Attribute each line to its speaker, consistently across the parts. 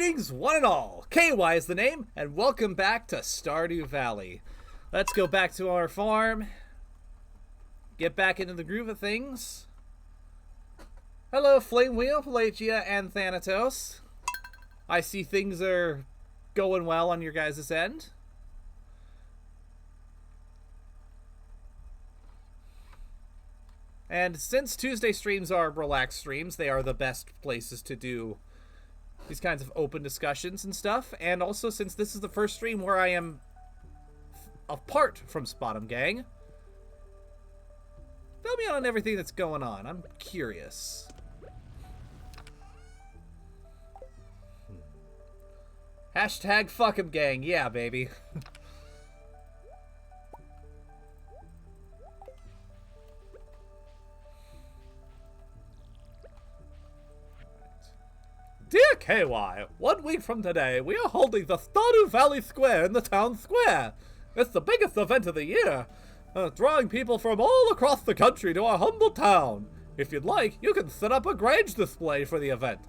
Speaker 1: Greetings, one and all. KY is the name, and welcome back to Stardew Valley. Let's go back to our farm. Get back into the groove of things. Hello, Flame Wheel, Pelagia, and Thanatos. I see things are going well on your guys' end. And since Tuesday streams are relaxed streams, they are the best places to do these kinds of open discussions and stuff. And also, since this is the first stream where I am apart from Spot'em Gang, fill me on everything that's going on. I'm curious. Hashtag fuck'em gang. Yeah, baby. Dear KY, 1 week from today, we are holding the Stardew Valley Square in the town square. It's the biggest event of the year, drawing people from all across the country to our humble town. If you'd like, you can set up a Grange display for the event.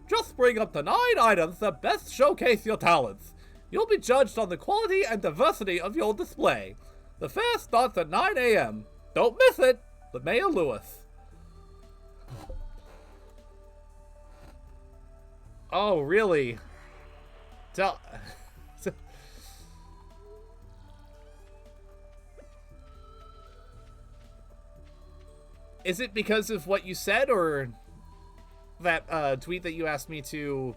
Speaker 1: Just bring up the 9 items that best showcase your talents. You'll be judged on the quality and diversity of your display. The fair starts at 9 a.m. Don't miss it! The Mayor Lewis. Oh, really? Tell... Is it because of what you said, or that tweet that you asked me to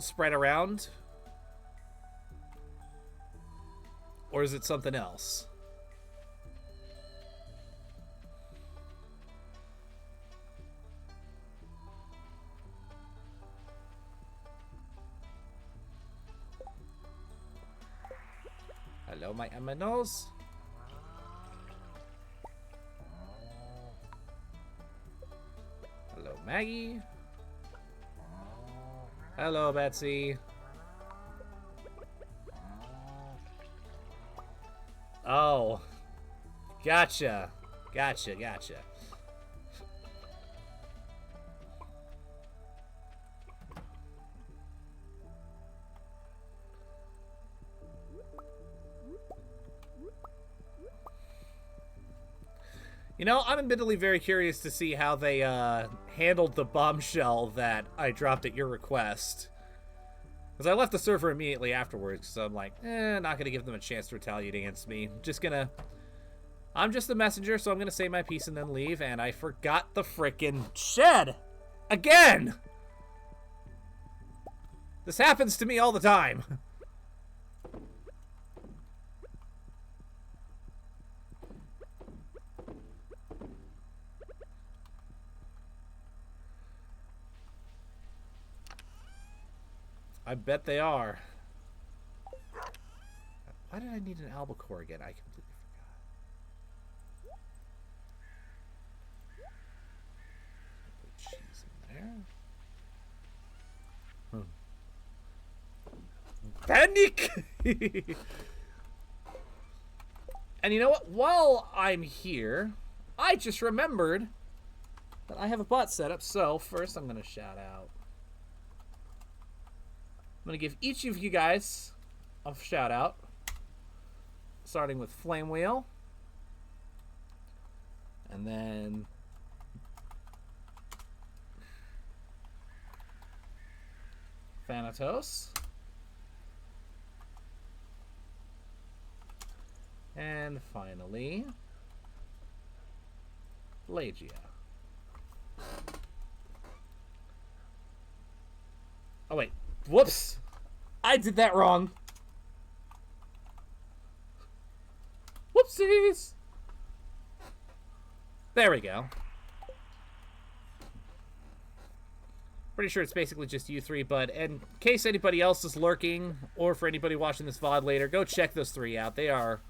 Speaker 1: spread around? Or is it something else? Hello, my aminos. Hello, Maggie. Hello, Betsy. Oh. Gotcha. Gotcha. You know, I'm admittedly very curious to see how they handled the bombshell that I dropped at your request. Because I left the server immediately afterwards, so I'm like, not gonna give them a chance to retaliate against me. I'm just the messenger, so I'm gonna say my piece and then leave, and I forgot the frickin' shed! Again! This happens to me all the time. I bet they are. Why did I need an albacore again? I completely forgot. Put cheese in there. Panic! And you know what? While I'm here, I just remembered that I have a bot set up. So first I'm going to shout out. I'm going to give each of you guys a shout out, starting with Flame Wheel, and then Thanatos, and finally Pelagia. Oh wait. Whoops! I did that wrong. Whoopsies! There we go. Pretty sure it's basically just you three, but in case anybody else is lurking, or for anybody watching this VOD later, go check those 3 out. They are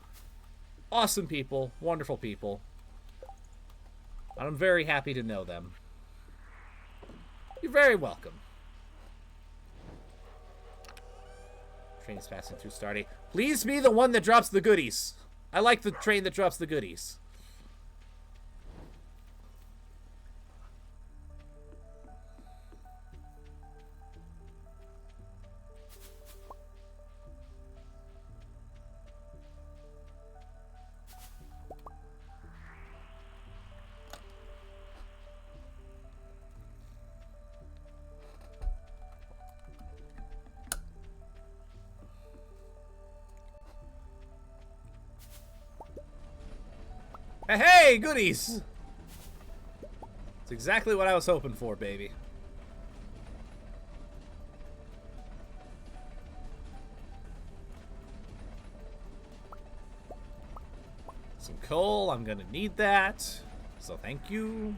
Speaker 1: awesome people, wonderful people. And I'm very happy to know them. You're very welcome. Train's passing through Stardew. Please be the one that drops the goodies. I like the train that drops the goodies. Hey, goodies! It's exactly what I was hoping for, baby. Some coal, I'm gonna need that. So thank you.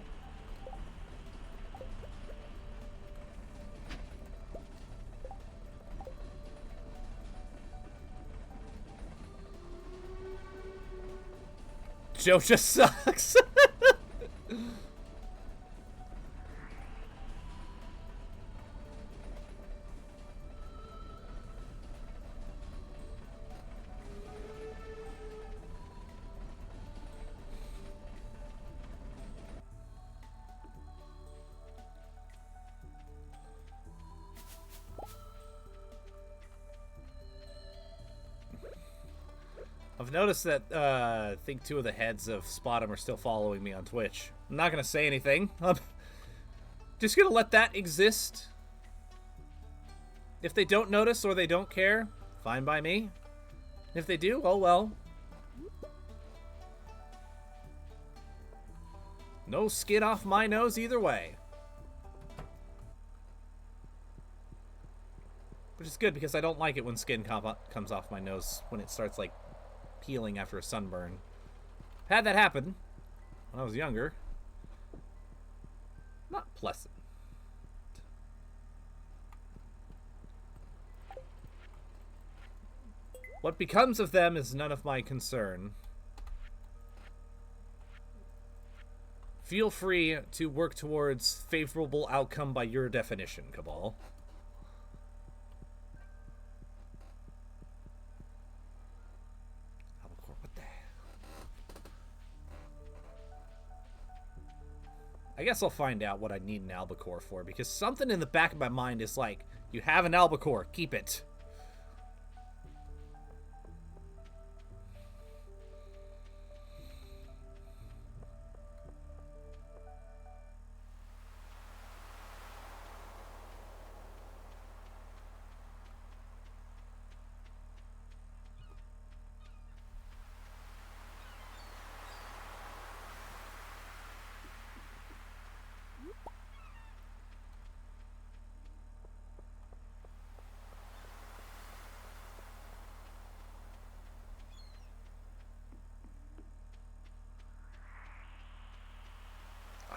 Speaker 1: Joe just sucks. I've noticed that I think 2 of the heads of Spot'em are still following me on Twitch. I'm not gonna say anything. I'm just gonna let that exist. If they don't notice or they don't care, fine by me. If they do, oh well. No skin off my nose either way. Which is good because I don't like it when skin comes off my nose when it starts like peeling after a sunburn. Had that happen when I was younger. Not pleasant. What becomes of them is none of my concern. Feel free to work towards favorable outcome by your definition, Cabal. What the hell? I guess I'll find out what I need an albacore for, because something in the back of my mind is like, you have an albacore, keep it.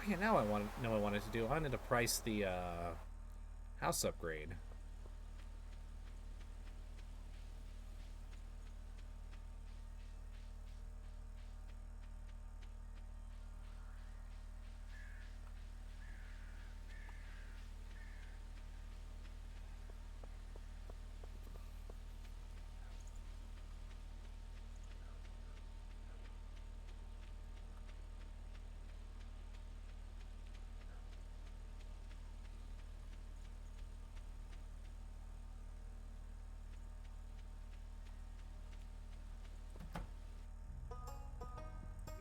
Speaker 1: Yeah, now I know what I wanted to do. I wanted to price the house upgrade.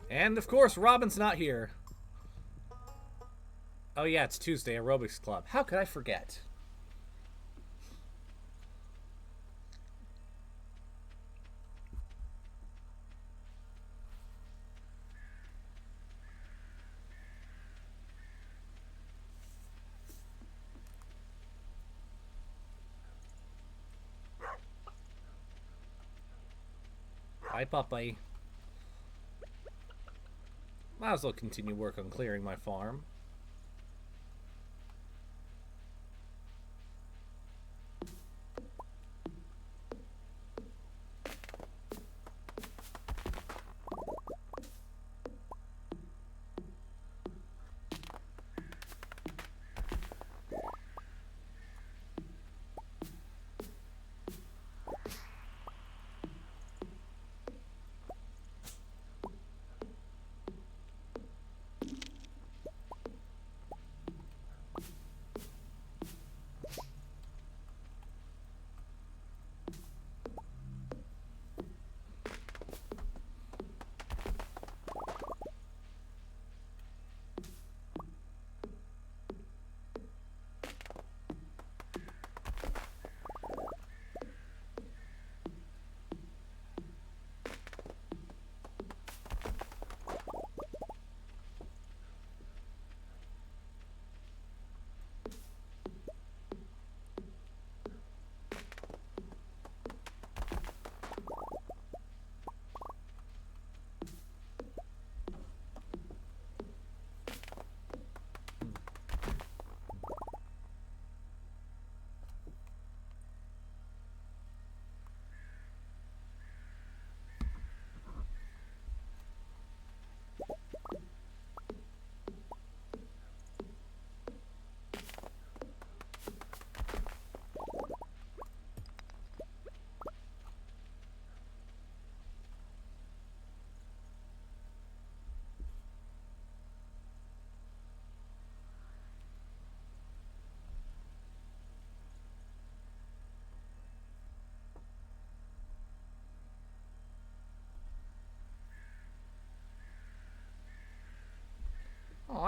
Speaker 1: And, of course, Robin's not here. Oh, yeah, it's Tuesday, aerobics club. How could I forget? Hi, Popeye. Might as well continue work on clearing my farm.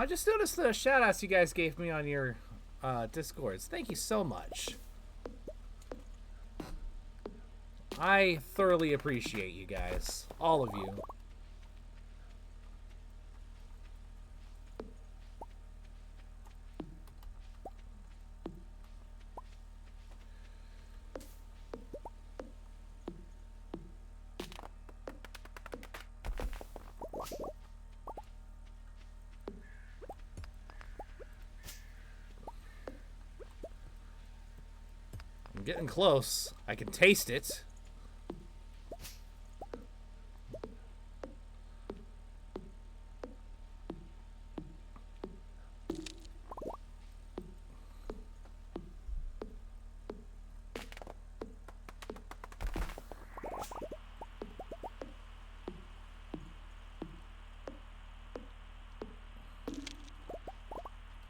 Speaker 1: I just noticed the shout-outs you guys gave me on your Discords. Thank you so much. I thoroughly appreciate you guys. All of you. I'm getting close. I can taste it.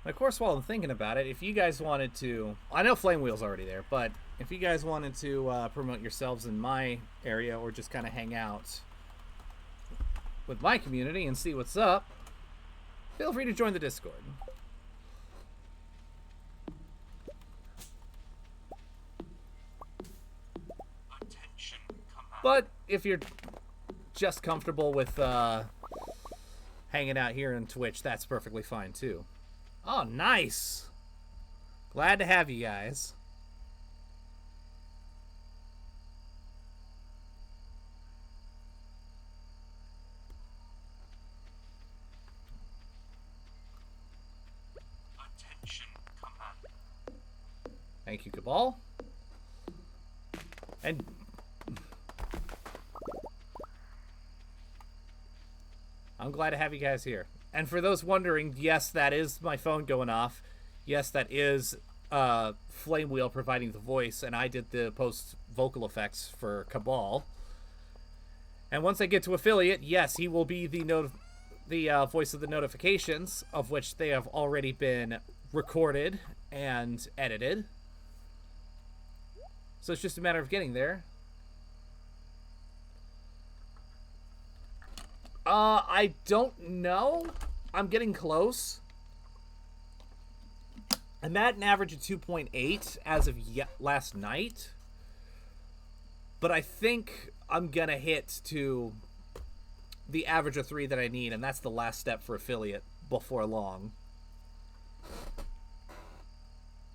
Speaker 1: Of course, while I'm thinking about it, if you guys wanted to... I know Flame Wheel's already there, but if you guys wanted to promote yourselves in my area or just kind of hang out with my community and see what's up, feel free to join the Discord. But if you're just comfortable with hanging out here on Twitch, that's perfectly fine too. Oh, nice. Glad to have you guys.
Speaker 2: Attention, command.
Speaker 1: Thank you, Cabal. And I'm glad to have you guys here. And for those wondering, yes, that is my phone going off. Yes, that is Flame Wheel providing the voice, and I did the post vocal effects for Cabal. And once I get to Affiliate, yes, he will be the voice of the notifications, of which they have already been recorded and edited. So it's just a matter of getting there. I don't know. I'm getting close. I'm at an average of 2.8 as of last night. But I think I'm going to hit to the average of 3 that I need, and that's the last step for Affiliate before long.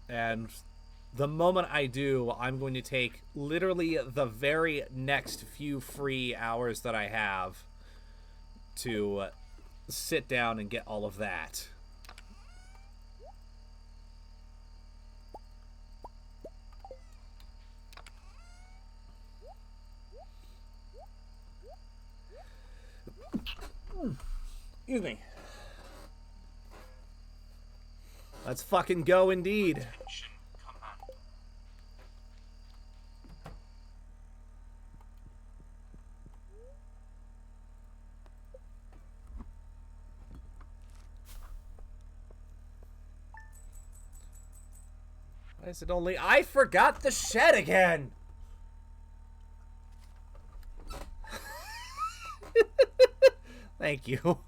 Speaker 1: And the moment I do, I'm going to take literally the very next few free hours that I have to sit down and get all of that. Excuse me. Let's fucking go indeed.
Speaker 2: Attention, command.
Speaker 1: Why is it only... I forgot the shed again! Thank you.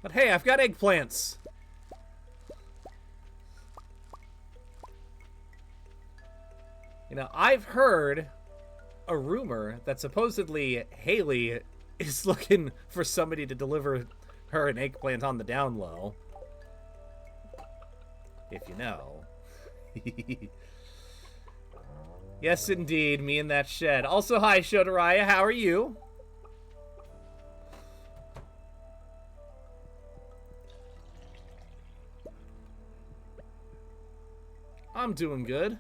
Speaker 1: But hey, I've got eggplants. You know, I've heard a rumor that supposedly Haley is looking for somebody to deliver her an eggplant on the down low. If you know. Yes, indeed, me in that shed. Also, hi, Shodaraya, how are you? I'm doing good.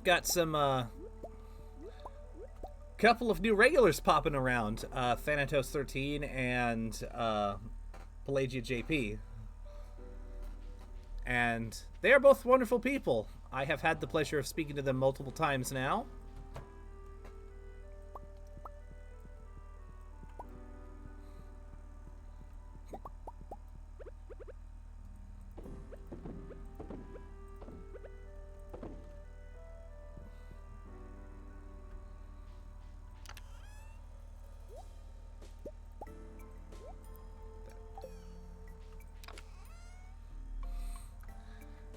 Speaker 1: Got some, couple of new regulars popping around. Thanatos 13 and, Pelagia JP. And they are both wonderful people. I have had the pleasure of speaking to them multiple times now.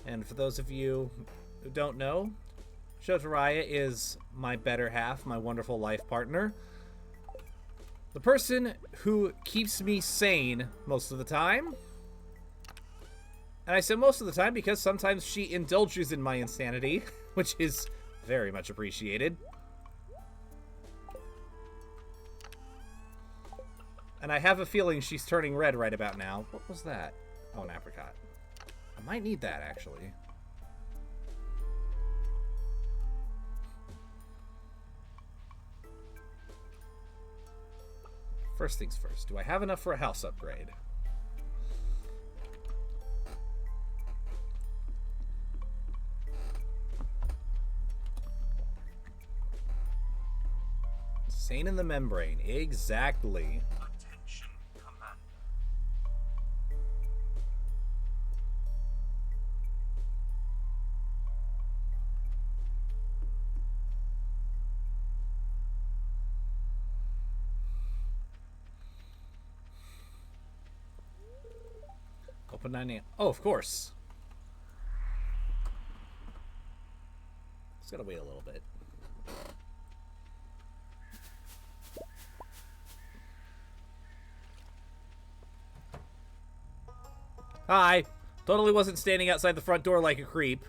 Speaker 1: And for those of you who don't know, Shotaraya is my better half, my wonderful life partner. The person who keeps me sane most of the time. And I say most of the time because sometimes she indulges in my insanity, which is very much appreciated. And I have a feeling she's turning red right about now. What was that? Oh, an apricot. I might need that, actually. First things first, do I have enough for a house upgrade? Sane in the membrane, exactly.
Speaker 2: Attention command.
Speaker 1: Open 9 a.m. Oh, of course. Just gotta wait a little bit. Hi. Totally wasn't standing outside the front door like a creep.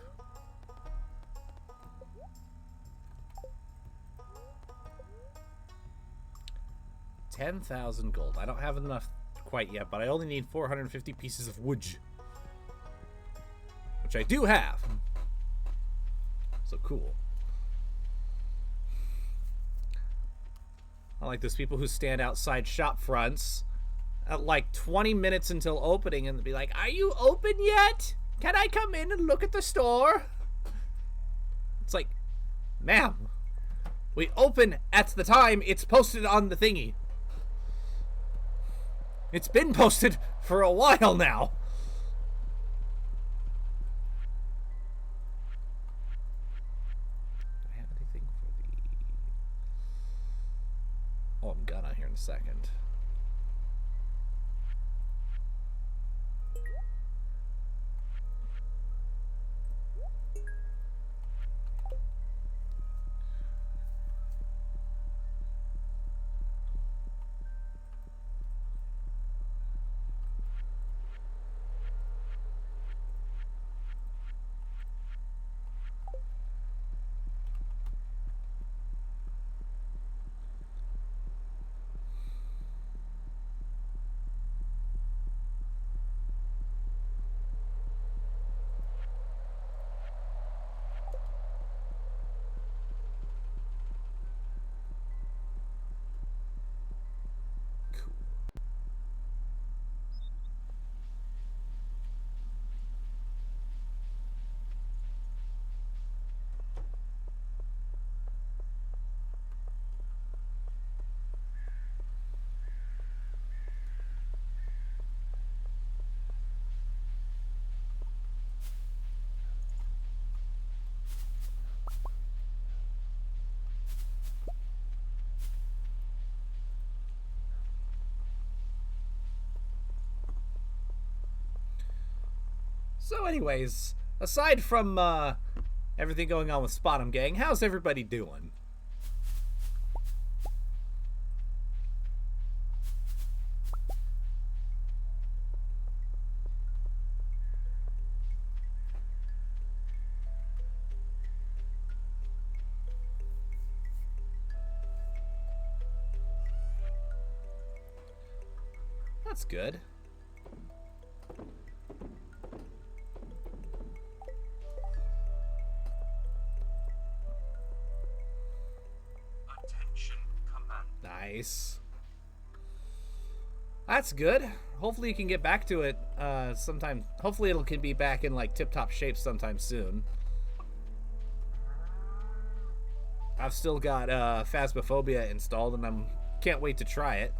Speaker 1: $10,000 gold. I don't have enough quite yet, but I only need 450 pieces of wood. Which I do have. So cool. I like those people who stand outside shop fronts at like 20 minutes until opening and be like, "Are you open yet? Can I come in and look at the store?" It's like, ma'am, we open at the time it's posted on the thingy. It's been posted for a while now. Do I have anything for the... Oh, I'm gonna here in a second. So anyways, aside from everything going on with Spot'em Gang, how's everybody doing? That's good.
Speaker 2: Attention command.
Speaker 1: Nice. That's good. Hopefully you can get back to it sometime. Hopefully it can be back in like tip-top shape sometime soon. I've still got Phasmophobia installed and can't wait to try it.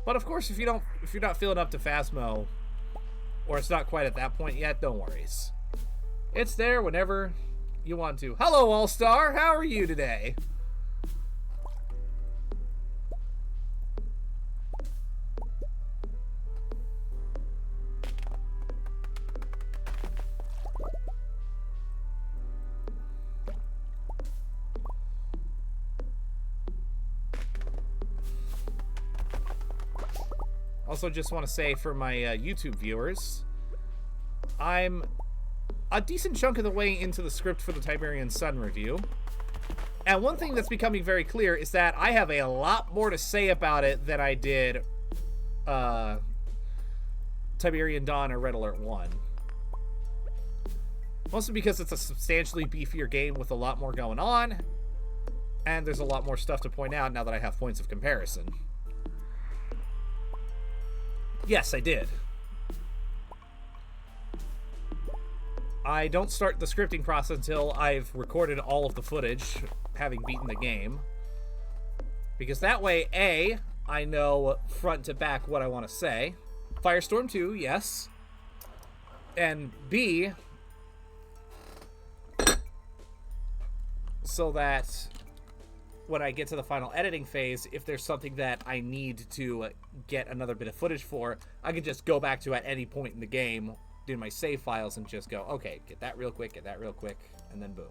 Speaker 1: But of course, if you're not feeling up to Phasmo, or it's not quite at that point yet, don't worry. It's there whenever you want to. Hello, All-Star. How are you today? Also, just want to say for my YouTube viewers, I'm a decent chunk of the way into the script for the Tiberian Sun review. And one thing that's becoming very clear is that I have a lot more to say about it than I did Tiberian Dawn or Red Alert 1. Mostly because it's a substantially beefier game with a lot more going on, and there's a lot more stuff to point out now that I have points of comparison. Yes, I did. I don't start the scripting process until I've recorded all of the footage, having beaten the game. Because that way, A, I know front to back what I want to say. Firestorm 2, yes. And B, so that when I get to the final editing phase, if there's something that I need to get another bit of footage for, I can just go back to at any point in the game in my save files and just go, okay, get that real quick, and then boom.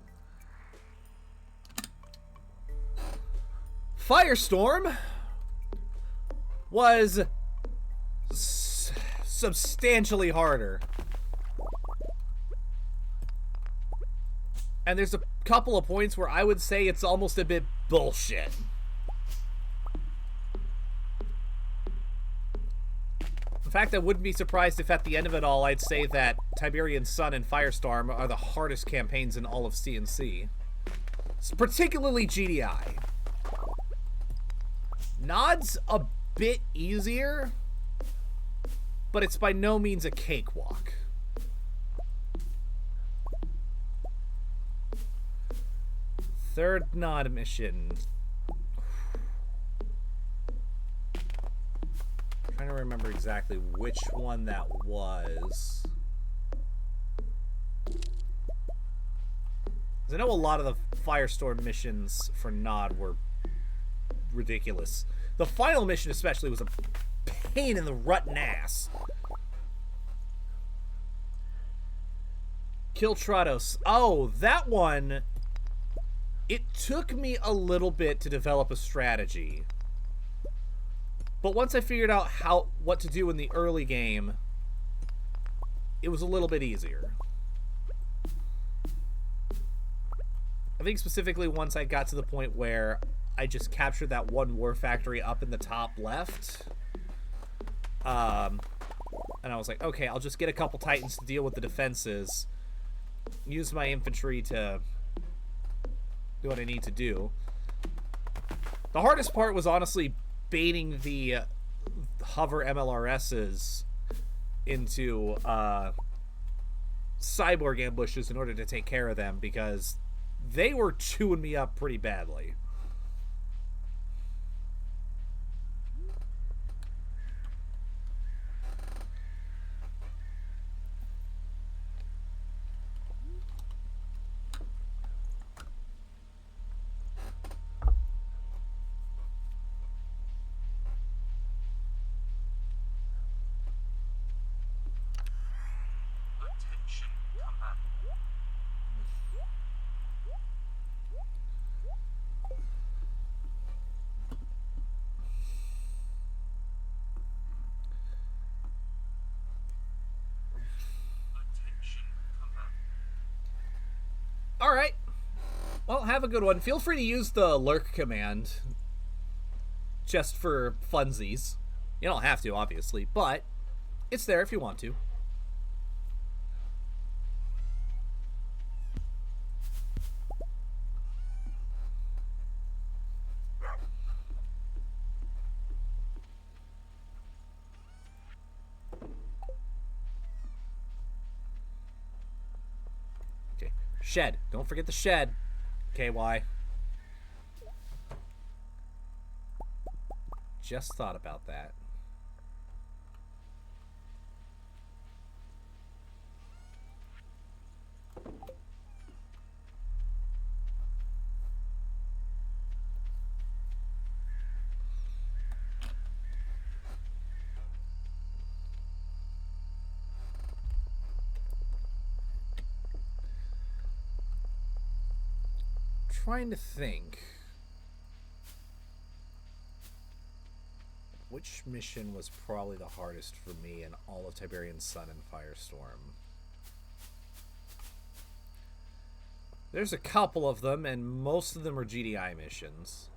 Speaker 1: Firestorm was substantially harder. And there's a couple of points where I would say it's almost a bit bullshit. In fact, I wouldn't be surprised if at the end of it all I'd say that Tiberian Sun and Firestorm are the hardest campaigns in all of C&C. Particularly GDI. Nod's a bit easier, but it's by no means a cakewalk. Third Nod mission. I'm trying to remember exactly which one that was. 'Cause I know a lot of the Firestorm missions for Nod were ridiculous. The final mission especially was a pain in the rotten ass. Kill Trados. Oh, that one. It took me a little bit to develop a strategy. But once I figured out what to do in the early game, it was a little bit easier. I think specifically once I got to the point where I just captured that one war factory up in the top left. And I was like, okay, I'll just get a couple Titans to deal with the defenses. Use my infantry to do what I need to do. The hardest part was honestly baiting the hover MLRSs into cyborg ambushes in order to take care of them, because they were chewing me up pretty badly.
Speaker 2: Attention, command. Attention, command.
Speaker 1: Alright. Well, have a good one. Feel free to use the lurk command just for funsies. You don't have to, obviously, but it's there if you want to. Okay. Shed. Don't forget the shed. KY. Just thought about that. Trying to think. Which mission was probably the hardest for me in all of Tiberian Sun and Firestorm? There's a couple of them, and most of them are GDI missions.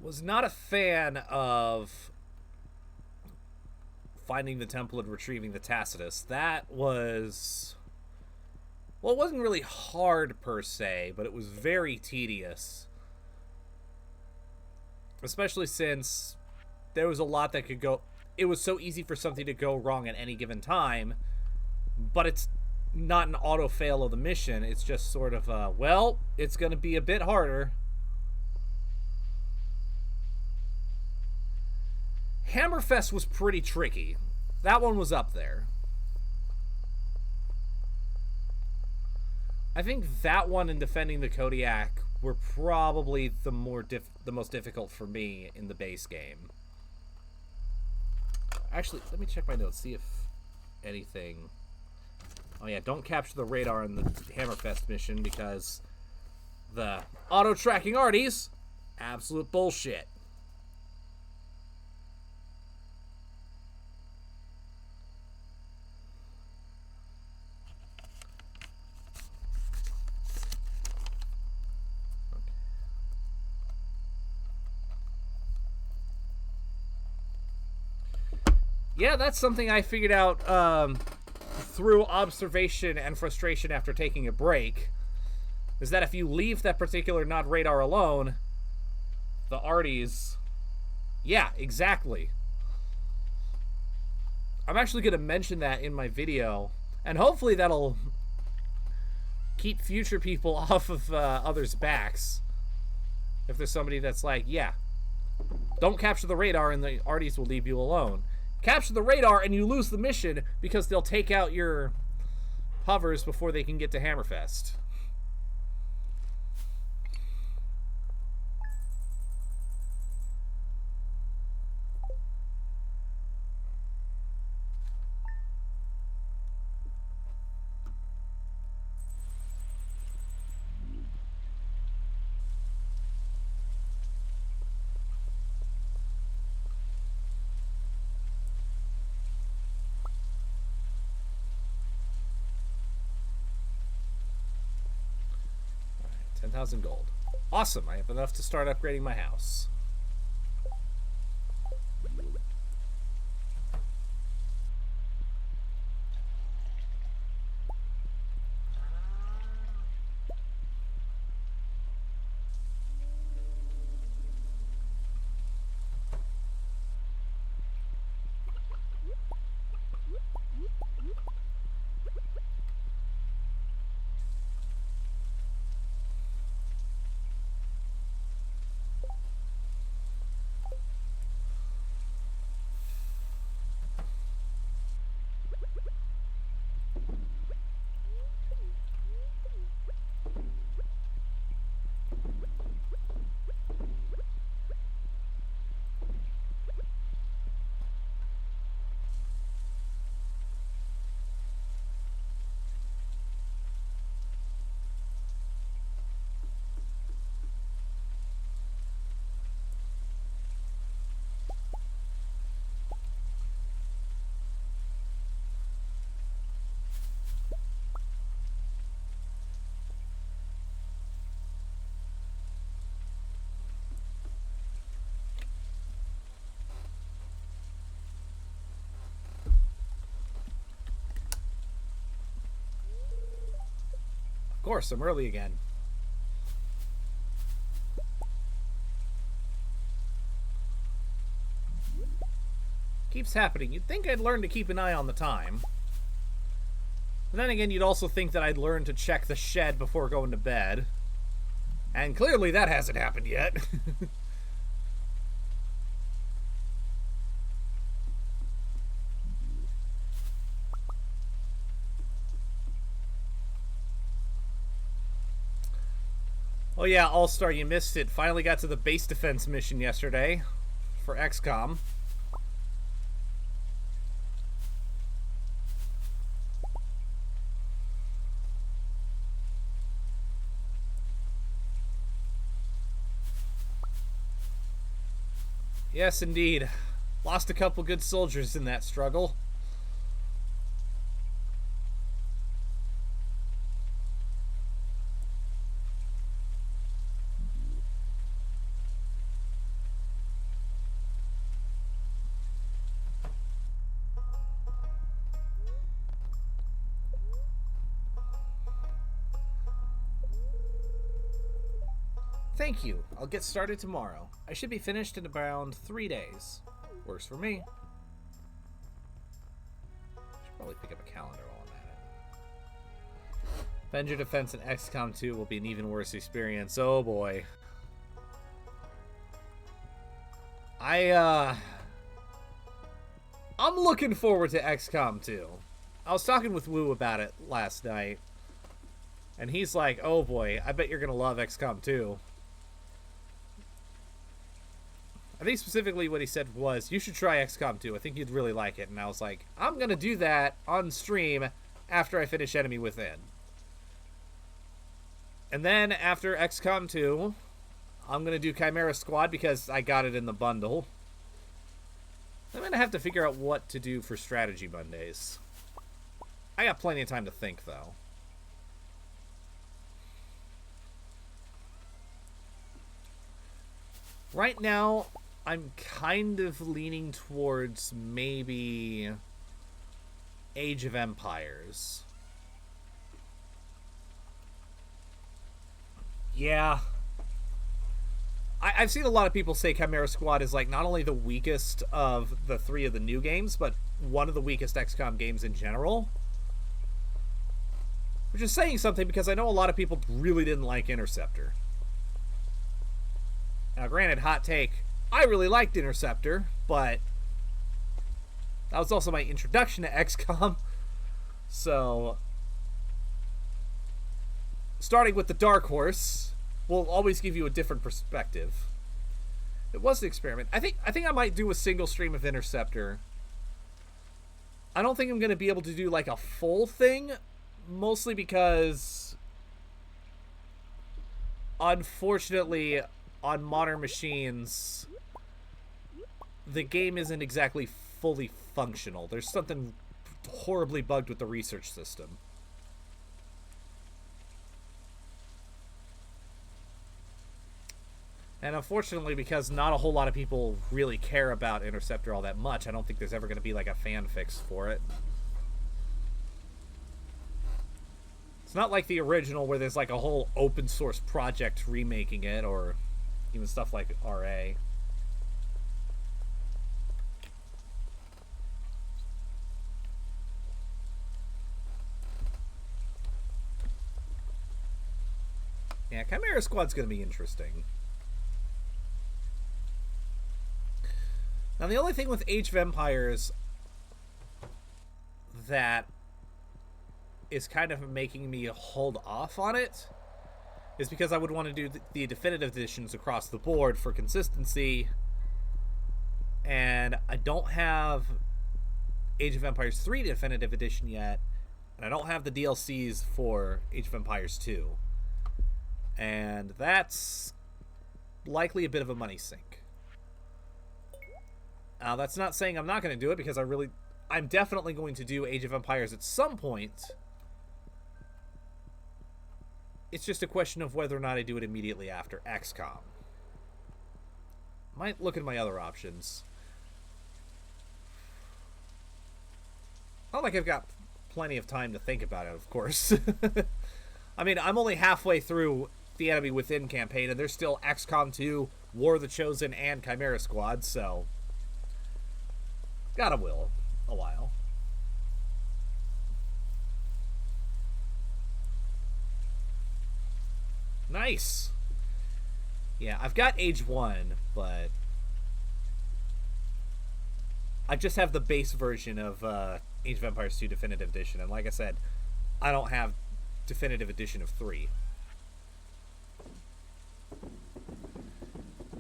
Speaker 1: Was not a fan of finding the temple and retrieving the Tacitus. That was... well, it wasn't really hard per se, but it was very tedious. Especially since there was a lot that could go... it was so easy for something to go wrong at any given time, but it's not an auto-fail of the mission. It's just sort of, well, it's going to be a bit harder. Hammerfest was pretty tricky. That one was up there. I think that one and defending the Kodiak were probably the most difficult for me in the base game. Actually, let me check my notes, see if anything... oh yeah, don't capture the radar in the Hammerfest mission because the auto-tracking arties, absolute bullshit. Yeah, that's something I figured out through observation and frustration after taking a break, is that if you leave that particular not radar alone, the arties... yeah, exactly. I'm actually going to mention that in my video, and hopefully that'll keep future people off of others' backs. If there's somebody that's like, yeah, don't capture the radar and the arties will leave you alone. Capture the radar and you lose the mission because they'll take out your hovers before they can get to Hammerfest. Alright, 10,000 gold. Awesome, I have enough to start upgrading my house. Of course, I'm early again. Keeps happening. You'd think I'd learn to keep an eye on the time. But then again, you'd also think that I'd learn to check the shed before going to bed. And clearly that hasn't happened yet. Oh yeah, All-Star, you missed it. Finally got to the base defense mission yesterday for XCOM. Yes, indeed. Lost a couple good soldiers in that struggle. Thank you. I'll get started tomorrow. I should be finished in around 3 days. Works for me. Should probably pick up a calendar while I'm at it. Avenger Defense and XCOM 2 will be an even worse experience. Oh boy. I'm looking forward to XCOM 2. I was talking with Woo about it last night. And he's like, oh boy, I bet you're gonna love XCOM 2. I think specifically what he said was, you should try XCOM 2. I think you'd really like it. And I was like, I'm going to do that on stream after I finish Enemy Within. And then after XCOM 2, I'm going to do Chimera Squad because I got it in the bundle. I'm going to have to figure out what to do for Strategy Mondays. I got plenty of time to think, though. Right now, I'm kind of leaning towards maybe Age of Empires. Yeah. I've seen a lot of people say Chimera Squad is like not only the weakest of the 3 of the new games, but one of the weakest XCOM games in general. Which is saying something because I know a lot of people really didn't like Interceptor. Now, granted, hot take, I really liked Interceptor, but that was also my introduction to XCOM. So, starting with the Dark Horse will always give you a different perspective. It was an experiment. I think I might do a single stream of Interceptor. I don't think I'm going to be able to do like a full thing, mostly because, unfortunately, on modern machines, the game isn't exactly fully functional. There's something horribly bugged with the research system. And unfortunately, because not a whole lot of people really care about Interceptor all that much, I don't think there's ever going to be like a fan fix for it. It's not like the original where there's like a whole open source project remaking it, or even stuff like RA. Yeah, Chimera Squad's going to be interesting. Now, the only thing with Age of Empires that is kind of making me hold off on it is because I would want to do the definitive editions across the board for consistency, and I don't have Age of Empires 3 definitive edition yet, and I don't have the DLCs for Age of Empires 2. And that's likely a bit of a money sink. Now, that's not saying I'm not going to do it, because I'm definitely going to do Age of Empires at some point. It's just a question of whether or not I do it immediately after XCOM. Might look at my other options. Not like I've got plenty of time to think about it, of course. I mean, I'm only halfway through the Enemy Within campaign, and there's still XCOM 2, War of the Chosen, and Chimera Squad, so got a while. Nice. Yeah, I've got Age 1, but I just have the base version of Age of Empires 2 Definitive Edition, and like I said, I don't have Definitive Edition of 3.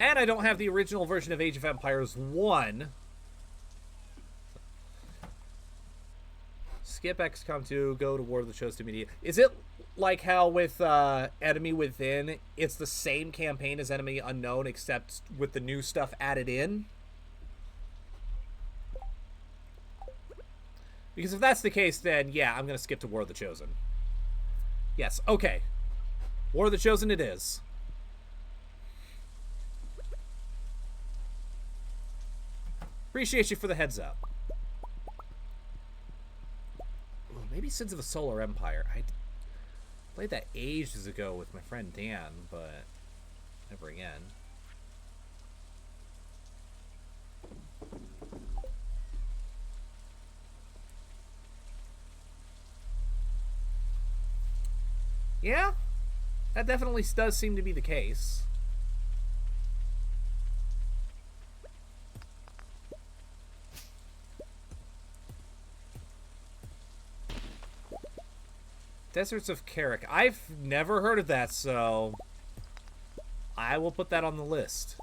Speaker 1: And I don't have the original version of Age of Empires 1. Skip XCOM 2, go to War of the Chosen immediately. Is it like how with Enemy Within, it's the same campaign as Enemy Unknown, except with the new stuff added in? Because if that's the case, then yeah, I'm going to skip to War of the Chosen. Yes, okay. War of the Chosen it is. Appreciate you for the heads up. Well, maybe Sins of a Solar Empire. I played that ages ago with my friend Dan, but never again. Yeah, that definitely does seem to be the case. Deserts of Carrick. I've never heard of that, so I will put that on the list.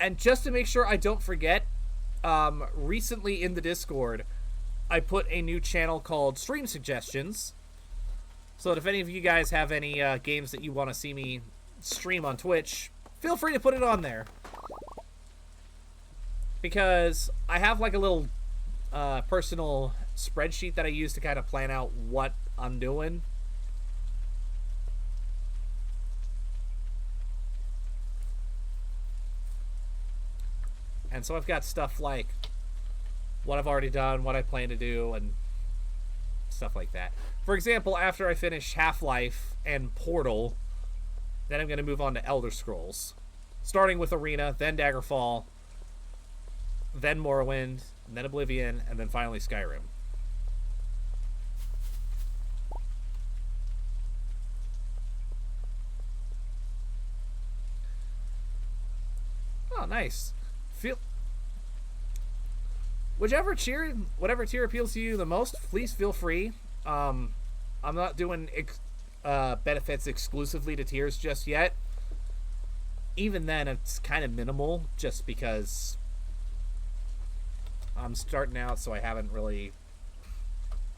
Speaker 1: And just to make sure I don't forget, recently in the Discord, I put a new channel called Stream Suggestions. So that if any of you guys have any games that you want to see me stream on Twitch, feel free to put it on there. Because I have like a little personal spreadsheet that I use to kind of plan out what I'm doing. And so I've got stuff like what I've already done, what I plan to do, and stuff like that. For example, after I finish Half-Life and Portal, then I'm going to move on to Elder Scrolls. Starting with Arena, then Daggerfall, then Morrowind, then Oblivion, and then finally Skyrim. Oh, nice. Whatever tier appeals to you the most, please feel free. I'm not doing benefits exclusively to tiers just yet. Even then, it's kind of minimal, just because I'm starting out, so I haven't really...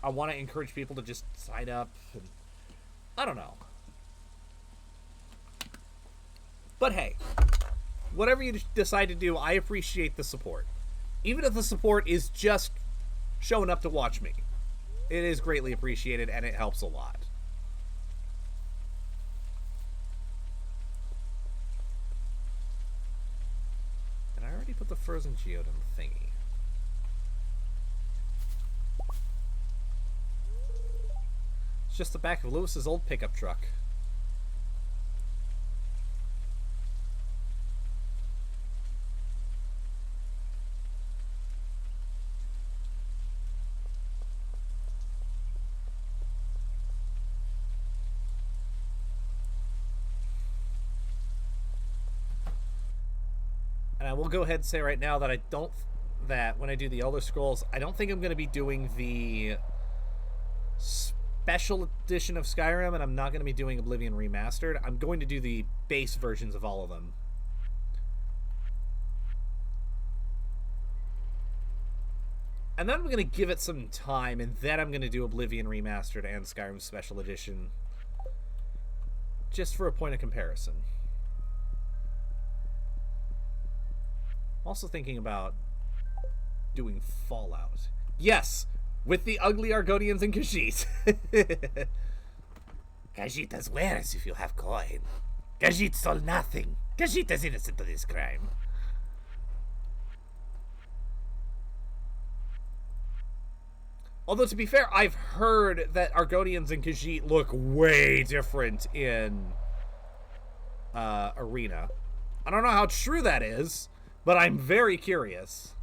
Speaker 1: I want to encourage people to just sign up. And I don't know. But hey, whatever you decide to do, I appreciate the support. Even if the support is just showing up to watch me. It is greatly appreciated, and it helps a lot. And I already put the frozen geode in the thingy. It's just the back of Lewis's old pickup truck. And I will go ahead and say right now that when I do the Elder Scrolls, I don't think I'm going to be doing the special edition of Skyrim, and I'm not going to be doing Oblivion Remastered. I'm going to do the base versions of all of them. And then I'm going to give it some time, and then I'm going to do Oblivion Remastered and Skyrim Special Edition, just for a point of comparison. I'm also thinking about doing Fallout. Yes, with the ugly Argonians and Khajiit. Khajiit as wares if you have coin. Khajiit stole nothing. Khajiit is innocent of this crime. Although, to be fair, I've heard that Argonians and Khajiit look way different in Arena. I don't know how true that is, but I'm very curious.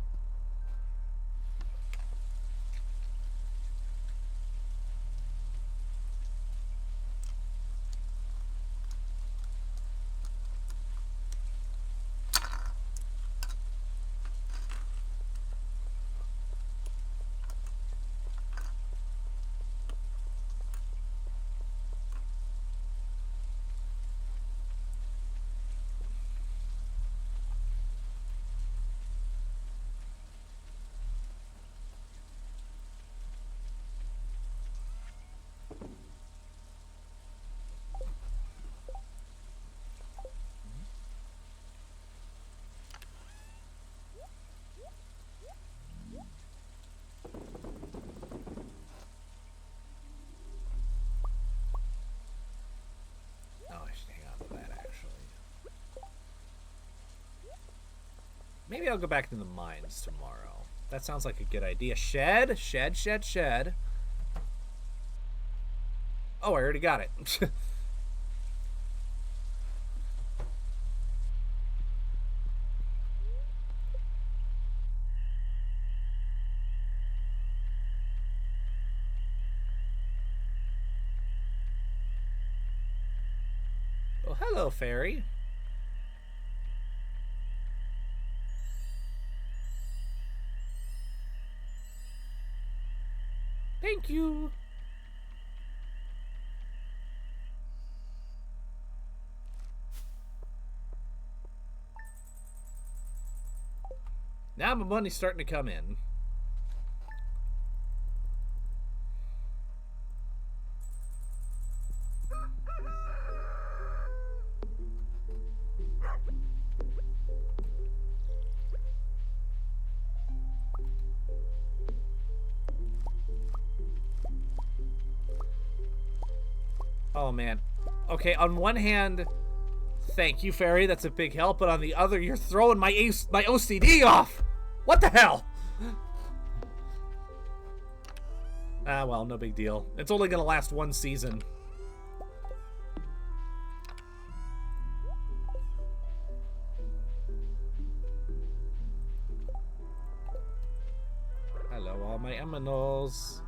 Speaker 1: Maybe I'll go back to the mines tomorrow. That sounds like a good idea. Shed, shed, shed, shed. Oh, I already got it. Oh, hello, fairy. Thank you. Now my money's starting to come in. Oh, man. Okay, on one hand, thank you, fairy. That's a big help. But on the other, you're throwing my OCD off. What the hell? Ah, well, no big deal. It's only gonna last one season. Hello, all my aminals.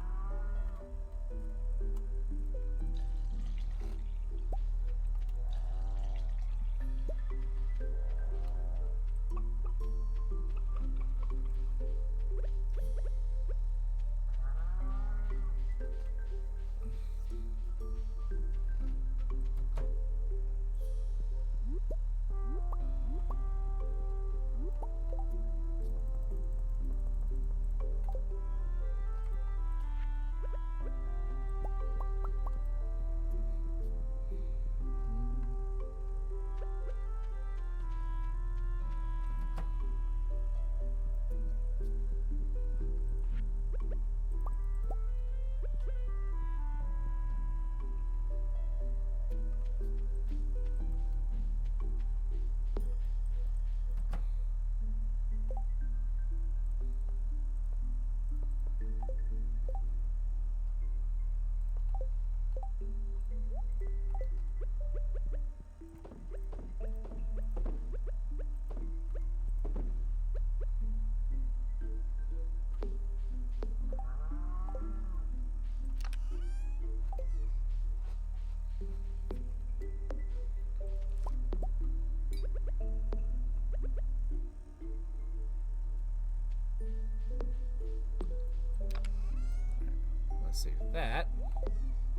Speaker 1: Let's save that.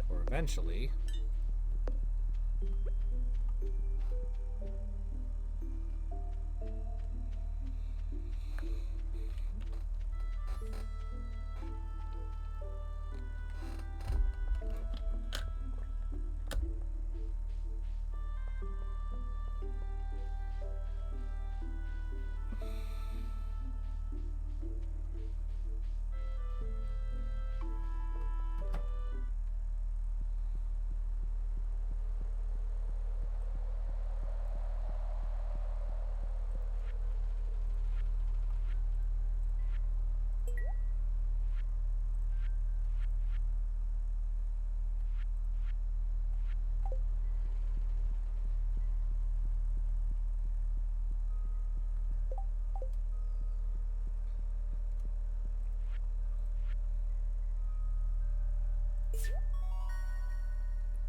Speaker 1: Or eventually.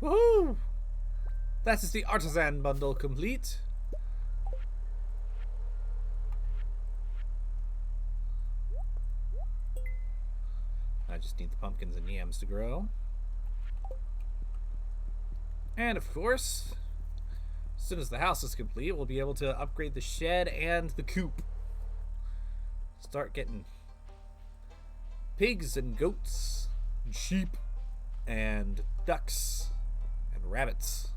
Speaker 1: Woohoo! That is the artisan bundle complete. I just need the pumpkins and yams to grow. And of course, as soon as the house is complete, we'll be able to upgrade the shed and the coop. Start getting pigs and goats and sheep and ducks and rabbits.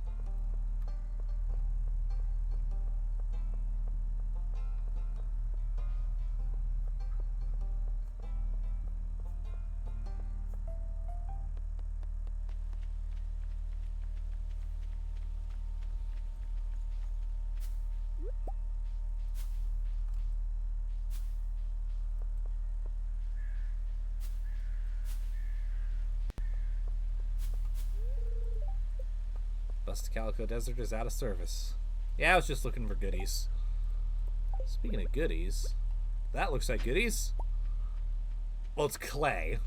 Speaker 1: Lost. Calico Desert is out of service. Yeah, I was just looking for goodies. Speaking of goodies, that looks like goodies. Well, it's clay.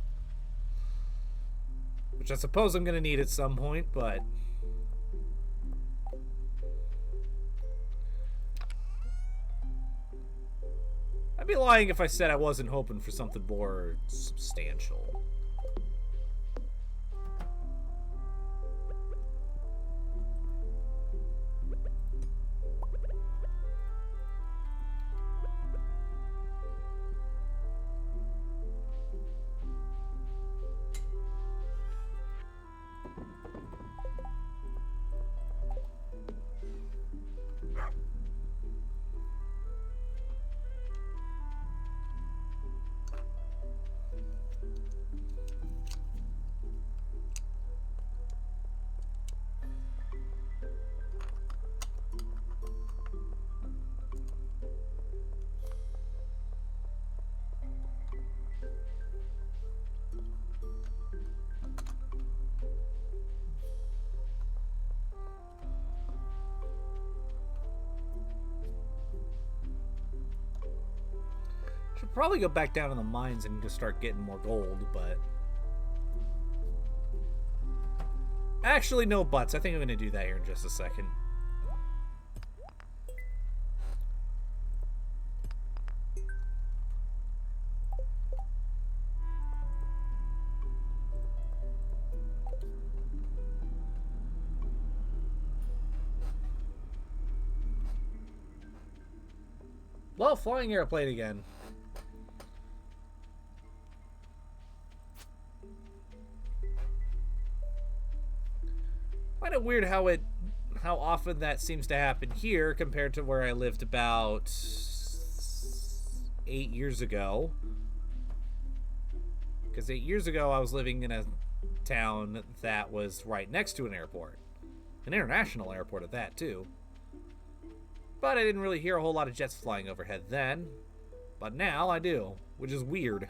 Speaker 1: Which I suppose I'm going to need at some point, but... I'd be lying if I said I wasn't hoping for something more substantial. Should probably go back down in the mines and just start getting more gold, but... Actually, no buts. I think I'm going to do that here in just a second. Well, flying airplane again. Kind of weird how often that seems to happen here compared to where I lived about 8 years ago. Because 8 years ago I was living in a town that was right next to an airport. An international airport at that, too. But I didn't really hear a whole lot of jets flying overhead then. But now I do, which is weird.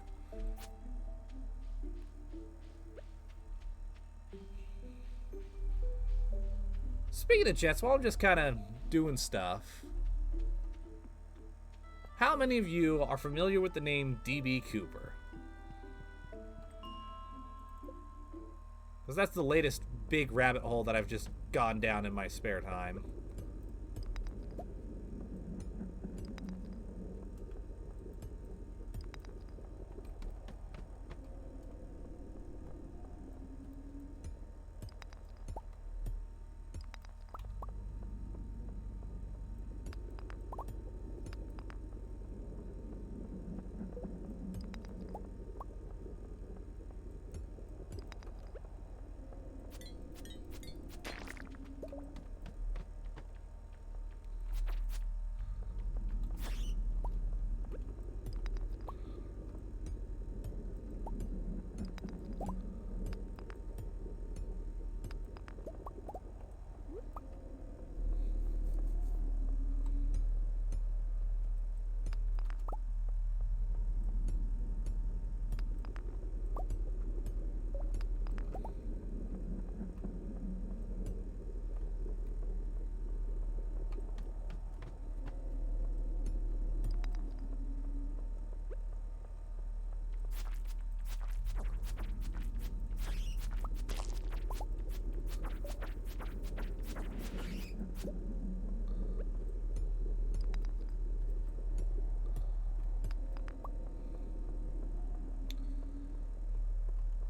Speaker 1: Speaking of jets, while I'm just kind of doing stuff, how many of you are familiar with the name D.B. Cooper? Because that's the latest big rabbit hole that I've just gone down in my spare time.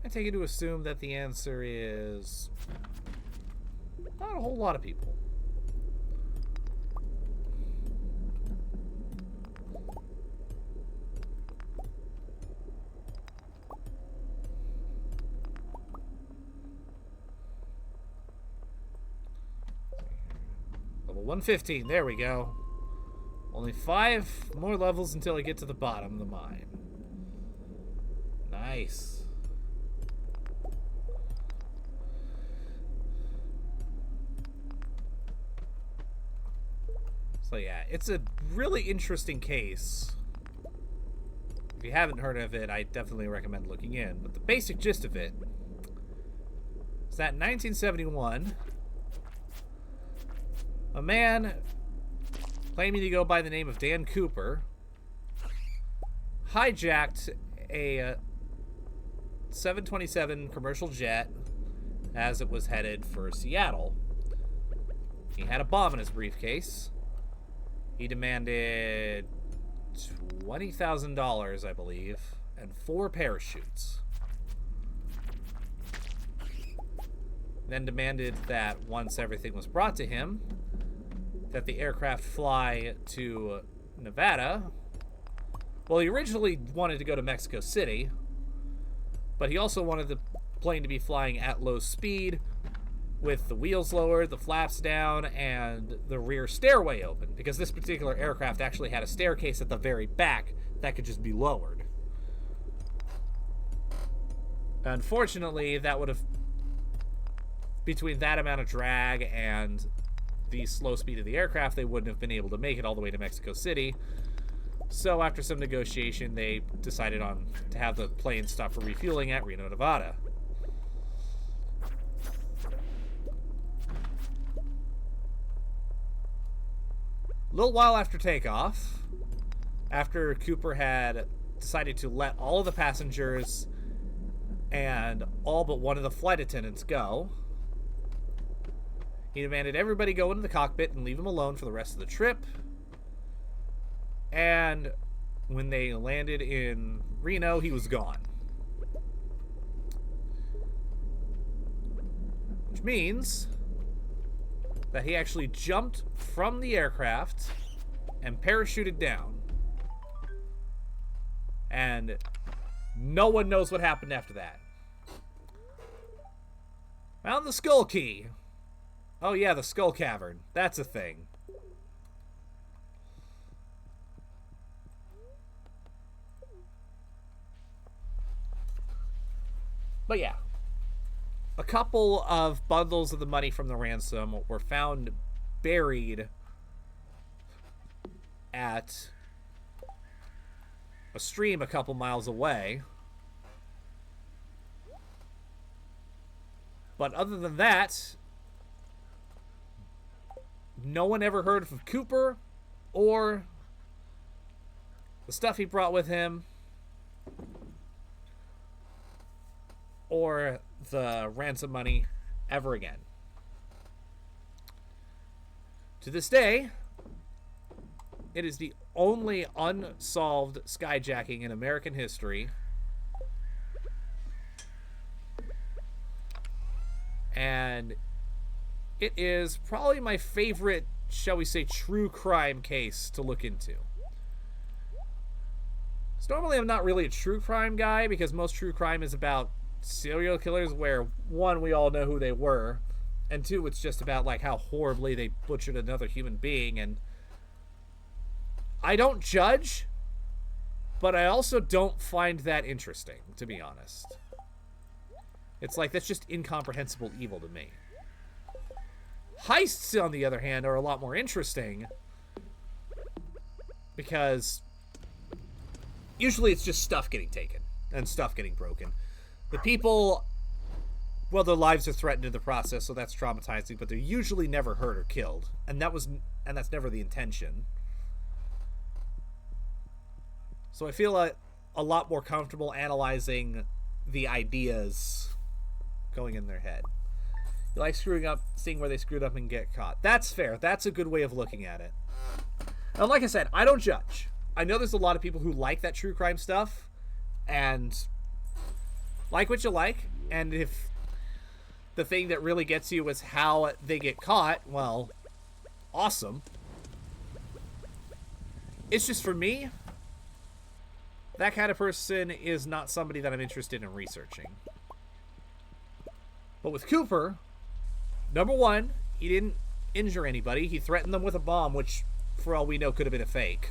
Speaker 1: I take it to assume that the answer is not a whole lot of people. Level 115, there we go. Only 5 more levels until I get to the bottom of the mine. Nice. So yeah, it's a really interesting case. If you haven't heard of it, I definitely recommend looking in. But the basic gist of it is that in 1971, A man claiming to go by the name of Dan Cooper hijacked a 727 commercial jet as it was headed for Seattle. He had a bomb in his briefcase. He demanded $20,000, I believe, and 4 parachutes. Then demanded that once everything was brought to him, that the aircraft fly to Nevada. Well, he originally wanted to go to Mexico City, but he also wanted the plane to be flying at low speed with the wheels lowered, the flaps down, and the rear stairway open, because this particular aircraft actually had a staircase at the very back that could just be lowered. Unfortunately, that would have, between that amount of drag and the slow speed of the aircraft, they wouldn't have been able to make it all the way to Mexico City. So after some negotiation, they decided to have the plane stop for refueling at Reno, Nevada. A little while after takeoff, after Cooper had decided to let all of the passengers and all but one of the flight attendants go, he demanded everybody go into the cockpit and leave him alone for the rest of the trip. And when they landed in Reno, he was gone. Which means that he actually jumped from the aircraft and parachuted down. And no one knows what happened after that. Found the skull key. Oh yeah, the skull cavern. That's a thing. But yeah, a couple of bundles of the money from the ransom were found buried at a stream a couple miles away. But other than that, no one ever heard of Cooper or the stuff he brought with him, or the ransom money ever again. To this day, it is the only unsolved skyjacking in American history. And it is probably my favorite, shall we say, true crime case to look into. So normally I'm not really a true crime guy, because most true crime is about serial killers where, one, we all know who they were, and two, it's just about like how horribly they butchered another human being. And I don't judge, but I also don't find that interesting, to be honest. It's like, that's just incomprehensible evil to me. Heists, on the other hand, are a lot more interesting, because usually it's just stuff getting taken and stuff getting broken. The people, well, their lives are threatened in the process, so that's traumatizing, but they're usually never hurt or killed, and that's never the intention. So I feel a lot more comfortable analyzing the ideas going in their head. You like screwing up, seeing where they screwed up and get caught. That's fair. That's a good way of looking at it. And like I said, I don't judge. I know there's a lot of people who like that true crime stuff, and like what you like, and if the thing that really gets you is how they get caught, well, awesome. It's just, for me, that kind of person is not somebody that I'm interested in researching. But with Cooper, number one, he didn't injure anybody. He threatened them with a bomb, which, for all we know, could have been a fake.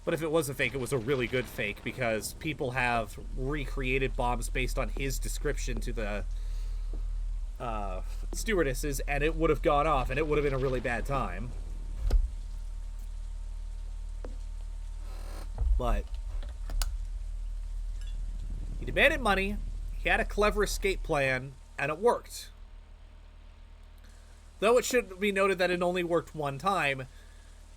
Speaker 1: But if it was a fake, it was a really good fake, because people have recreated bombs based on his description to the stewardesses, and it would have gone off, and it would have been a really bad time. But he demanded money, he had a clever escape plan, and it worked. Though it should be noted that it only worked one time,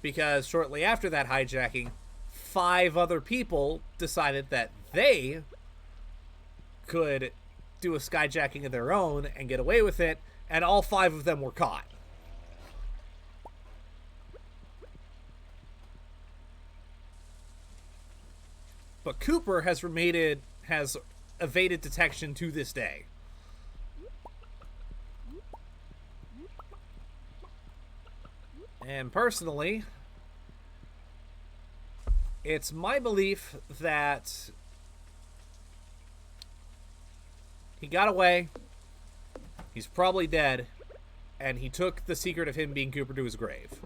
Speaker 1: because shortly after that hijacking, 5 other people decided that they could do a skyjacking of their own and get away with it, and all 5 of them were caught. But Cooper has evaded detection to this day. And personally, it's my belief that he got away, he's probably dead, and he took the secret of him being Cooper to his grave.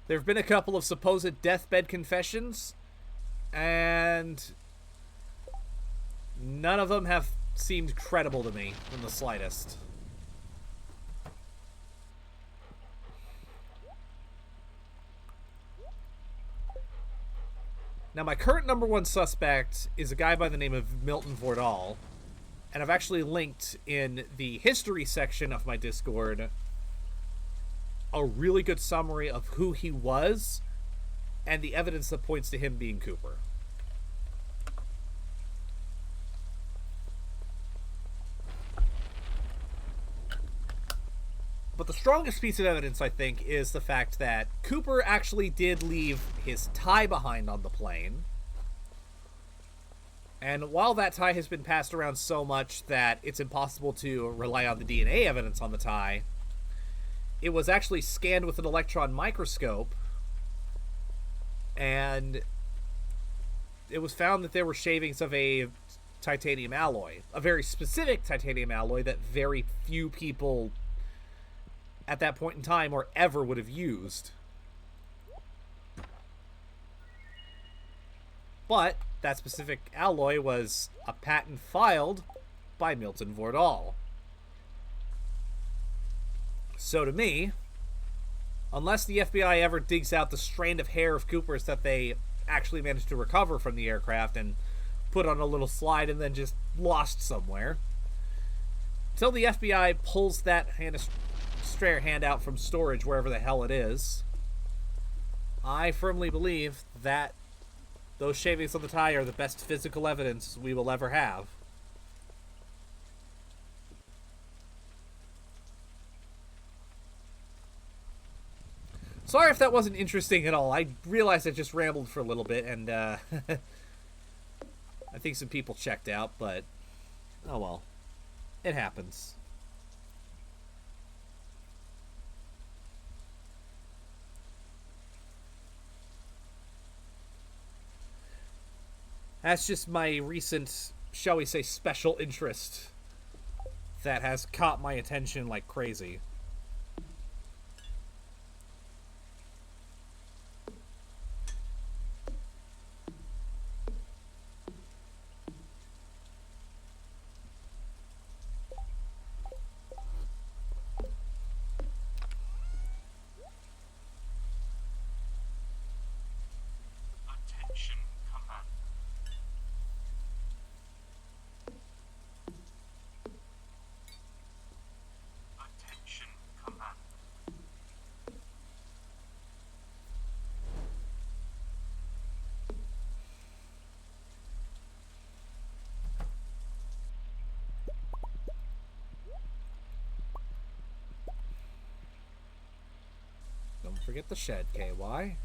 Speaker 1: There have been a couple of supposed deathbed confessions, and none of them have seemed credible to me in the slightest. Now, my current number 1 suspect is a guy by the name of Milton Vordal, and I've actually linked in the history section of my Discord a really good summary of who he was and the evidence that points to him being Cooper. But the strongest piece of evidence, I think, is the fact that Cooper actually did leave his tie behind on the plane. And while that tie has been passed around so much that it's impossible to rely on the DNA evidence on the tie, it was actually scanned with an electron microscope, and it was found that there were shavings of a titanium alloy, a very specific titanium alloy that very few people at that point in time or ever would have used. But that specific alloy was a patent filed by Milton Vordal. So to me, unless the FBI ever digs out the strand of hair of Cooper's that they actually managed to recover from the aircraft and put on a little slide and then just lost somewhere, until the FBI pulls that spare hand out from storage wherever the hell it is, I firmly believe that those shavings on the tie are the best physical evidence we will ever have. Sorry if that wasn't interesting at all. I realized I just rambled for a little bit, and I think some people checked out, but oh well. It happens. That's just my recent, shall we say, special interest that has caught my attention like crazy.
Speaker 2: Attention, command. Attention, command.
Speaker 1: Don't forget the shed, KY.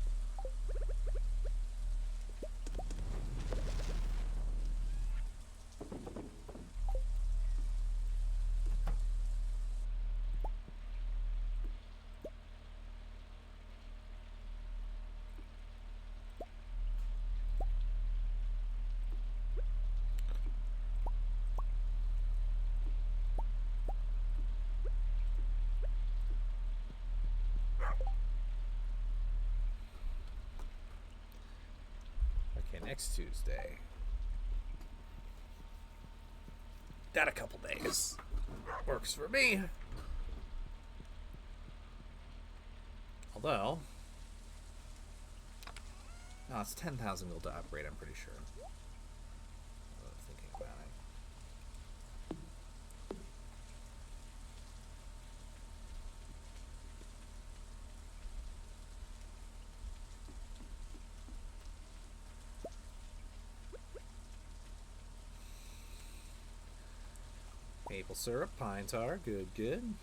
Speaker 1: Next Tuesday. That a couple days. Works for me. Although, no, it's 10,000 gold to upgrade, I'm pretty sure. Thinking about it. Maple syrup, pine tar, good, good.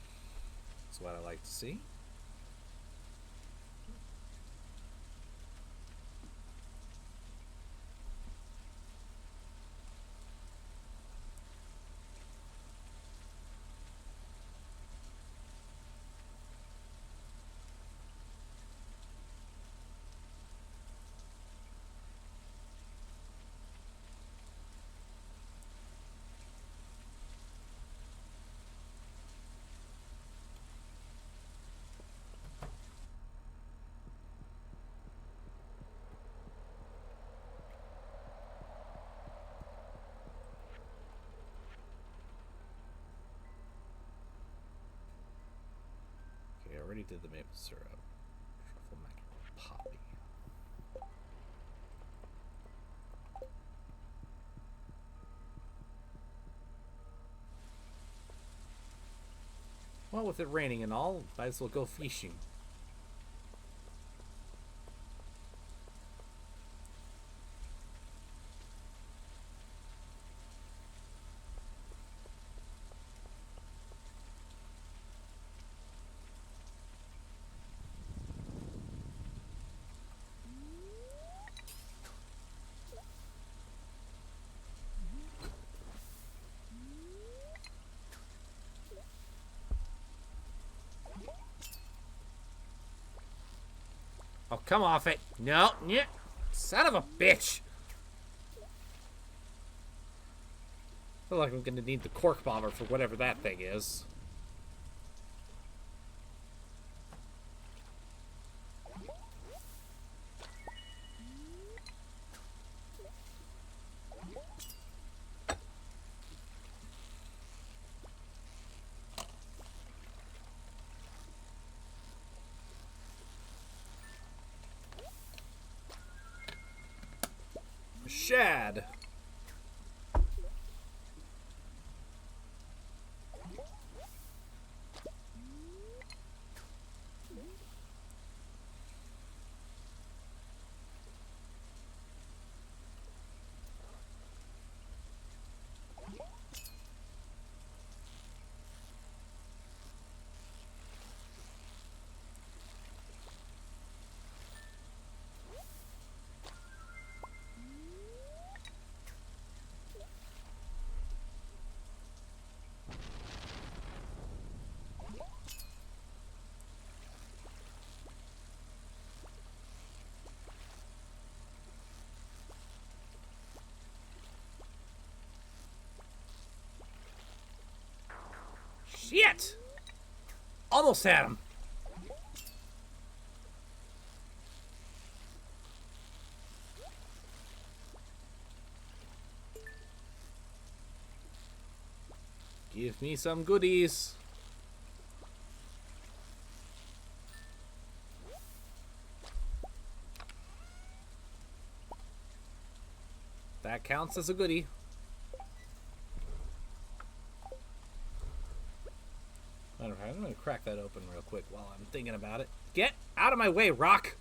Speaker 1: That's what I like to see. Okay, I already did the maple syrup. Truffle macaron poppy. Well, with it raining and all, might as well go fishing. Oh, come off it. No, yeah. Son of a bitch. I feel like I'm gonna need the cork bomber for whatever that thing is. Shad. Shit! Almost had him. Give me some goodies. That counts as a goodie. I'm gonna crack that open real quick while I'm thinking about it. Get out of my way, rock!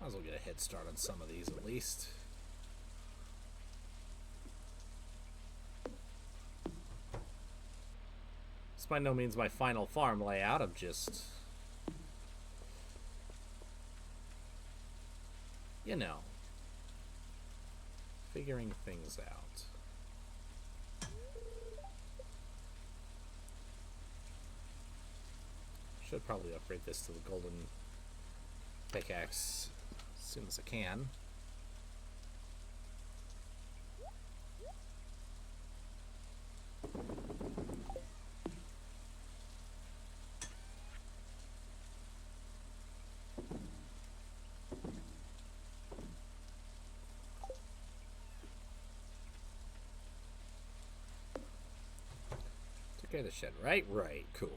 Speaker 1: Might as well get a head start on some of these at least. It's by no means my final farm layout. I'm just, you know, figuring things out. Should probably upgrade this to the golden pickaxe as soon as I can. Took care of the shed, right? Right, cool.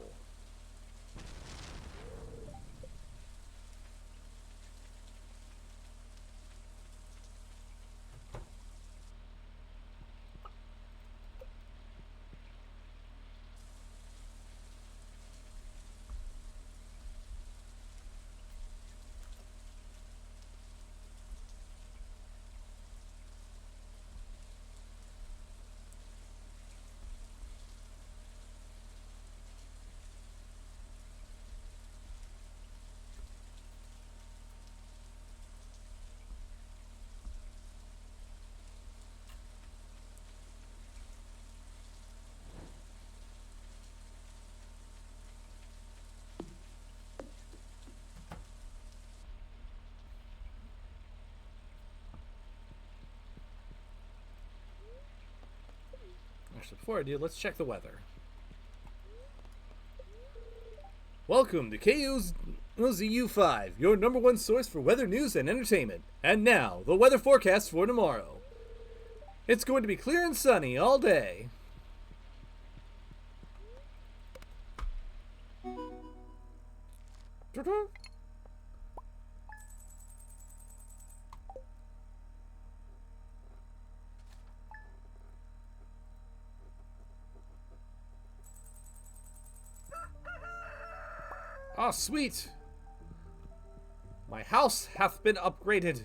Speaker 1: Actually, before I do, let's check the weather. Welcome to KOZU5, your #1 source for weather news and entertainment. And now, the weather forecast for tomorrow. It's going to be clear and sunny all day. Ah, sweet! My house hath been upgraded.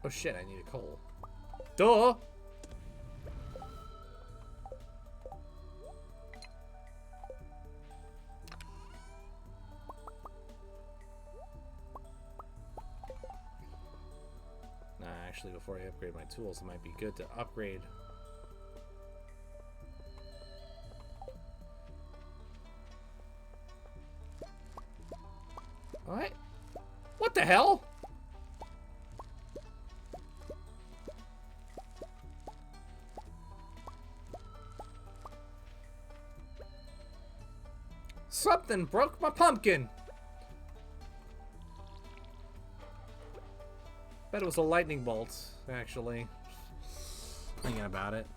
Speaker 1: Oh shit, I need a coal. Duh! Nah, actually, before I upgrade my tools, it might be good to upgrade. What? What the hell? Something broke my pumpkin. Bet it was a lightning bolt, actually. Thinking about it.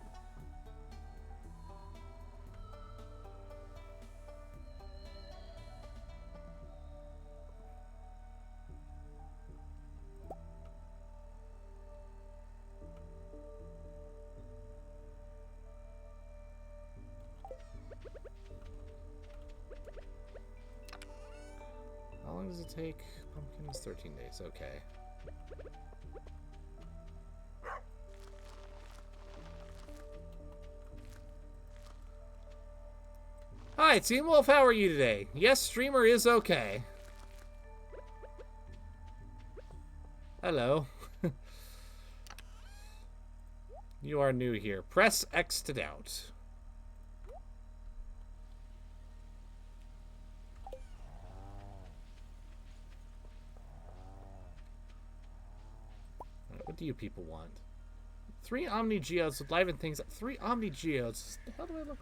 Speaker 1: How long does it take? Pumpkins, 13 days, okay. Hi, Team Wolf, how are you today? Yes, streamer is okay. Hello. You are new here. Press X to doubt. What do you people want? 3 Omni Geodes would liven things up. 3 Omni Geodes. What the hell do I look?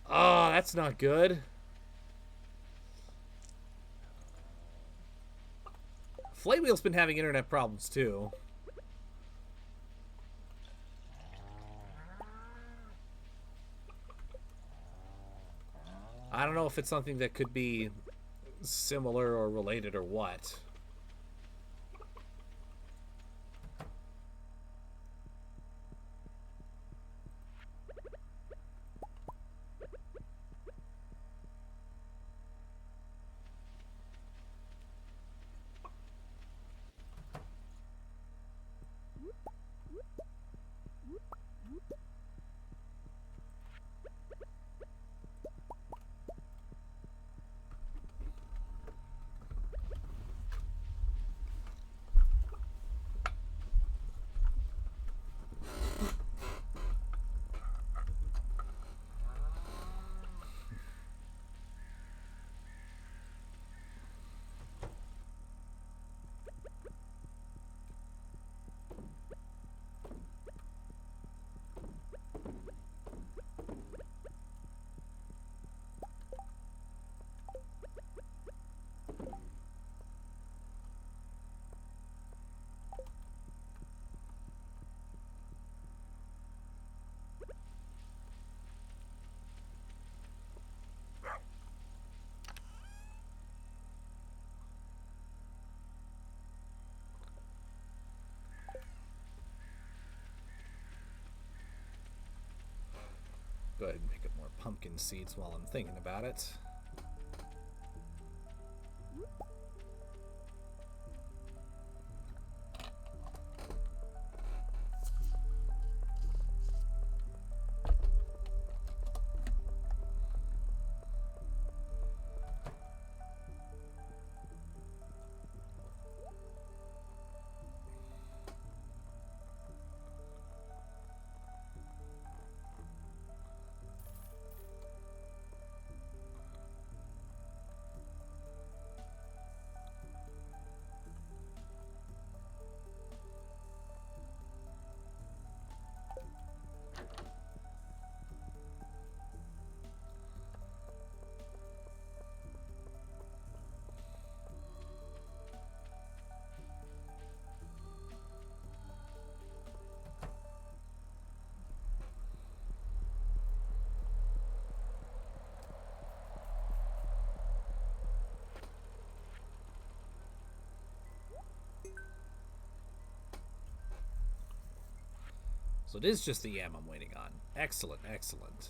Speaker 1: Oh, that's not good. Flaywheel's been having internet problems too. I don't know if it's something that could be similar or related or what. Go ahead and make it more pumpkin seeds while I'm thinking about it. So it is just the yam I'm waiting on. Excellent, excellent.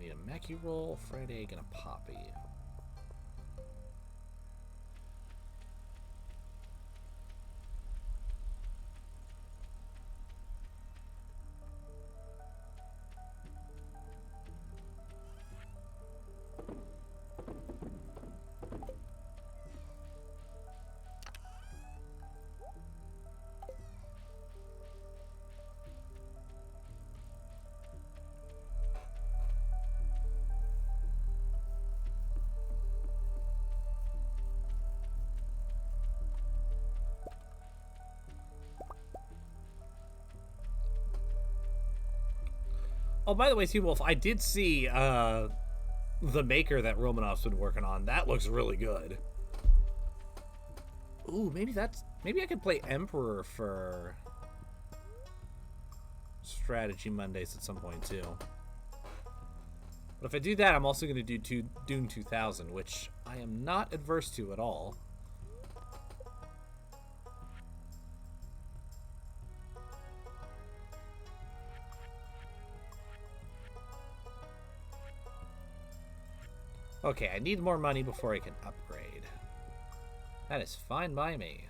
Speaker 1: Need a Mackie roll, fried egg, and a poppy. Oh, by the way, T-Wolf, I did see the maker that Romanov's been working on. That looks really good. Ooh, maybe I could play Emperor for Strategy Mondays at some point, too. But if I do that, I'm also going to do Dune 2000, which I am not adverse to at all. Okay, I need more money before I can upgrade. That is fine by me.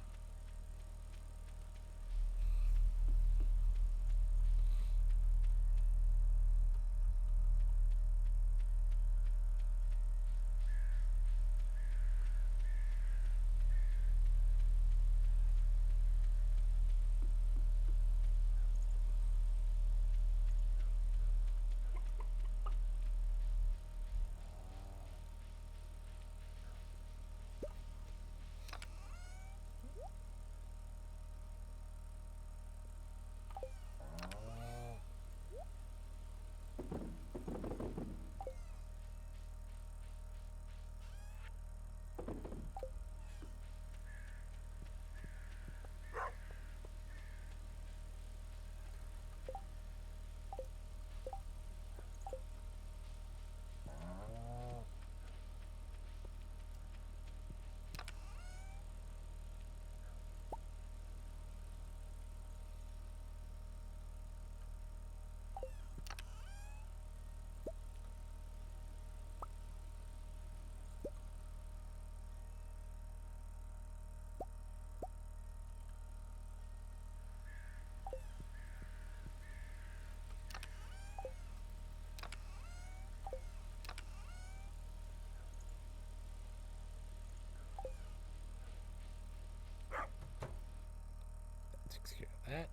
Speaker 1: Takes care of that.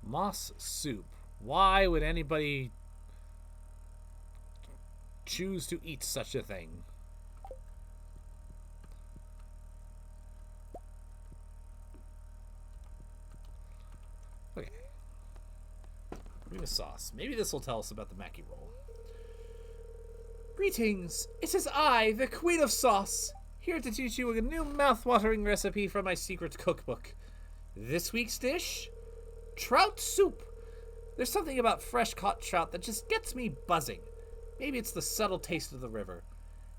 Speaker 1: Moss soup. Why would anybody choose to eat such a thing? Okay. Give me a sauce. Maybe this will tell us about the Mackie roll. Greetings. It is I, the Queen of Sauce, here to teach you a new mouth-watering recipe from my secret cookbook. This week's dish? Trout soup. There's something about fresh-caught trout that just gets me buzzing. Maybe it's the subtle taste of the river.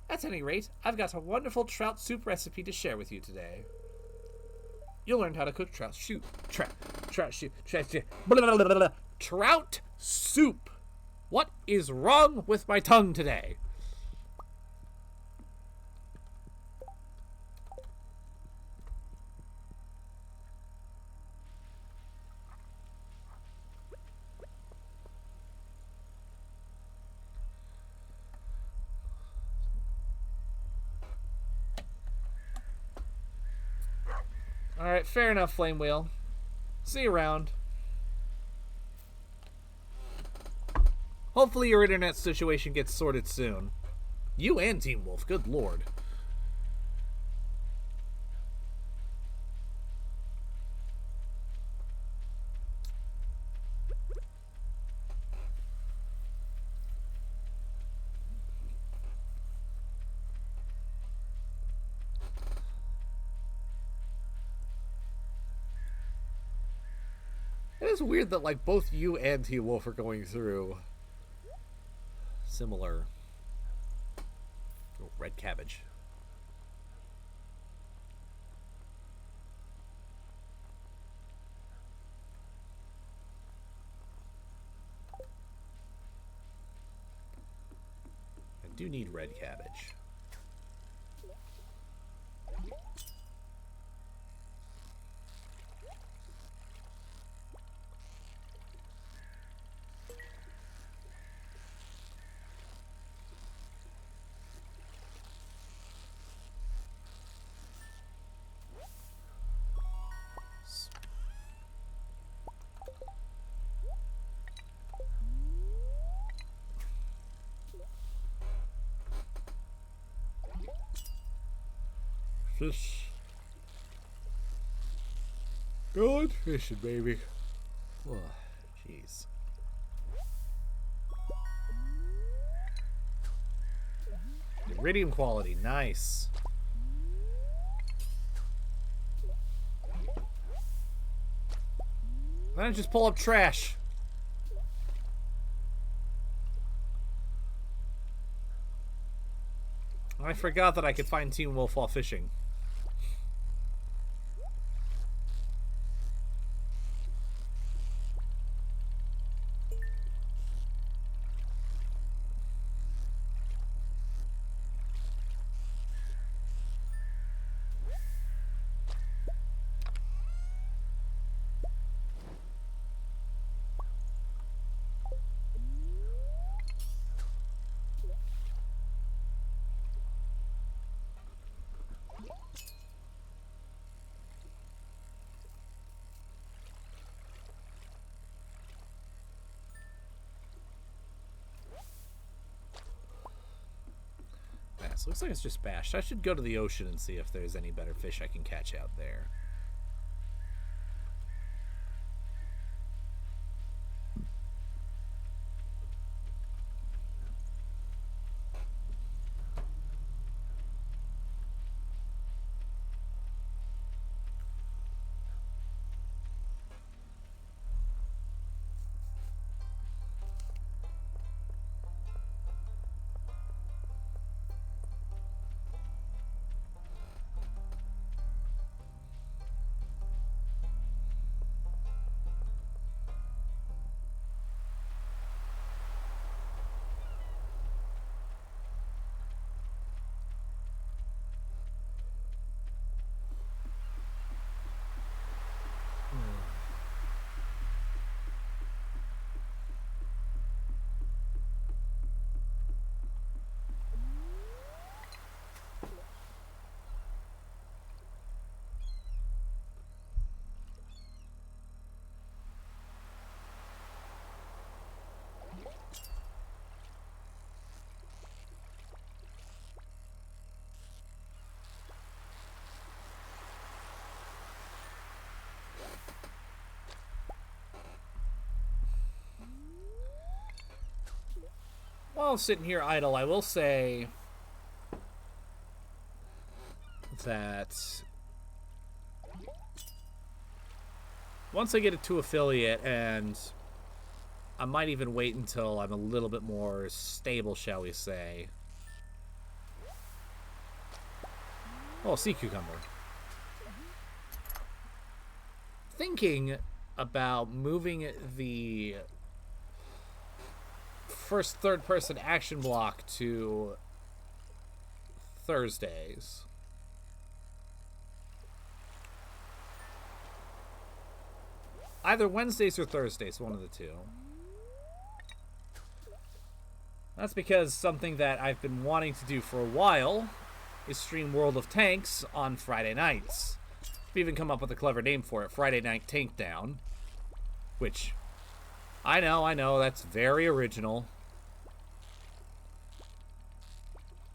Speaker 1: At any rate, I've got a wonderful trout soup recipe to share with you today. You'll learn how to cook trout soup. Trout soup. What is wrong with my tongue today? Alright, fair enough, Flame Wheel. See you around. Hopefully your internet situation gets sorted soon. You and Team Wolf, good lord. It is weird that like both you and Team Wolf are going through similar. Oh, red cabbage. I do need red cabbage. Fish. Good fishing, baby. Oh, jeez. Iridium quality, nice. Why don't you just pull up trash? I forgot that I could find Team Wolf while fishing. So looks like it's just bashed. I should go to the ocean and see if there's any better fish I can catch out there. While I'm sitting here idle, I will say that once I get it to affiliate, and I might even wait until I'm a little bit more stable, shall we say. Oh, sea cucumber. Thinking about moving the first third-person action block to Thursdays. Either Wednesdays or Thursdays, one of the two. That's because something that I've been wanting to do for a while is stream World of Tanks on Friday nights. I've even come up with a clever name for it, Friday Night Tank Down. Which, I know, that's very original.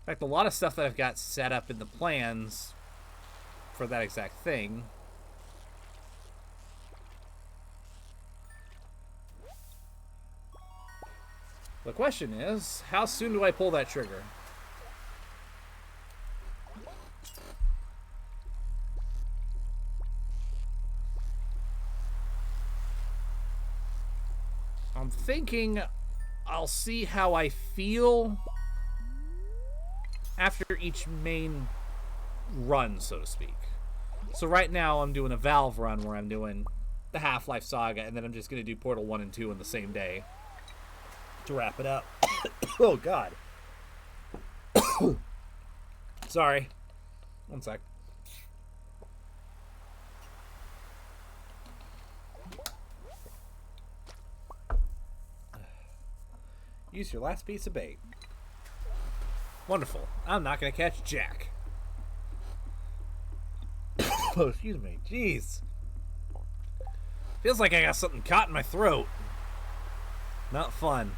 Speaker 1: In fact, a lot of stuff that I've got set up in the plans for that exact thing. The question is, how soon do I pull that trigger? I'm thinking I'll see how I feel after each main run, so to speak. So right now I'm doing a Valve run where I'm doing the Half-Life Saga, and then I'm just going to do Portal 1 and 2 in the same day to wrap it up. Oh, God. Sorry. One sec. Use your last piece of bait. Wonderful. I'm not going to catch Jack. Oh, excuse me. Jeez. Feels like I got something caught in my throat. Not fun.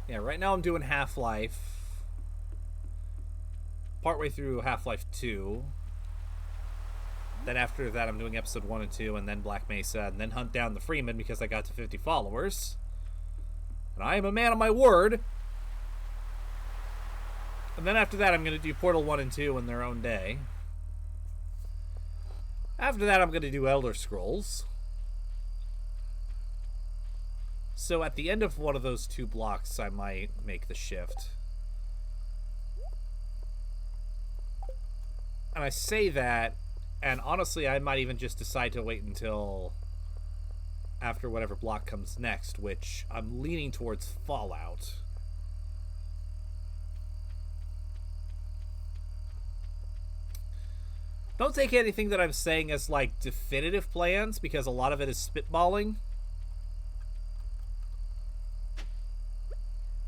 Speaker 1: Yeah, right now I'm doing Half-Life. Partway through Half-Life 2. Then after that I'm doing episode 1 and 2, and then Black Mesa, and then hunt down the Freeman because I got to 50 followers. And I am a man of my word. And then after that I'm going to do Portal 1 and 2 in their own day. After that I'm going to do Elder Scrolls. So at the end of one of those two blocks I might make the shift. And I say that, and honestly, I might even just decide to wait until after whatever block comes next, which I'm leaning towards Fallout. Don't take anything that I'm saying as, like, definitive plans, because a lot of it is spitballing.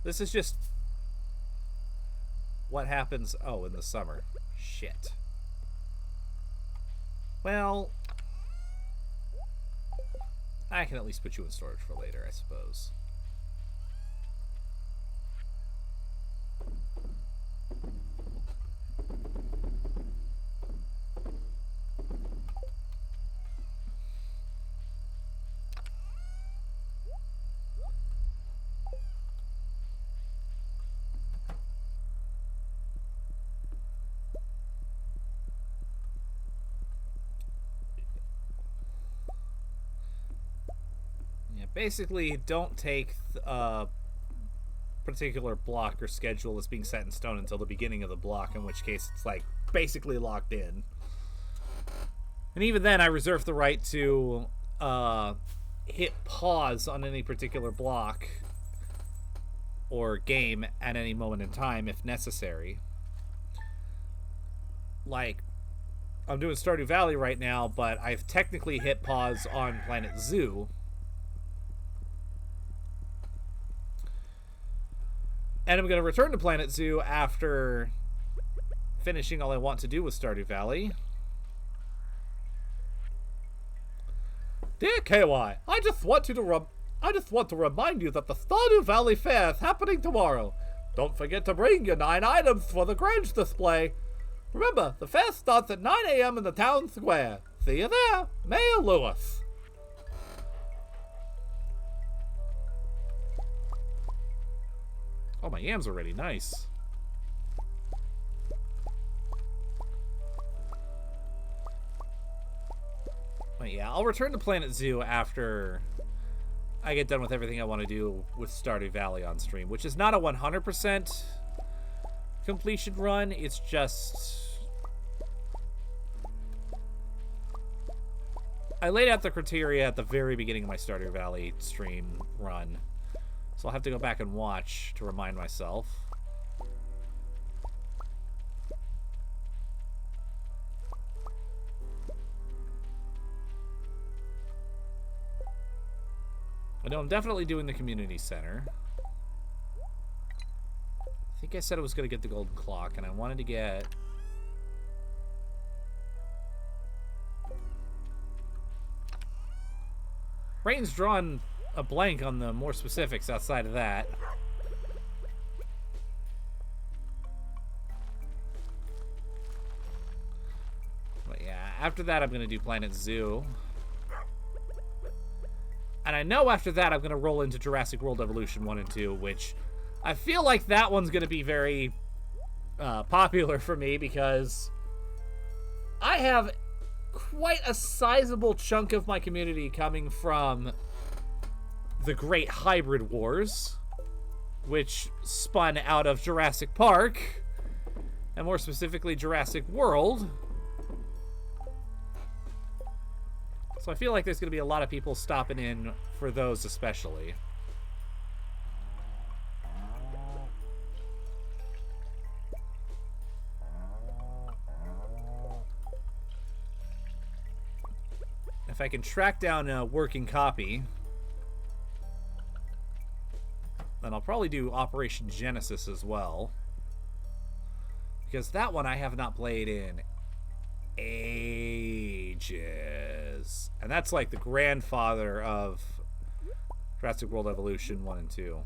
Speaker 1: This is just what happens, oh, in the summer. Shit. Well, I can at least put you in storage for later, I suppose. Basically, don't take a particular block or schedule as being set in stone until the beginning of the block, in which case it's like basically locked in. And even then, I reserve the right to hit pause on any particular block or game at any moment in time if necessary. Like, I'm doing Stardew Valley right now, but I've technically hit pause on Planet Zoo. And I'm going to return to Planet Zoo after finishing all I want to do with Stardew Valley. Dear KY, I just want to remind you that the Stardew Valley Fair is happening tomorrow. Don't forget to bring your 9 items for the Grange display. Remember, the fair starts at 9 a.m. in the town square. See you there, Mayor Lewis. Oh, my yams are ready. Nice. But yeah, I'll return to Planet Zoo after I get done with everything I want to do with Stardew Valley on stream, which is not a 100% completion run. It's just... I laid out the criteria at the very beginning of my Stardew Valley stream run. So I'll have to go back and watch to remind myself. I know I'm definitely doing the community center. I think I said I was going to get the golden clock, and I wanted to get... Brain's drawn a blank on the more specifics outside of that. But yeah, after that I'm going to do Planet Zoo. And I know after that I'm going to roll into Jurassic World Evolution 1 and 2, which I feel like that one's going to be very popular for me because I have quite a sizable chunk of my community coming from the Great Hybrid Wars, which spun out of Jurassic Park, and more specifically Jurassic World. So I feel like there's going to be a lot of people stopping in for those especially. If I can track down a working copy, then I'll probably do Operation Genesis as well. Because that one I have not played in ages. And that's like the grandfather of Jurassic World Evolution 1 and 2.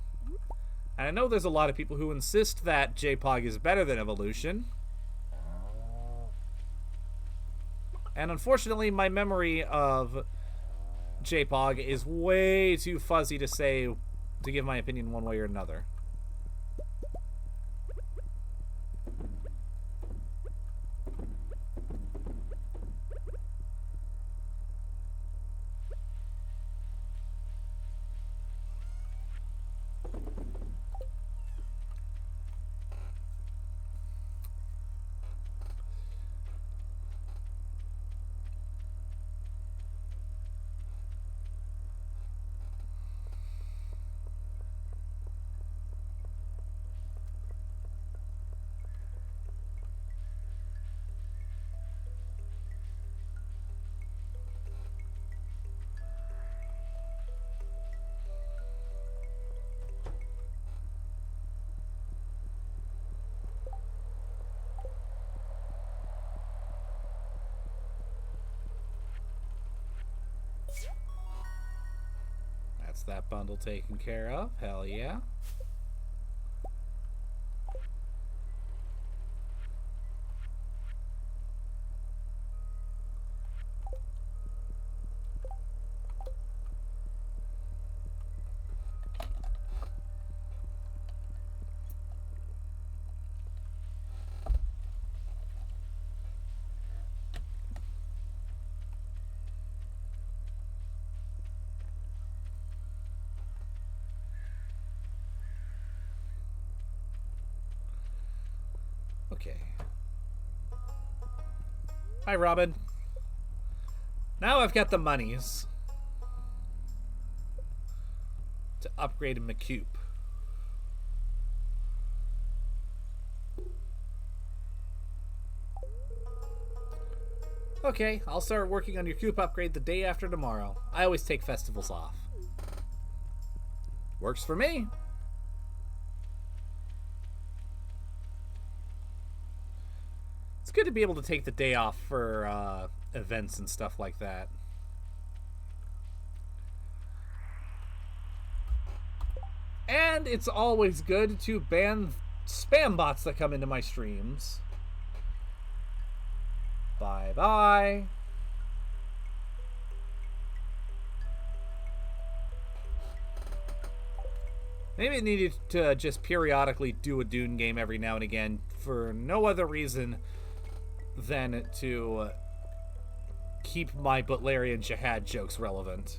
Speaker 1: And I know there's a lot of people who insist that JPOG is better than Evolution. And unfortunately, my memory of JPOG is way too fuzzy to say, to give my opinion one way or another. That's that bundle taken care of. Hell yeah. Okay. Hi, Robin. Now I've got the monies to upgrade my coop. Okay, I'll start working on your coop upgrade the day after tomorrow. I always take festivals off. Works for me. It's good to be able to take the day off for events and stuff like that. And it's always good to ban spam bots that come into my streams. Bye-bye. Maybe it needed to just periodically do a Dune game every now and again for no other reason than to keep my Butlerian Jihad jokes relevant.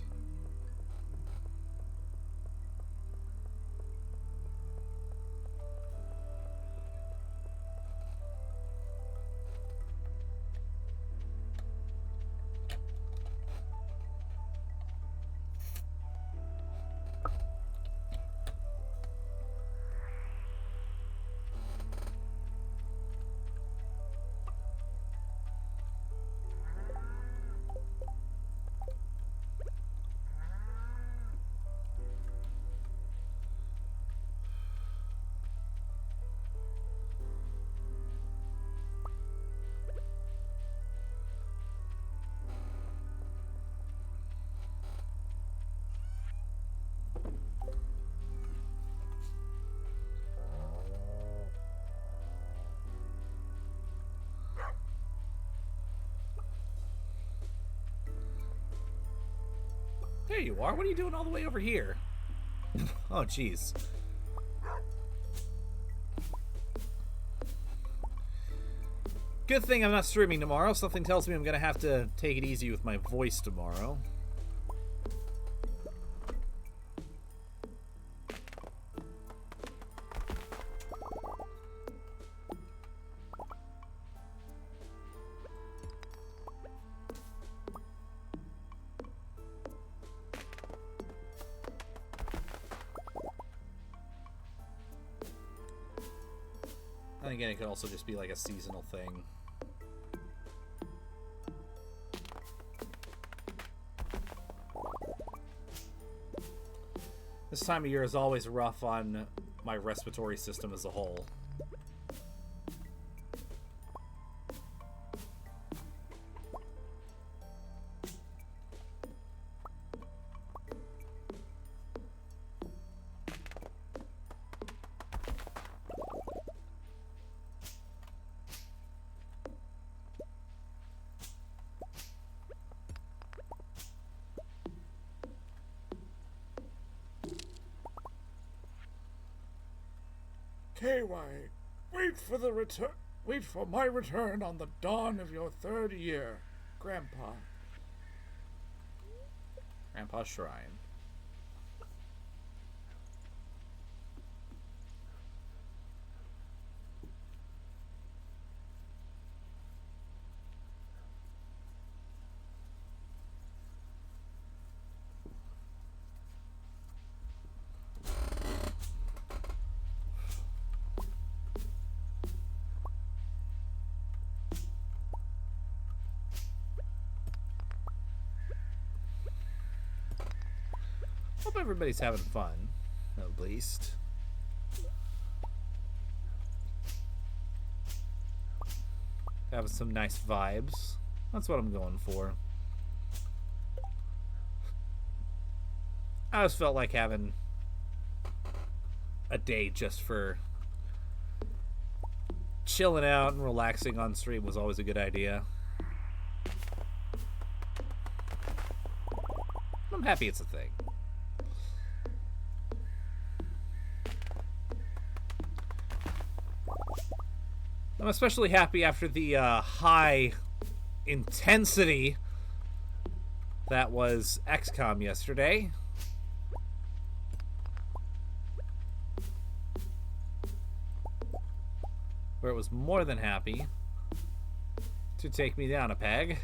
Speaker 1: There you are. What are you doing all the way over here? Oh, jeez. Good thing I'm not streaming tomorrow. Something tells me I'm going to have to take it easy with my voice tomorrow. And again, it could also just be like a seasonal thing. This time of year is always rough on my respiratory system as a whole.
Speaker 3: KY, wait for my return on the dawn of your 3rd year, Grandpa.
Speaker 1: Grandpa's Shrine. Hope everybody's having fun, at least. Having some nice vibes. That's what I'm going for. I always felt like having a day just for chilling out and relaxing on stream was always a good idea. I'm happy it's a thing. I'm especially happy after the high intensity that was XCOM yesterday. Where it was more than happy to take me down a peg.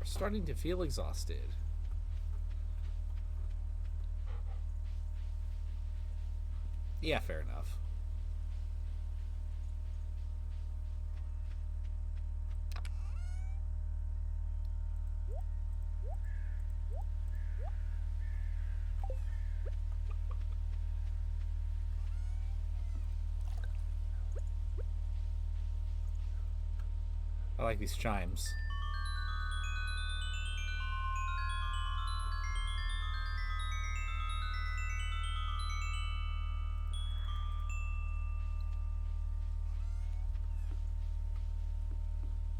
Speaker 1: Starting to feel exhausted. Yeah, fair enough. I like these chimes.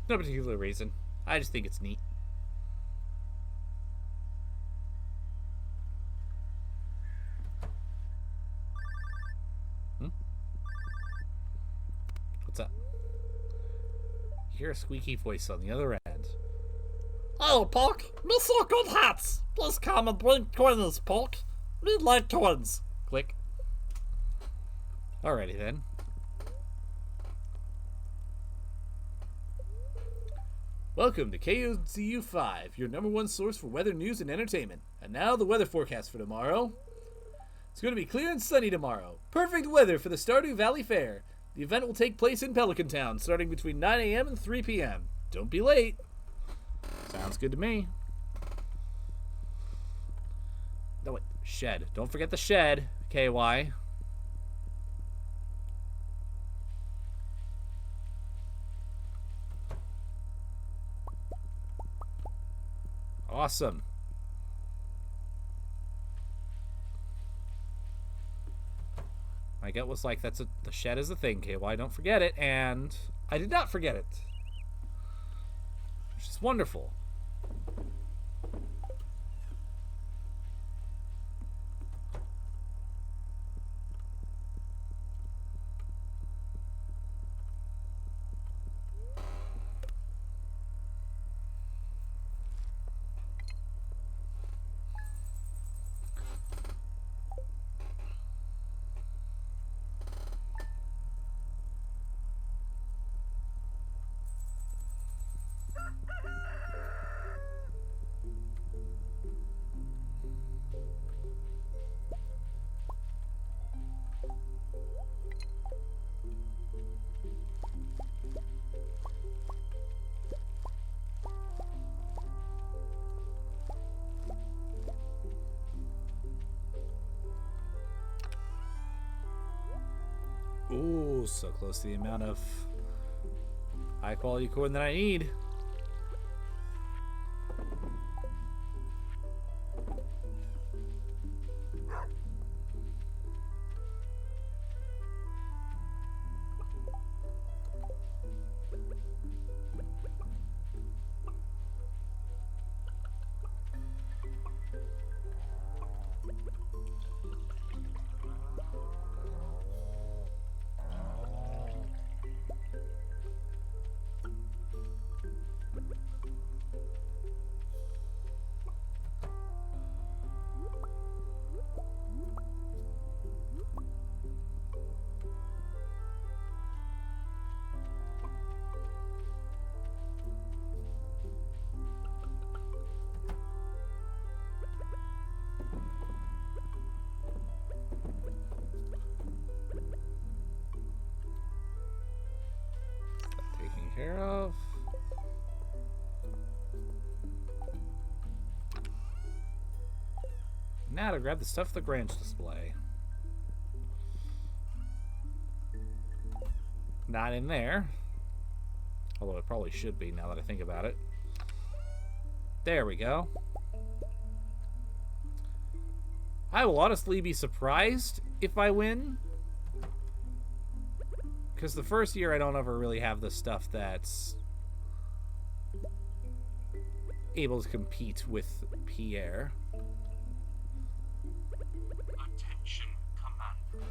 Speaker 1: No particular reason. I just think it's neat. What's up? You hear a squeaky voice on the other end. Oh, Pork! Me so good hats! Please come and bring coins, Pork. We like coins. Click. Alrighty then. Welcome to KOZU 5, your #1 source for weather news and entertainment. And now the weather forecast for tomorrow. It's going to be clear and sunny tomorrow. Perfect weather for the Stardew Valley Fair. The event will take place in Pelican Town, starting between 9 a.m. and 3 p.m. Don't be late. Sounds good to me. No, wait. Shed. Don't forget the shed, KY. Awesome. My gut was like, the shed is a thing, KY. Don't forget it. And I did not forget it. Which is wonderful. Ooh, so close to the amount of high quality corn that I need. Now to grab the stuff for the Grange display. Not in there. Although it probably should be now that I think about it. There we go. I will honestly be surprised if I win. Because the first year I don't ever really have the stuff that's able to compete with Pierre.
Speaker 2: Attention, Commander.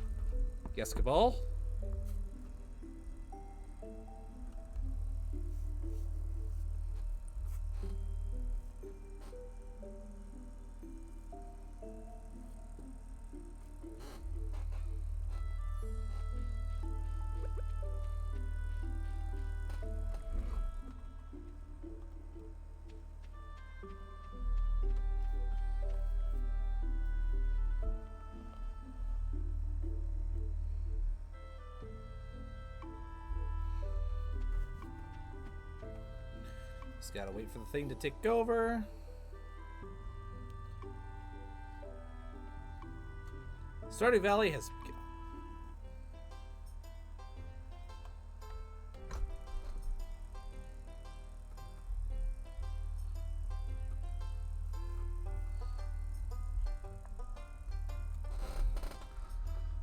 Speaker 1: Yes, Cabal? Just gotta wait for the thing to tick over. Stardew Valley has...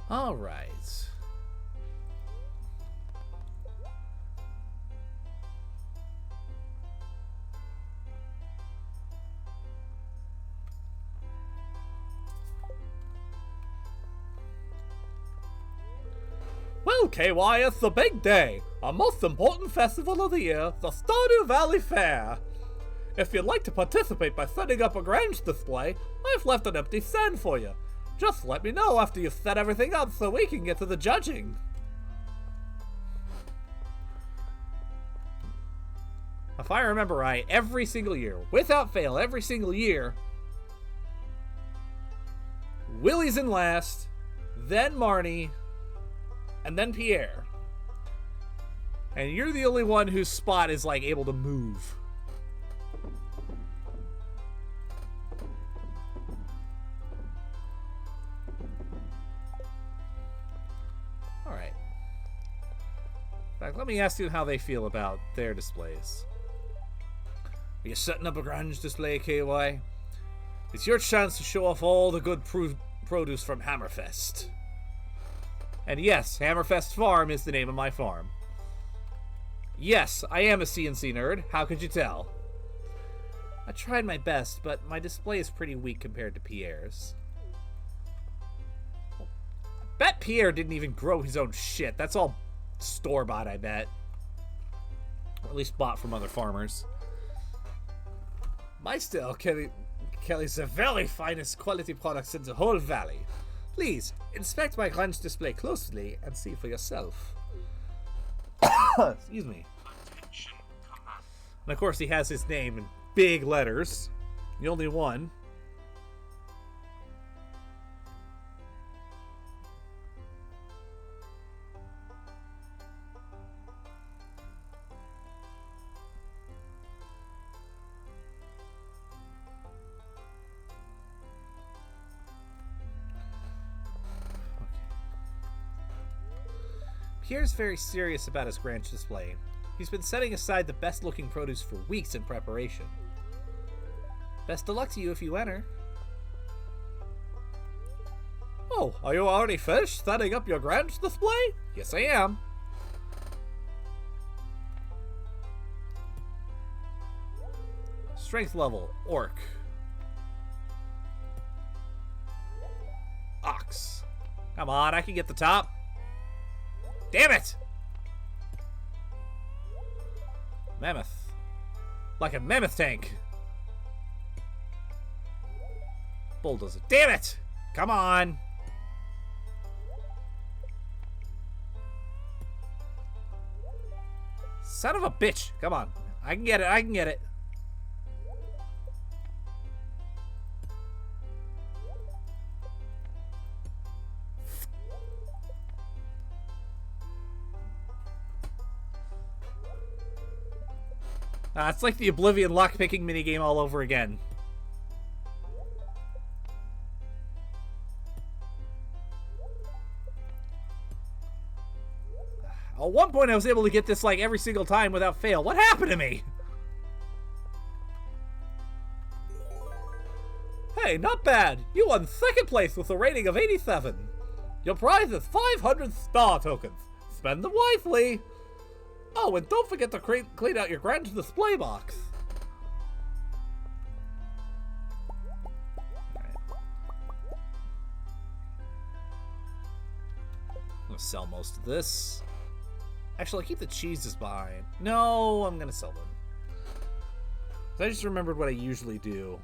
Speaker 1: All right. Well, KY, it's the big day. Our most important festival of the year, the Stardew Valley Fair. If you'd like to participate by setting up a Grange display, I've left an empty stand for you. Just let me know after you've set everything up so we can get to the judging. If I remember right, every single year, without fail, every single year, Willie's in last, then Marnie, and then Pierre. And you're the only one whose spot is, like, able to move. Alright. In fact, let me ask you how they feel about their displays. Are you setting up a Grange display, KY? It's your chance to show off all the good produce from Hammerfest. And yes, Hammerfest Farm is the name of my farm. Yes, I am a CNC nerd. How could you tell? I tried my best, but my display is pretty weak compared to Pierre's. I bet Pierre didn't even grow his own shit. That's all store-bought, I bet. Or at least bought from other farmers. My style, Kelly's the very finest quality products in the whole valley. Please, inspect my Grange display closely and see for yourself. Excuse me.
Speaker 2: Attention, Commander.
Speaker 1: And of course he has his name in big letters. The only one. Pierre's very serious about his Grange display. He's been setting aside the best looking produce for weeks in preparation. Best of luck to you if you enter. Oh, are you already finished setting up your Grange display? Yes, I am. Strength level, Orc. Ox. Come on, I can get the top. Damn it! Mammoth. Like a mammoth tank. Bulldozer. Damn it! Come on! Son of a bitch! Come on. I can get it. I can get it. It's like the Oblivion lockpicking minigame all over again. At one point I was able to get this like every single time without fail. What happened to me? Hey, not bad. You won second place with a rating of 87. Your prize is 500 star tokens. Spend them wisely. Oh, and don't forget to clean out your grand display box. I'm gonna sell most of this. Actually, I'll keep the cheeses behind. No, I'm gonna sell them. I just remembered what I usually do.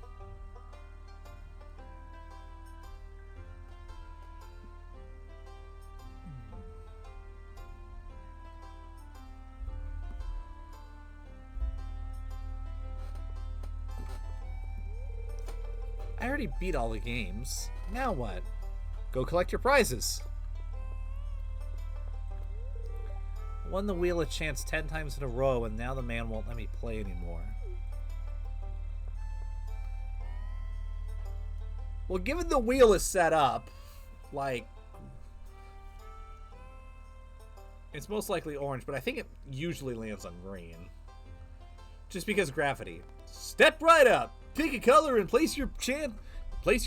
Speaker 1: I already beat all the games. Now what? Go collect your prizes. Won the Wheel of Chance 10 times in a row, and now the man won't let me play anymore. Well, given the wheel is set up, like, it's most likely orange, but I think it usually lands on green. Just because gravity. Step right up! Pick a color and place your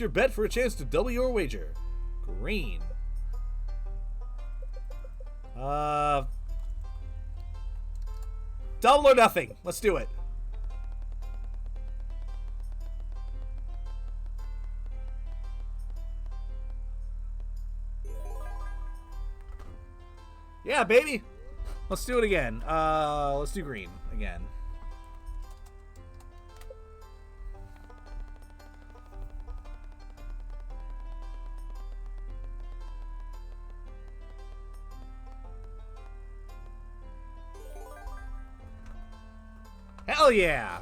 Speaker 1: bet for a chance to double your wager. Green. Double or nothing. Let's do it. Yeah, baby. Let's do it again. Let's do green again. Hell yeah!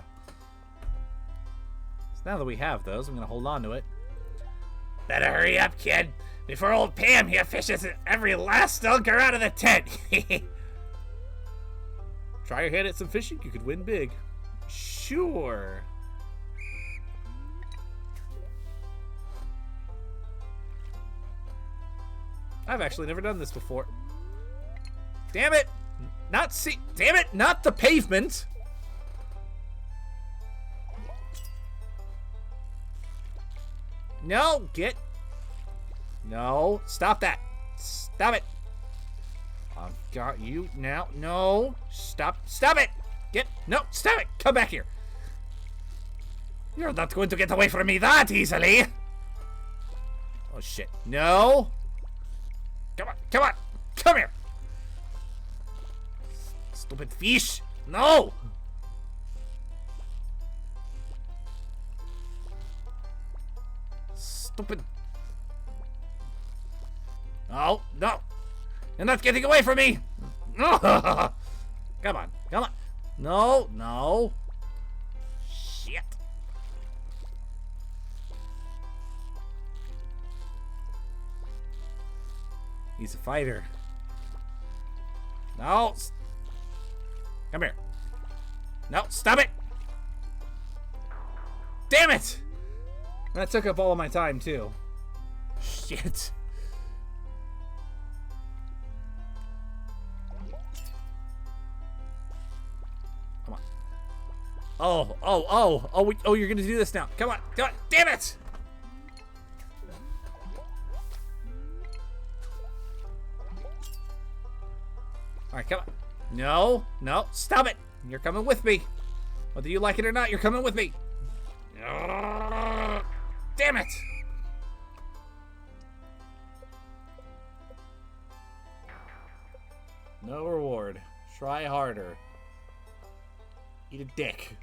Speaker 1: So now that we have those, I'm gonna hold on to it. Better hurry up, kid, before old Pam here fishes every last dunker out of the tent. Try your hand at some fishing, you could win big. Sure. I've actually never done this before. Damn it! Damn it! Not the pavement! No, no, stop that. Stop it. I've got you now. No, stop it. No, stop it. Come back here. You're not going to get away from me that easily. Oh, shit. No. Come here. Stupid fish. No. Stupid. Oh, no. You're not getting away from me. Come on. No. Shit. He's a fighter. No. Come here. No, stop it. Damn it. That took up all of my time, too. Shit. Come on. Oh, you're gonna do this now. Come on. Damn it! Alright, come on. No, stop it! You're coming with me. Whether you like it or not, you're coming with me. Damn it! No reward. Try harder. Eat a dick.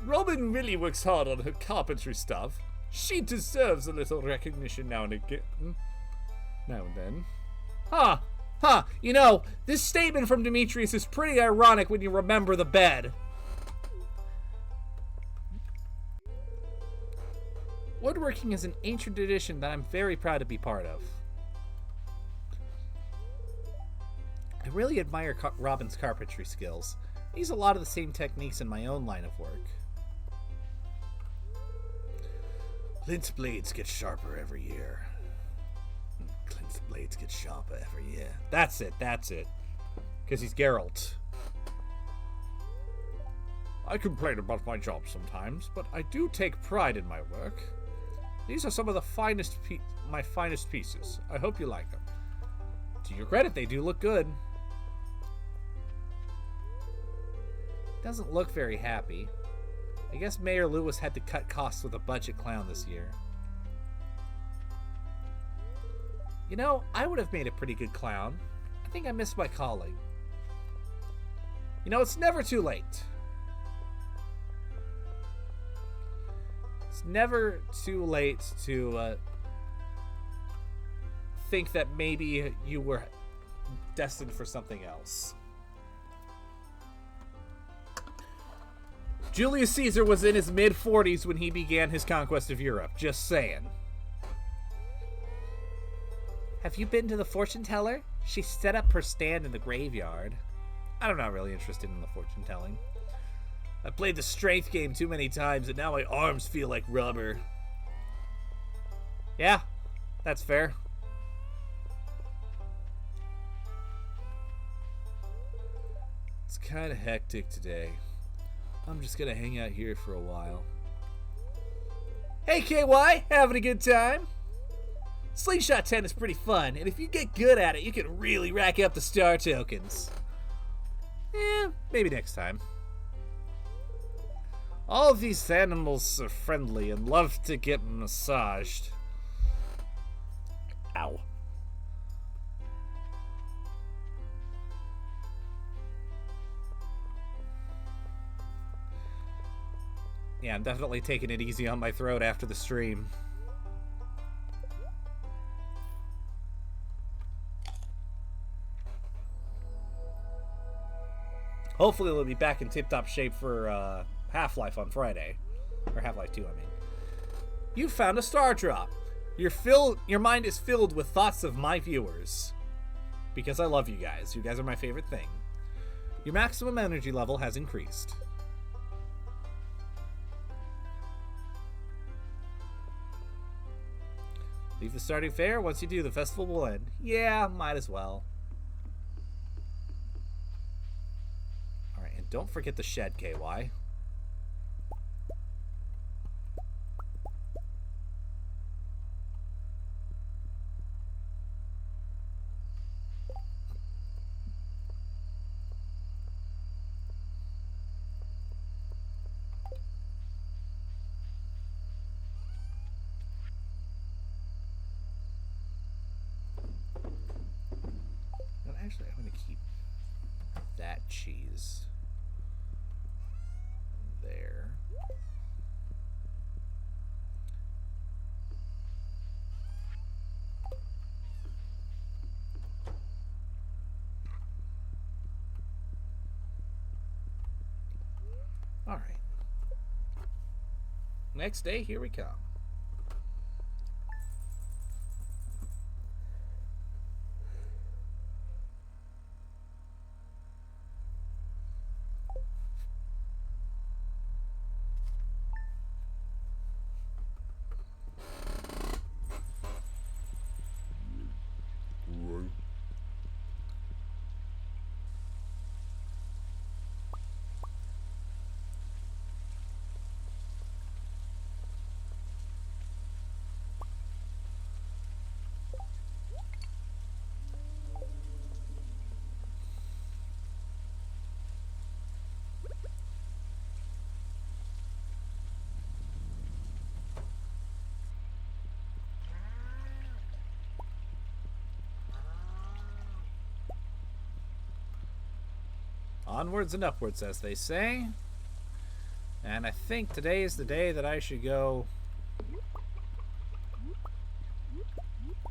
Speaker 1: Robin really works hard on her carpentry stuff. She deserves a little recognition now and again. Now and then. You know, this statement from Demetrius is pretty ironic when you remember the bed. Woodworking is an ancient tradition that I'm very proud to be part of. I really admire Robin's carpentry skills. I use a lot of the same techniques in my own line of work. Clint's blades get sharper every year. Clint's blades. blades get sharper every year. That's it, that's it. Because he's Geralt. I complain about my job sometimes, but I do take pride in my work. These are some of the my finest pieces. I hope you like them. To your credit, they do look good. Doesn't look very happy. I guess Mayor Lewis had to cut costs with a budget clown this year. You know, I would have made a pretty good clown. I think I missed my calling. You know, it's never too late. It's never too late to think that maybe you were destined for something else. Julius Caesar was in his mid-40s when he began his conquest of Europe. Just saying. Have you been to the fortune teller? She set up her stand in the graveyard. I'm not really interested in the fortune telling. I played the strength game too many times and now my arms feel like rubber. Yeah, that's fair. It's kind of hectic today. I'm just gonna hang out here for a while. Hey KY, having a good time? Slingshot 10 is pretty fun, and if you get good at it, you can really rack up the star tokens. Maybe next time. All of these animals are friendly and love to get massaged. Ow. Yeah, I'm definitely taking it easy on my throat after the stream. Hopefully we'll be back in tip-top shape for Half-Life on Friday. Or Half-Life 2, I mean. You found a star drop. Your mind is filled with thoughts of my viewers. Because I love you guys. You guys are my favorite thing. Your maximum energy level has increased. Leave the Stardew Fair. Once you do, the festival will end. Yeah, might as well. Alright, and don't forget the shed, KY. Actually, I'm going to keep that cheese there. All right. Next day, here we come. Onwards and upwards, as they say. And I think today is the day that I should go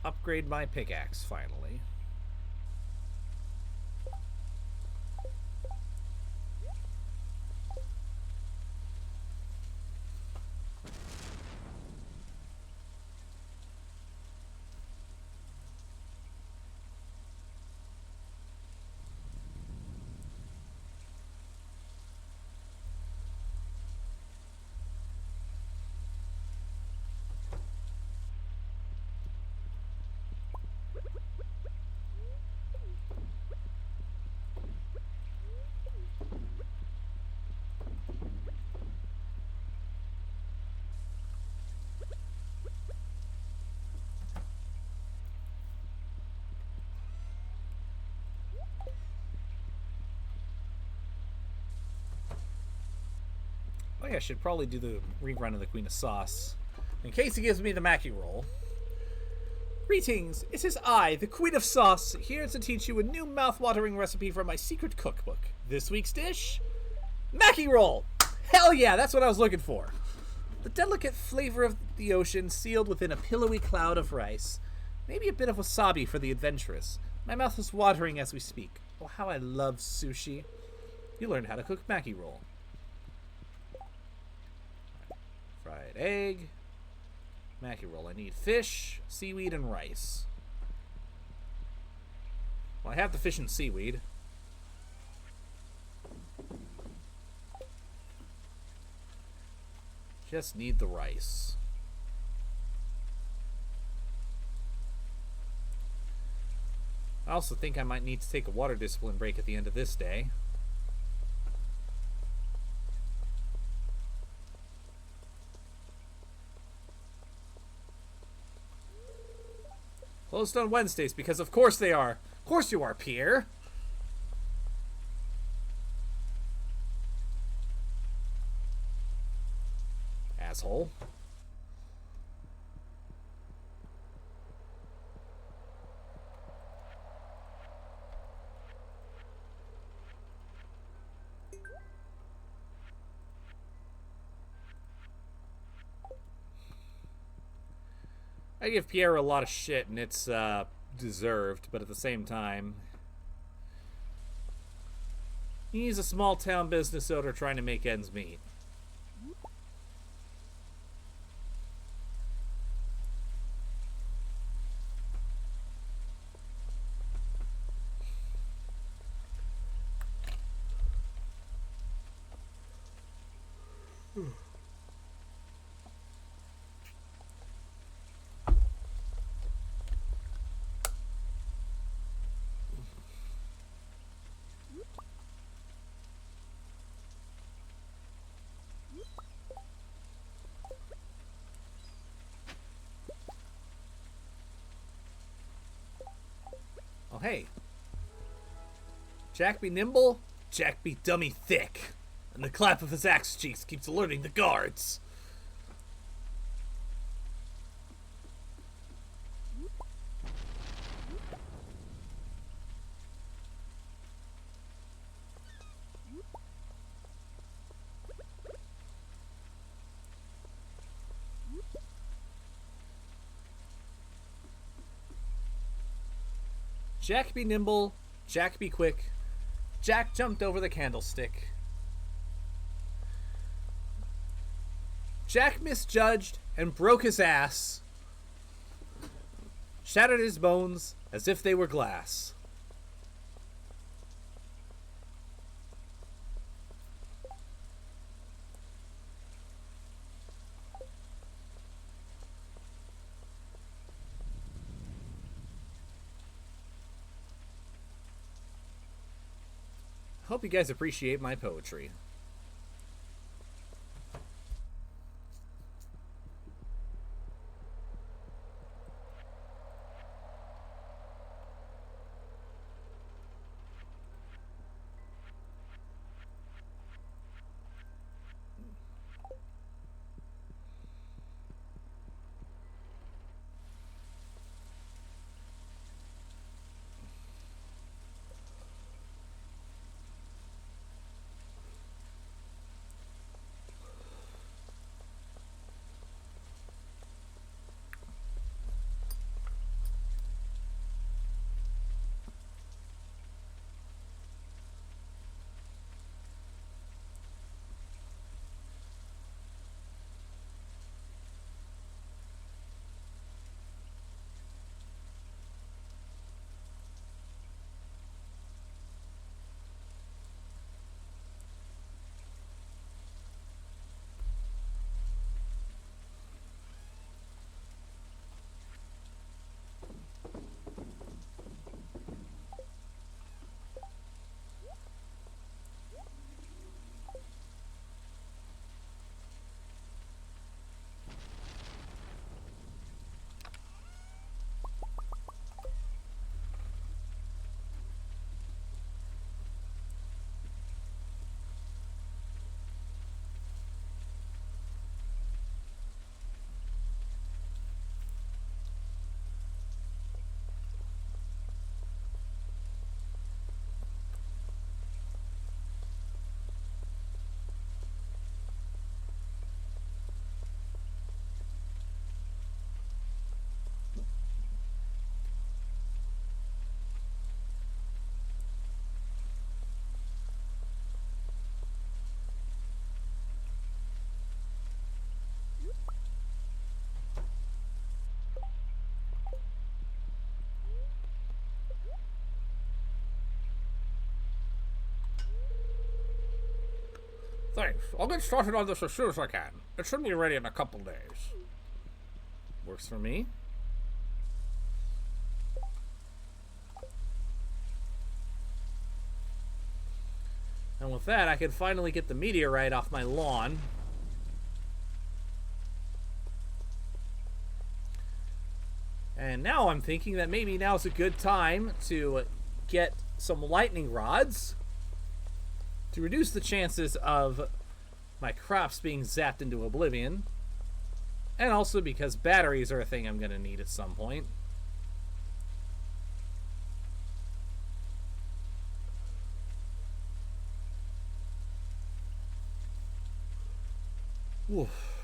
Speaker 1: upgrade my pickaxe, finally. think I should probably do the rerun of the Queen of Sauce. In case he gives me the Mackie roll. Greetings, it is I, the Queen of Sauce, here to teach you a new mouth-watering recipe from my secret cookbook. This week's dish? Mackie roll! Hell yeah, that's what I was looking for. The delicate flavor of the ocean sealed within a pillowy cloud of rice. Maybe a bit of wasabi for the adventurous. My mouth is watering as we speak. Oh, how I love sushi. You learned how to cook Mackie roll. Fried egg. Mackie roll. I need fish, seaweed, and rice. Well, I have the fish and seaweed. Just need the rice. I also think I might need to take a water discipline break at the end of this day. Closed on Wednesdays because of course they are. Of course you are, Pierre. Asshole. I give Pierre a lot of shit, and it's deserved, but at the same time, he's a small-town business owner trying to make ends meet. Oh, hey. Jack be nimble, Jack be dummy thick. And the clap of his axe cheeks keeps alerting the guards. Jack be nimble, Jack be quick. Jack jumped over the candlestick. Jack misjudged and broke his ass. Shattered his bones as if they were glass. Hope you guys appreciate my poetry. Thanks. I'll get started on this as soon as I can. It should be ready in a couple days. Works for me. And with that, I can finally get the meteorite off my lawn. And now I'm thinking that maybe now's a good time to get some lightning rods to reduce the chances of my crops being zapped into oblivion. And also because batteries are a thing I'm going to need at some point. Oof.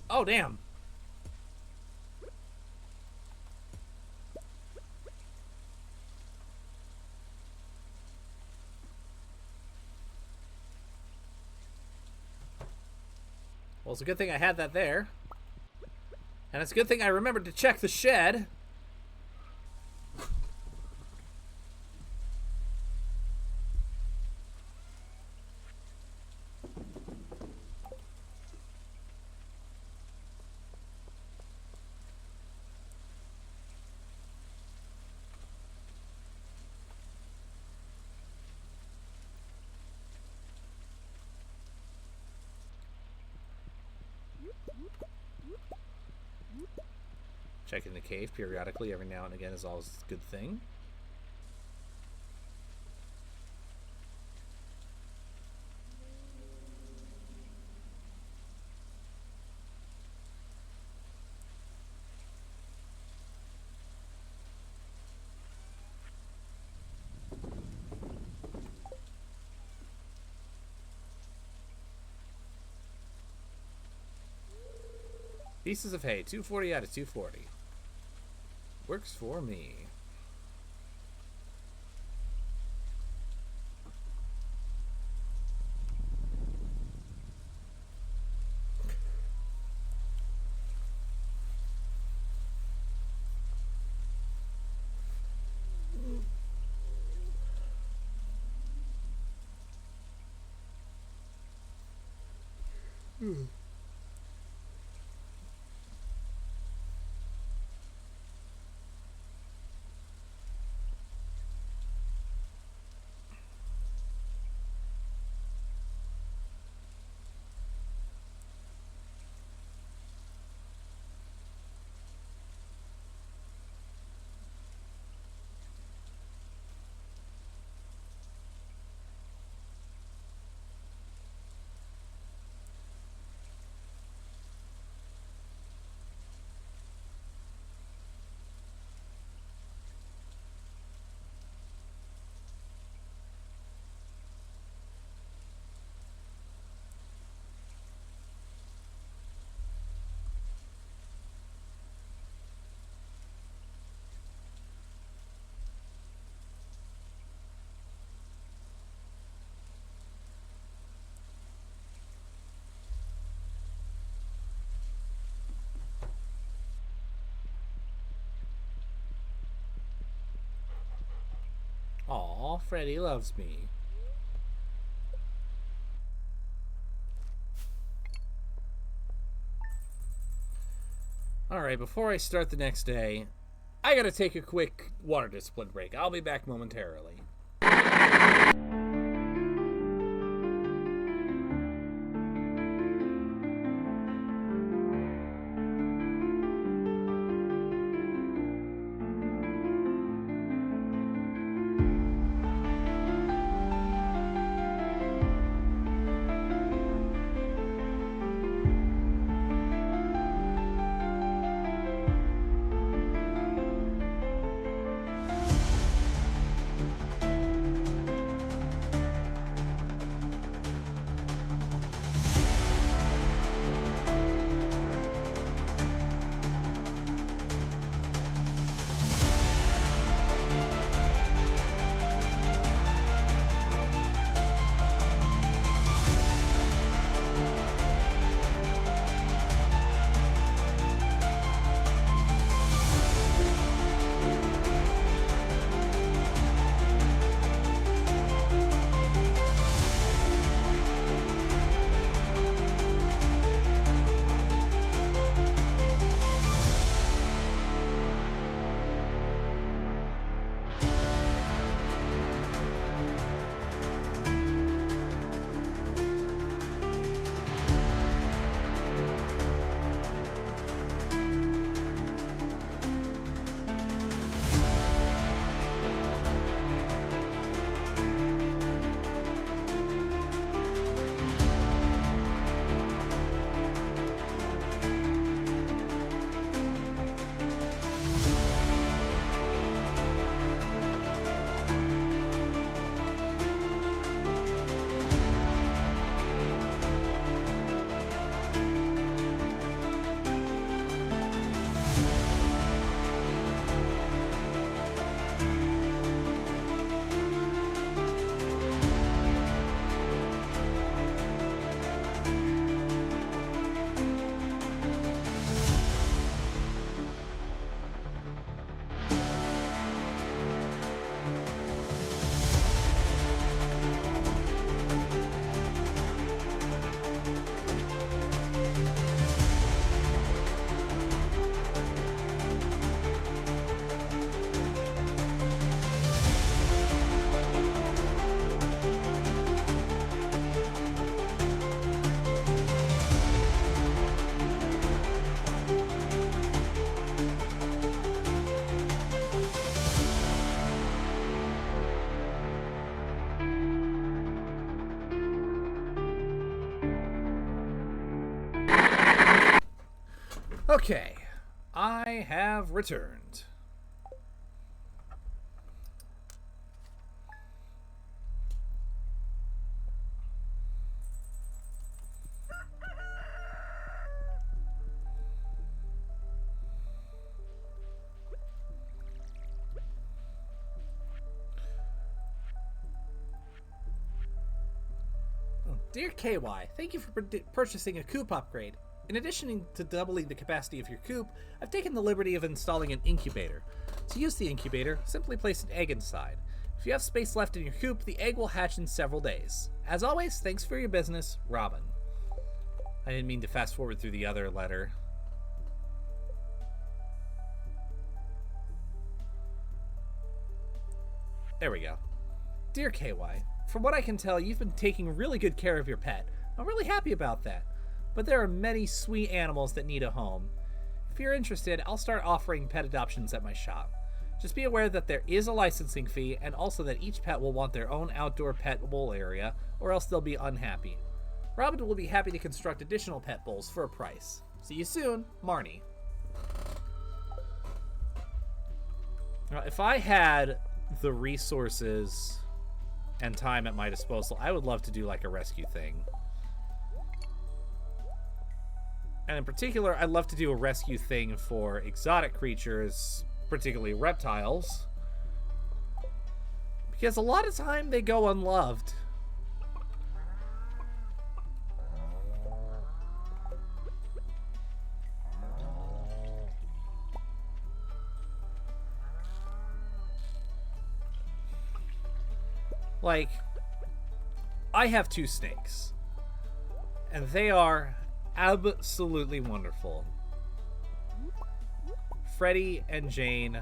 Speaker 1: Oh, damn. Well, it's a good thing I had that there. And it's a good thing I remembered to check the shed. Checking the cave periodically every now and again is always a good thing. Pieces of hay, 240 out of 240. Works for me. Aw, Freddy loves me. Alright, before I start the next day, I gotta take a quick water discipline break. I'll be back momentarily. Okay, I have returned. Dear KY, thank you for purchasing a coop upgrade. In addition to doubling the capacity of your coop, I've taken the liberty of installing an incubator. To use the incubator, simply place an egg inside. If you have space left in your coop, the egg will hatch in several days. As always, thanks for your business, Robin. I didn't mean to fast forward through the other letter. There we go. Dear KY, from what I can tell, you've been taking really good care of your pet. I'm really happy about that. But there are many sweet animals that need a home. If you're interested, I'll start offering pet adoptions at my shop. Just be aware that there is a licensing fee, and also that each pet will want their own outdoor pet bowl area, or else they'll be unhappy. Robin will be happy to construct additional pet bowls for a price. See you soon, Marnie. Now, if I had the resources and time at my disposal, I would love to do like a rescue thing. And in particular, I'd love to do a rescue thing for exotic creatures, particularly reptiles. Because a lot of time they go unloved. Like, I have 2 snakes, and they are absolutely wonderful. Freddy and Jane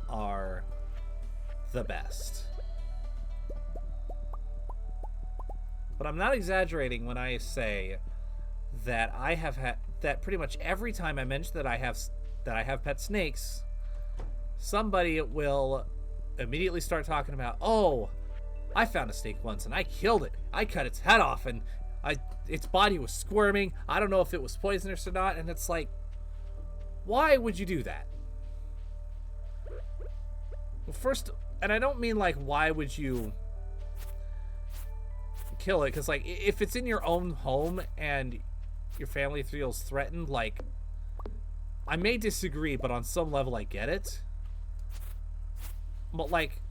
Speaker 1: are the best. But I'm not exaggerating when I say that I have had that pretty much every time I mention that I have pet snakes, somebody will immediately start talking about, "Oh, I found a snake once and I killed it. I cut its head off and its body was squirming. I don't know if it was poisonous or not." And it's like, why would you do that? Well, first, and I don't mean like, why would you kill it? Because, like, if it's in your own home and your family feels threatened, like, I may disagree, but on some level I get it. But, like,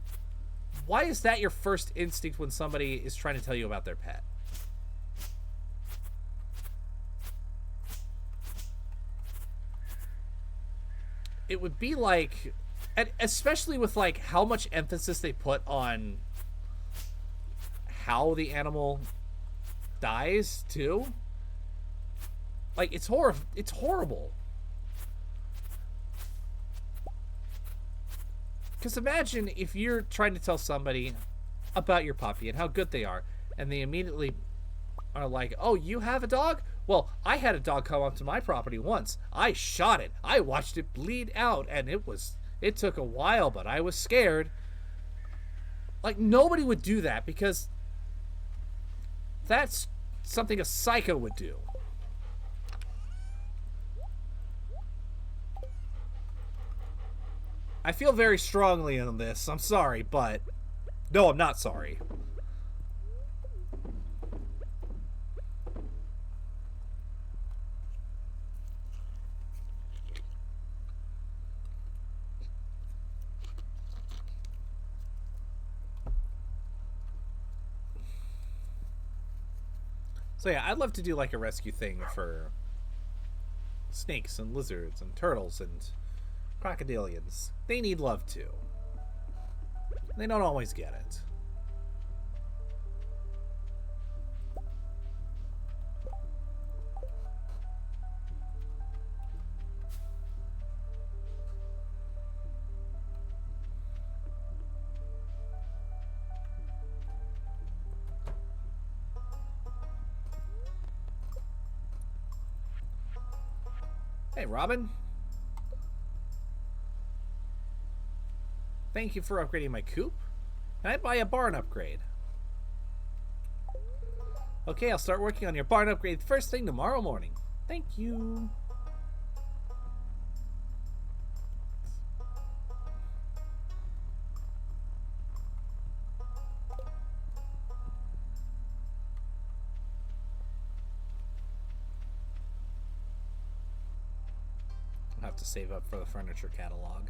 Speaker 1: why is that your first instinct when somebody is trying to tell you about their pet? It would be like, and especially with like how much emphasis they put on how the animal dies too. Like, it's horrible. Because imagine if you're trying to tell somebody about your puppy and how good they are, and they immediately are like, "Oh, you have a dog? Well, I had a dog come up to my property once. I shot it. I watched it bleed out, and it took a while, but I was scared." Like, nobody would do that because that's something a psycho would do. I feel very strongly on this. I'm sorry, but no, I'm not sorry. So yeah, I'd love to do like a rescue thing for snakes and lizards and turtles and crocodilians. They need love too. They don't always get it. Hey, Robin. Thank you for upgrading my coop. Can I buy a barn upgrade? Okay, I'll start working on your barn upgrade first thing tomorrow morning. Thank you. I'll have to save up for the furniture catalog.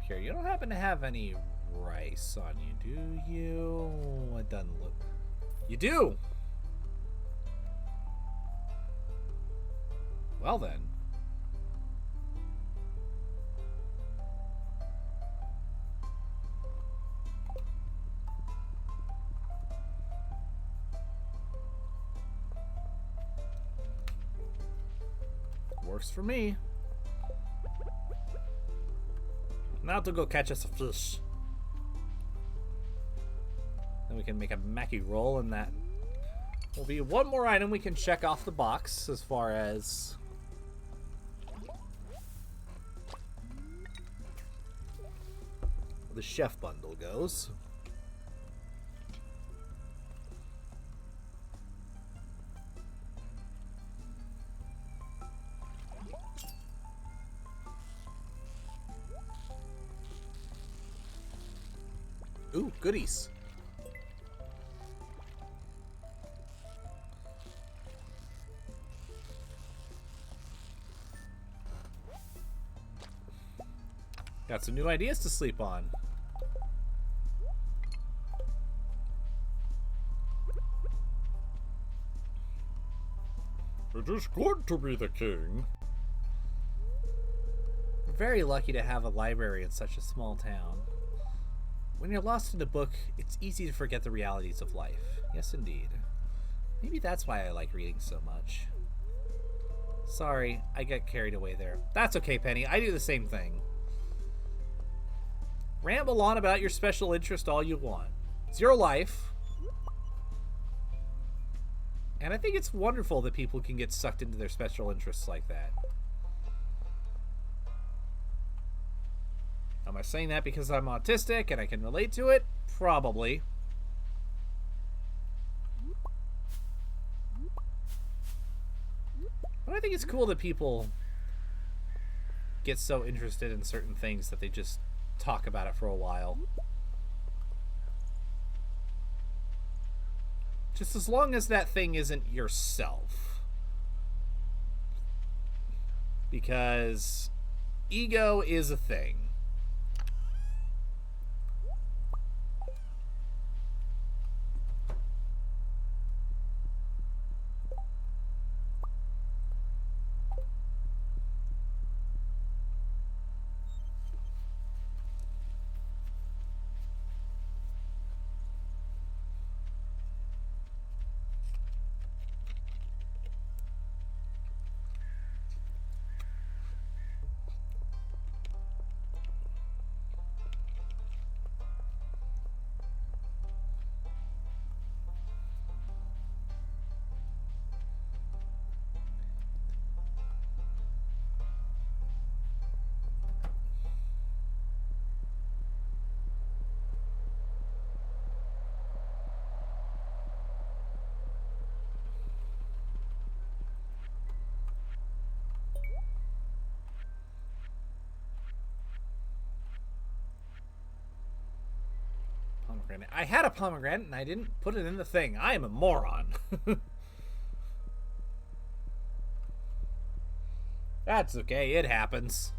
Speaker 1: Here, you don't happen to have any rice on you, do you? It doesn't look... You do! Well then. Works for me. Now to go catch us a fish. Then we can make a Mackie roll, and that will be one more item we can check off the box as far as the chef bundle goes. Ooh, goodies. Got some new ideas to sleep on.
Speaker 3: It is good to be the king.
Speaker 1: We're very lucky to have a library in such a small town. When you're lost in a book, it's easy to forget the realities of life. Yes, indeed. Maybe that's why I like reading so much. Sorry, I got carried away there. That's okay, Penny. I do the same thing. Ramble on about your special interest all you want. It's your life. And I think it's wonderful that people can get sucked into their special interests like that. Am I saying that because I'm autistic and I can relate to it? Probably. But I think it's cool that people get so interested in certain things that they just talk about it for a while. Just as long as that thing isn't yourself. Because ego is a thing. Pomegranate. I had a pomegranate and I didn't put it in the thing. I am a moron. That's okay. It happens.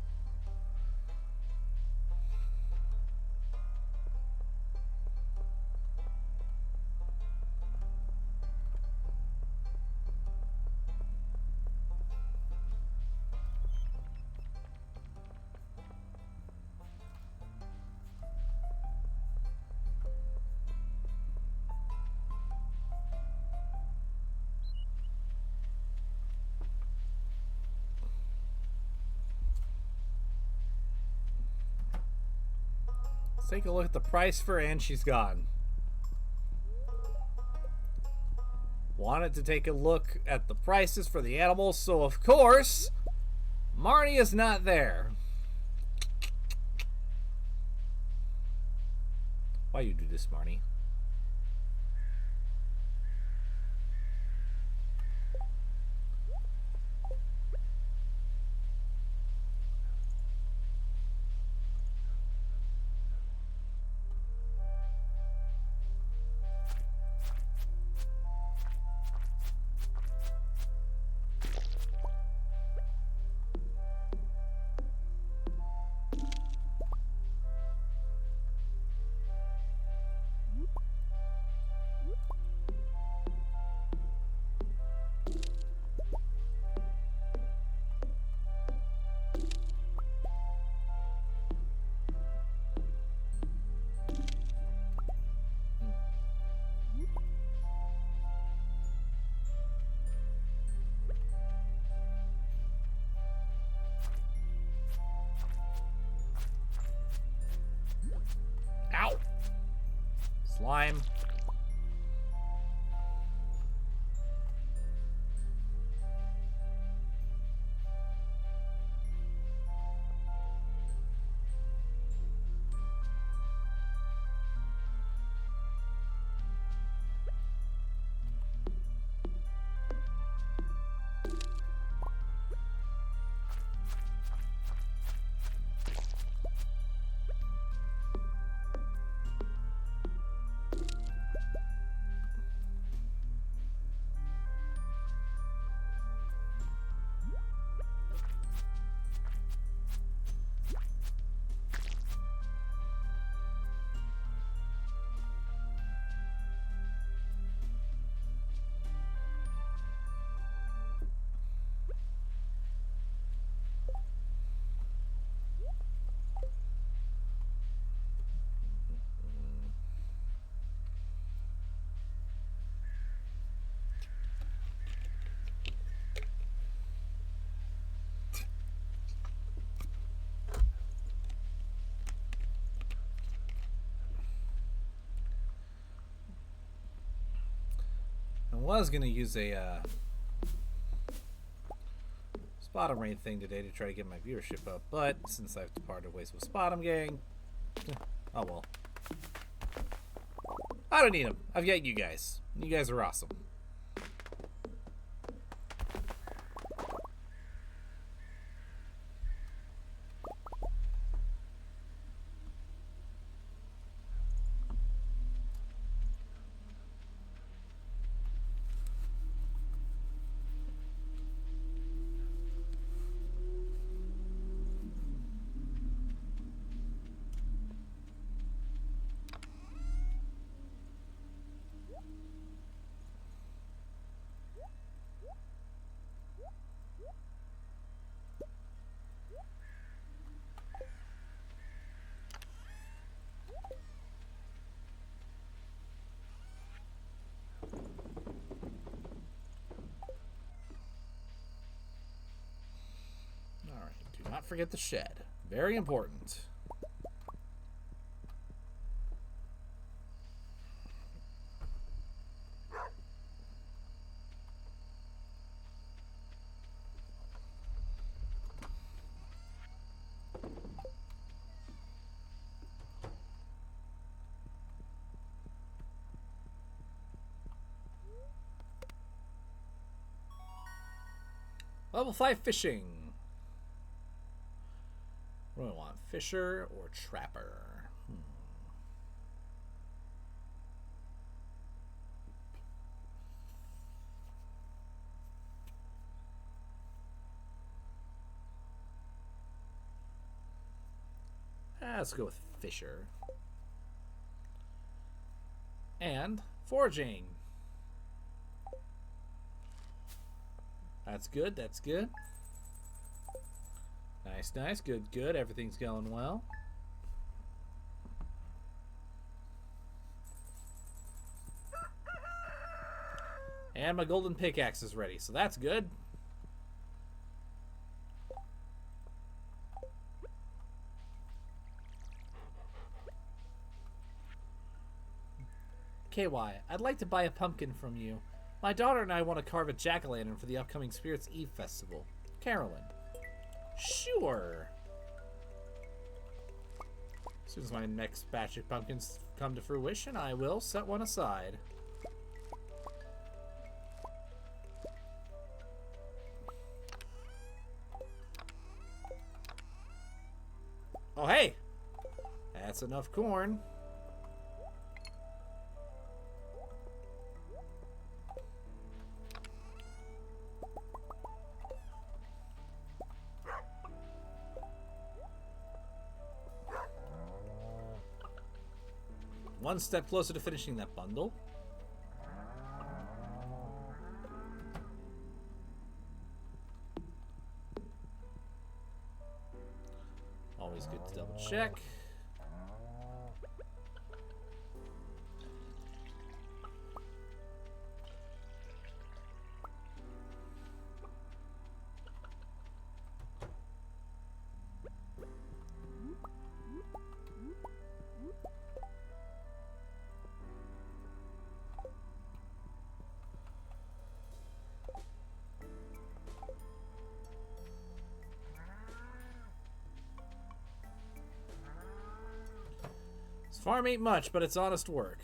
Speaker 1: Take a look at the price for And She's Gone. Wanted to take a look at the prices for the animals, so of course, Marnie is not there. Why you do this, Marnie? Ow! Slime. was gonna use a Spot'em Rain thing today to try to get my viewership up, but since I've departed ways with Spot'em Gang, oh well. I don't need them. I've got you guys. You guys are awesome. Do not forget the shed. Very important. Level 5 fishing. What do I want? Fisher or trapper? Let's go with Fisher. And foraging. That's good, that's good. Nice, nice, good, good. Everything's going well. And my golden pickaxe is ready, so that's good. KY, I'd like to buy a pumpkin from you. My daughter and I want to carve a jack-o'-lantern for the upcoming Spirits Eve festival. Carolyn. Sure. As soon as my next batch of pumpkins come to fruition, I will set one aside. Oh, hey! That's enough corn. One step closer to finishing that bundle. Always good to double check. Farm ain't much, but it's honest work.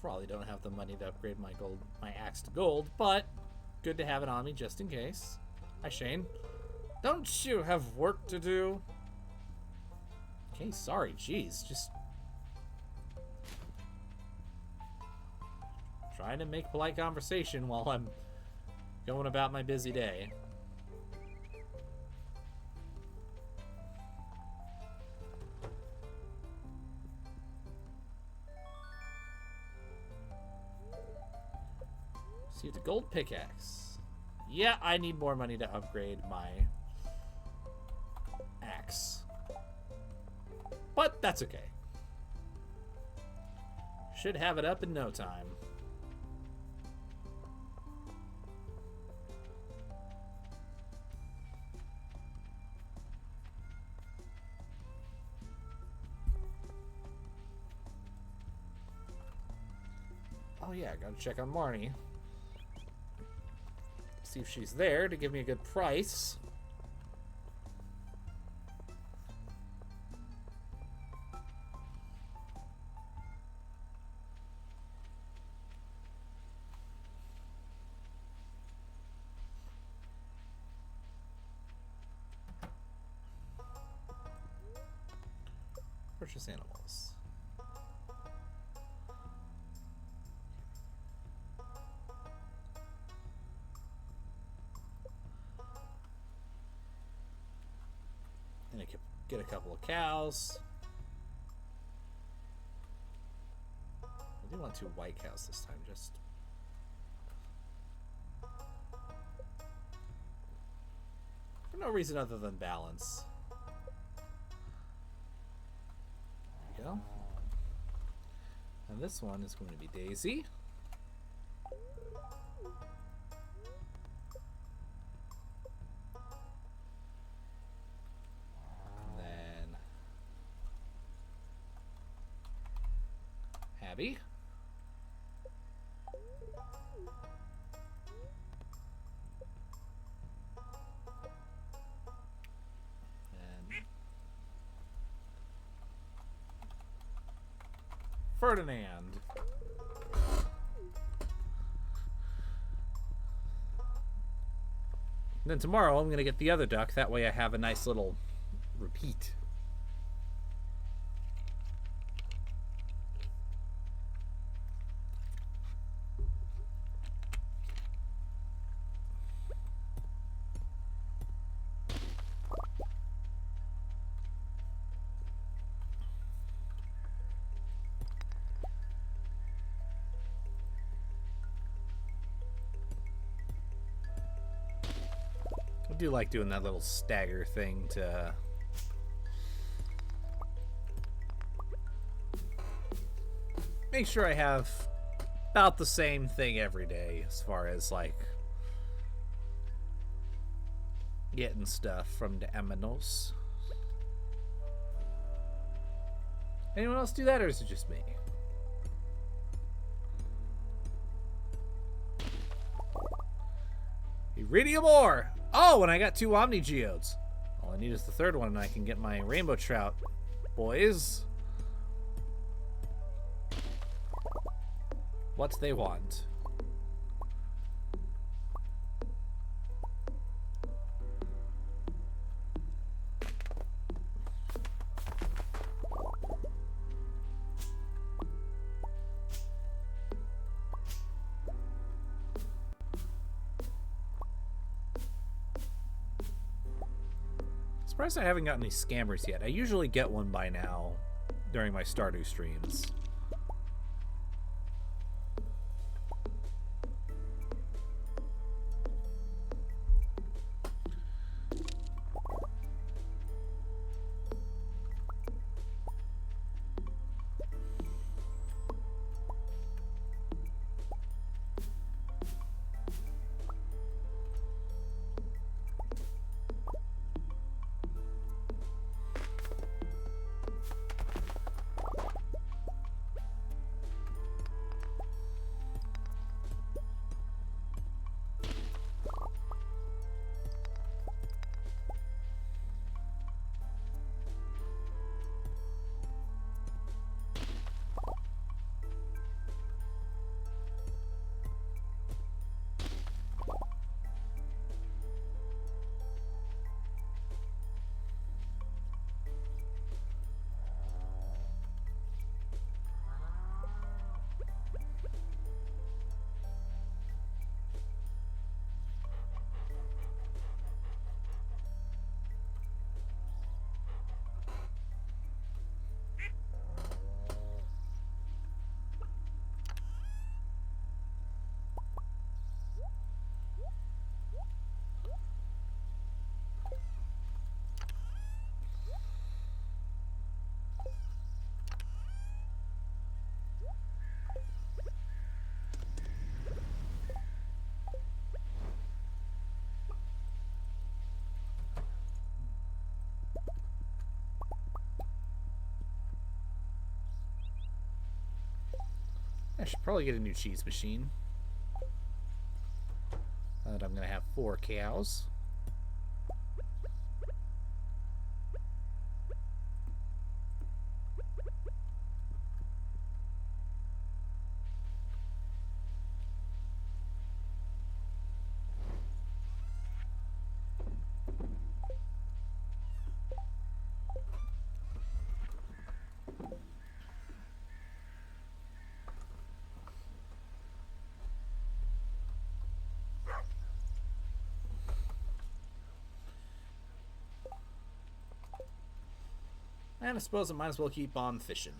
Speaker 1: Probably don't have the money to upgrade my axe to gold, but good to have it on me just in case. Hi, Shane. Don't you have work to do? Okay, sorry, jeez, just trying to make polite conversation while I'm going about my busy day. See the gold pickaxe. Yeah, I need more money to upgrade my axe. But that's okay. Should have it up in no time. Oh yeah, gotta check on Marnie. See if she's there to give me a good price. Purchase animals. And I could get a couple of cows. I do want 2 white cows this time, just for no reason other than balance. There we go. And this one is going to be Daisy. Abby. And Ferdinand. And then tomorrow I'm going to get the other duck. That way I have a nice little repeat. I do like doing that little stagger thing to make sure I have about the same thing every day as far as like getting stuff from the aminos. Anyone else do that, or is it just me? Iridium ore! Oh, and I got 2 Omni Geodes. All I need is the 3rd one, and I can get my rainbow trout, boys. What they want. Surprised I haven't gotten any scammers yet. I usually get one by now during my Stardew streams. I should probably get a new cheese machine. But I'm going to have 4 cows. And I suppose I might as well keep on fishing.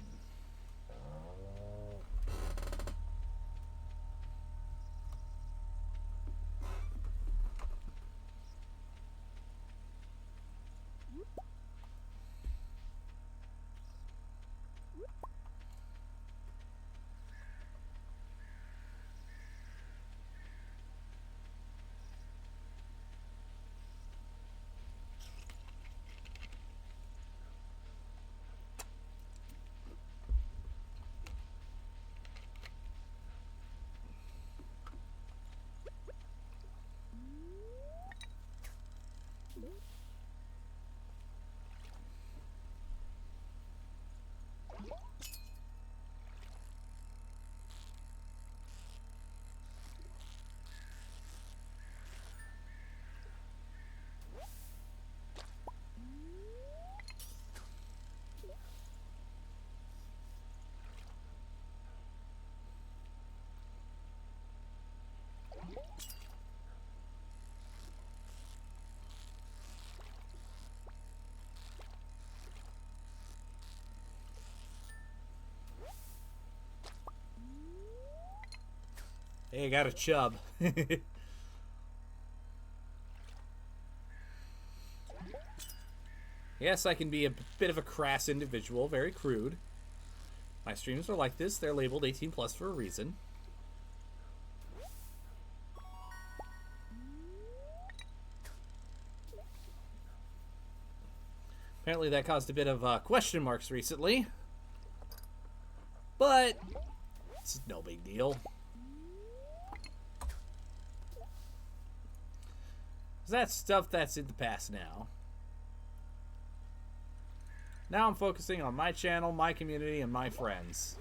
Speaker 1: Hey, I got a chub. Yes, I can be a bit of a crass individual, very crude. My streams are like this, they're labeled 18 plus for a reason. Apparently that caused a bit of question marks recently. But it's no big deal. That's stuff that's in the past now. Now I'm focusing on my channel, my community, and my friends.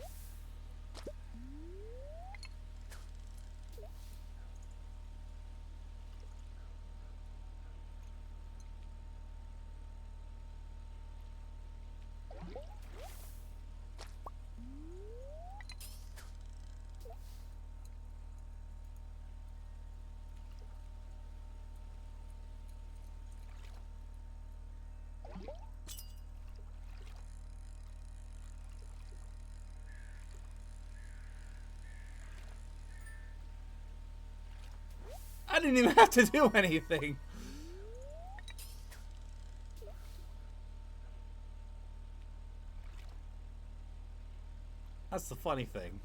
Speaker 1: I didn't even have to do anything. That's the funny thing.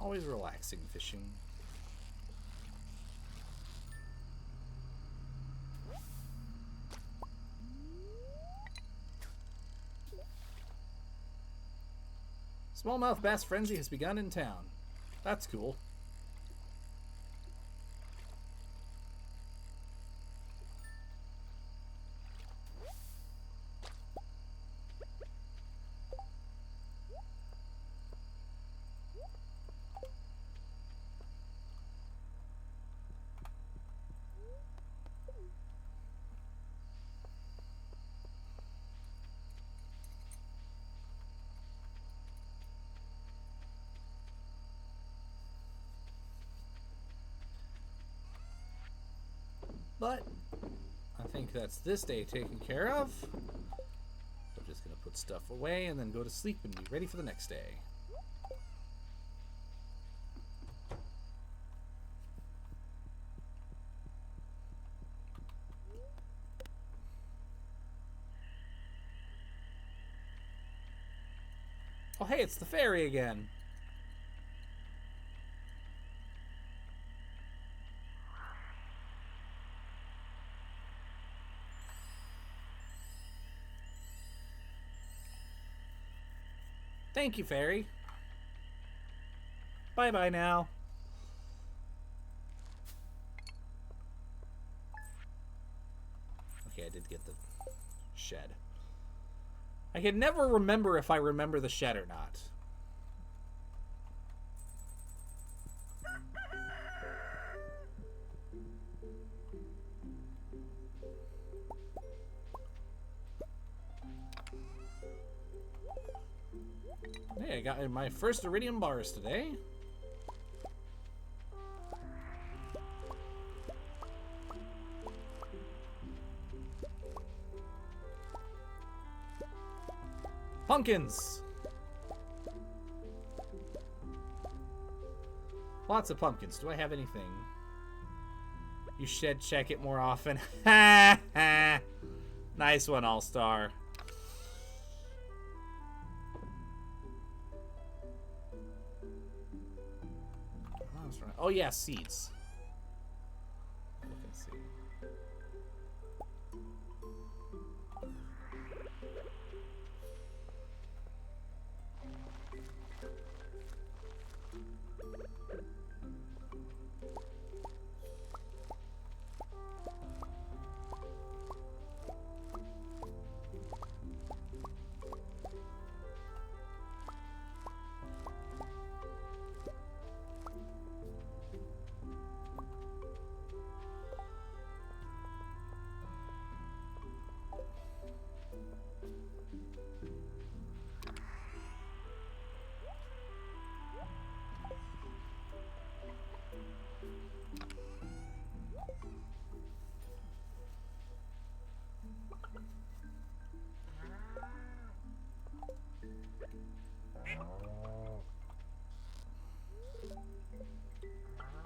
Speaker 1: Always relaxing fishing. Smallmouth bass frenzy has begun in town. That's cool. But I think that's this day taken care of. I'm just going to put stuff away and then go to sleep and be ready for the next day. Oh, hey, it's the fairy again. Thank you, fairy. Bye-bye now. Okay, I did get the shed. I can never remember if I remember the shed or not. Hey, I got my first iridium bars today. Pumpkins! Lots of pumpkins. Do I have anything? You should check it more often. Ha ha! Nice one, All-Star. Oh yeah, seeds. Look and see.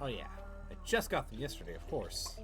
Speaker 1: Oh yeah, I just got them yesterday, of course.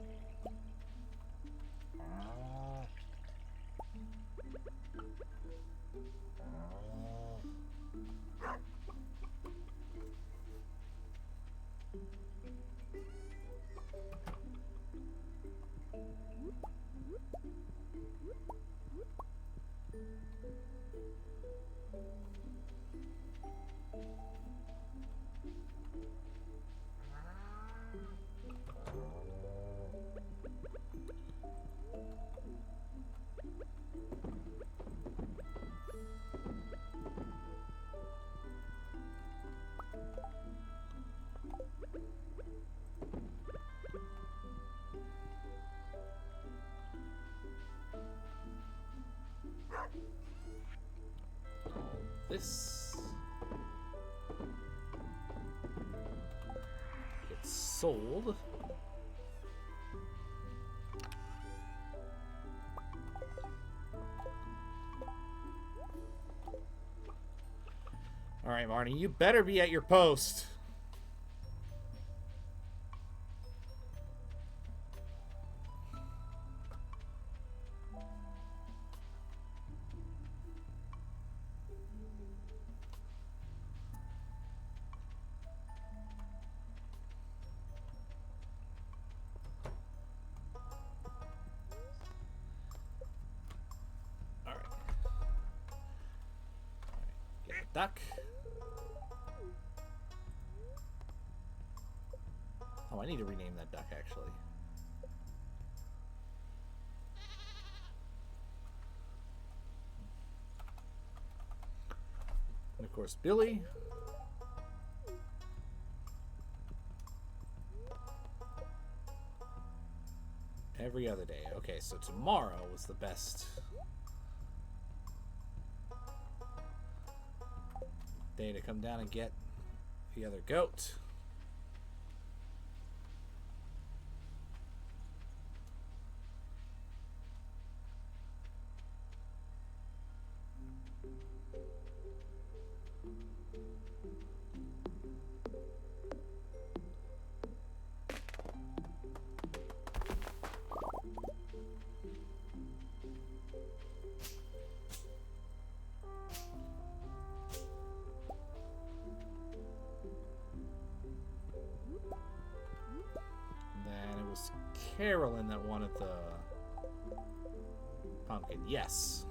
Speaker 1: This gets sold. All right, Marnie, you better be at your post. Duck. Oh, I need to rename that duck, actually. And of course, Billy. Every other day. Okay, so tomorrow was the best day to come down and get the other goat. Carolyn that wanted the pumpkin. Yes.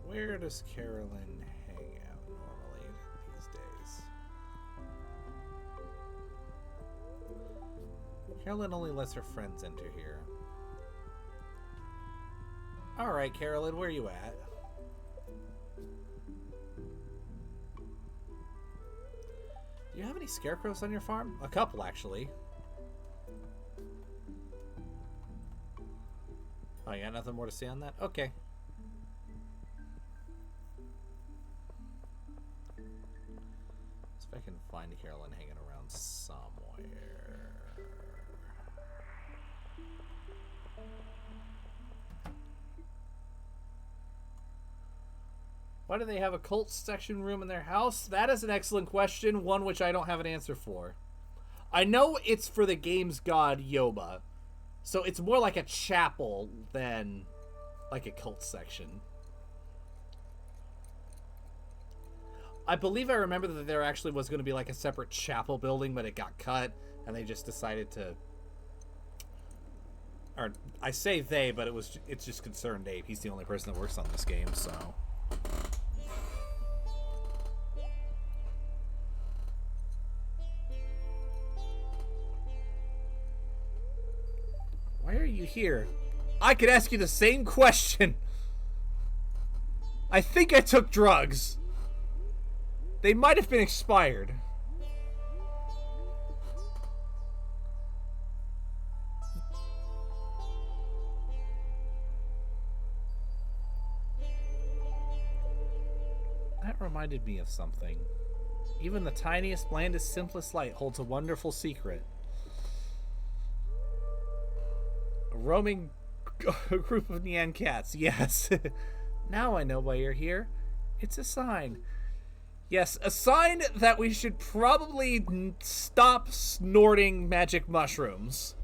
Speaker 1: Where does Carolyn hang out normally these days? Carolyn only lets her friends enter here. Alright, Carolyn, where are you at? Do you have any scarecrows on your farm? A couple, actually. Oh, you got nothing more to say on that? Okay. I can find Carolyn hanging around somewhere. Why do they have a cult section room in their house? That is an excellent question, one which I don't have an answer for. I know it's for the game's god Yoba, so it's more like a chapel than like a cult section. I believe I remember that there actually was going to be like a separate chapel building, but it got cut, and they just decided to... Or, I say they, but it's just Concerned Ape. He's the only person that works on this game, so... Why are you here? I could ask you the same question! I think I took drugs. They might have been expired. That reminded me of something. Even the tiniest, blandest, simplest light holds a wonderful secret. A roaming group of Nyan cats, yes. Now I know why you're here. It's a sign. Yes, a sign that we should probably stop snorting magic mushrooms.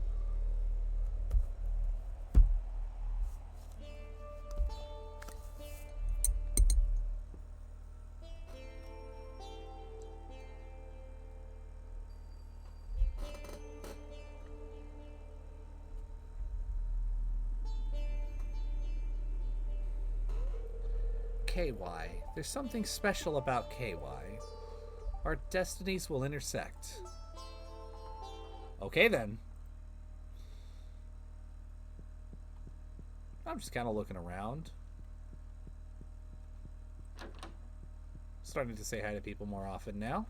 Speaker 1: KY. There's something special about KY. Our destinies will intersect. Okay, then. I'm just kind of looking around. Starting to say hi to people more often now.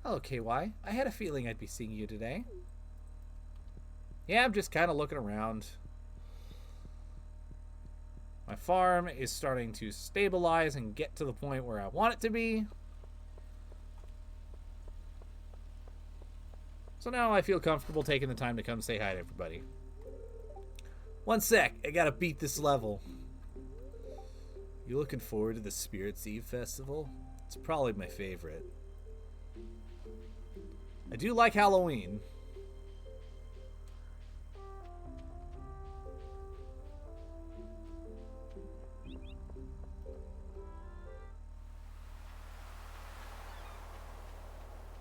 Speaker 1: Hello, KY. I had a feeling I'd be seeing you today. Yeah, I'm just kind of looking around. My farm is starting to stabilize and get to the point where I want it to be. So now I feel comfortable taking the time to come say hi to everybody. One sec, I gotta beat this level. You looking forward to the Spirits Eve Festival? It's probably my favorite. I do like Halloween.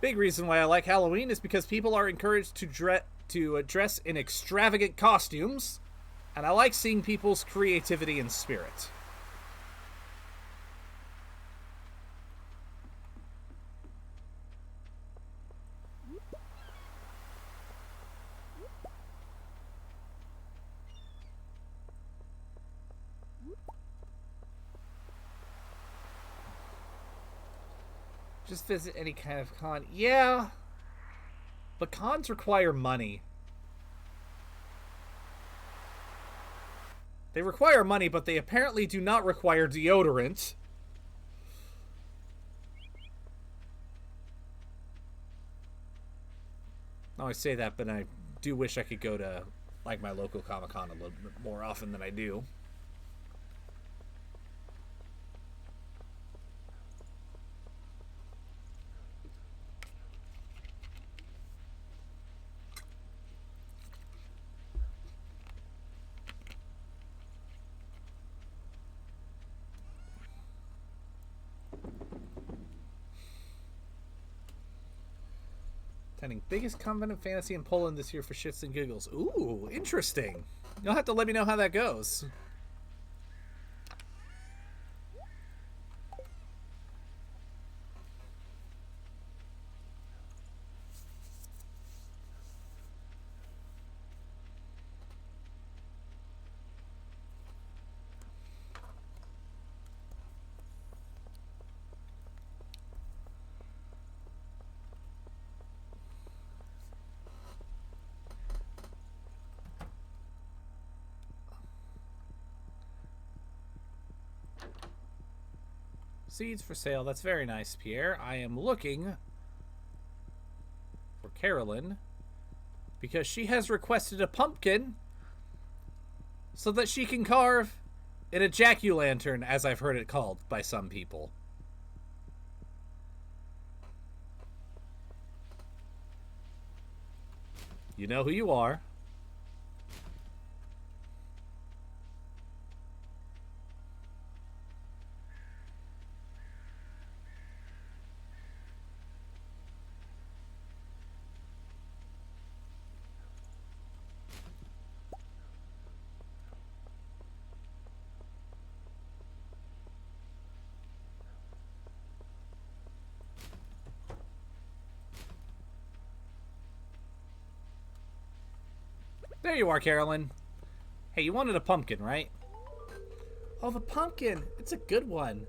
Speaker 1: Big reason why I like Halloween is because people are encouraged to dress in extravagant costumes, and I like seeing people's creativity and spirit. Just visit any kind of con. Yeah, but cons require money. They require money, but they apparently do not require deodorant. I always say that, but I do wish I could go to like my local Comic-Con a little bit more often than I do. Attending biggest convent of fantasy in Poland this year for shits and giggles. Ooh, interesting. You'll have to let me know how that goes. Seeds for sale. That's very nice, Pierre. I am looking for Carolyn because she has requested a pumpkin so that she can carve an a jack-o'-lantern, as I've heard it called by some people. You know who you are. There you are, Carolyn. Hey, you wanted a pumpkin, right? Oh, the pumpkin. It's a good one.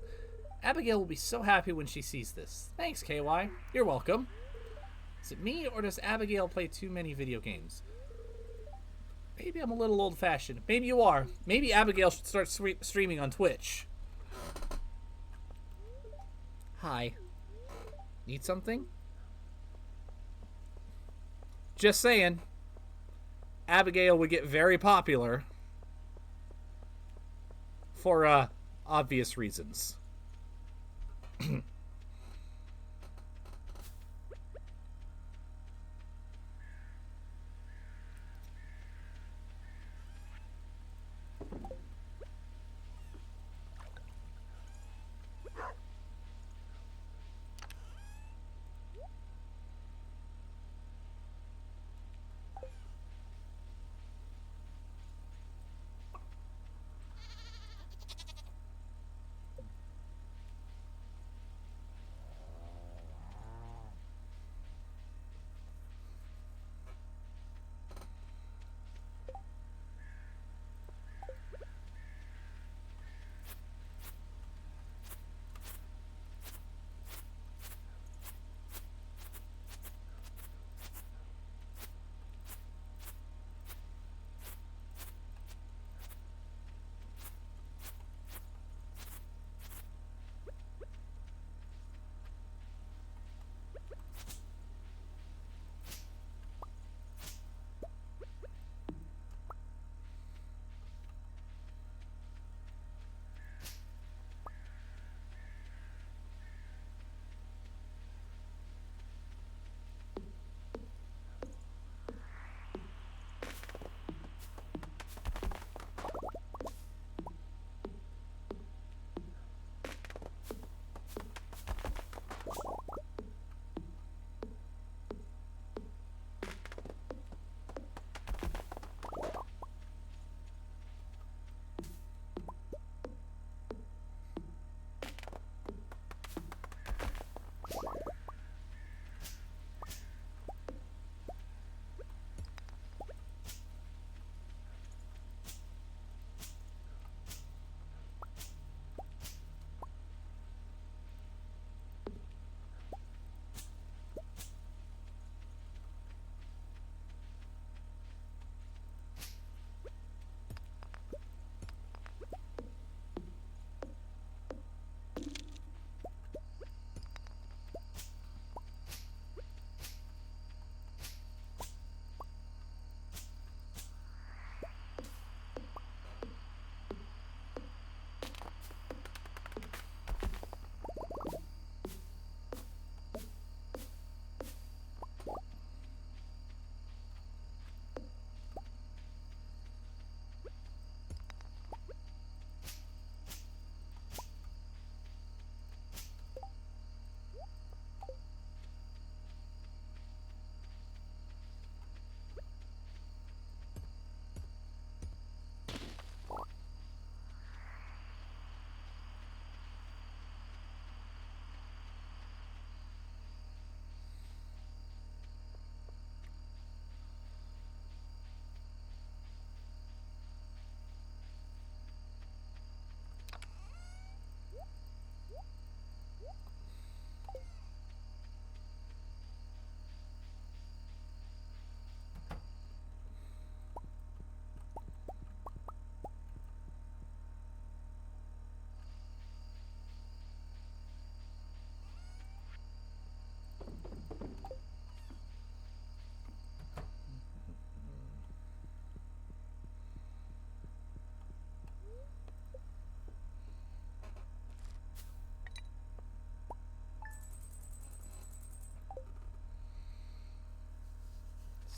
Speaker 1: Abigail will be so happy when she sees this. Thanks, KY. You're welcome. Is it me, or does Abigail play too many video games? Maybe I'm a little old-fashioned. Maybe you are. Maybe Abigail should start streaming on Twitch. Hi. Need something? Just saying. Abigail would get very popular for obvious reasons.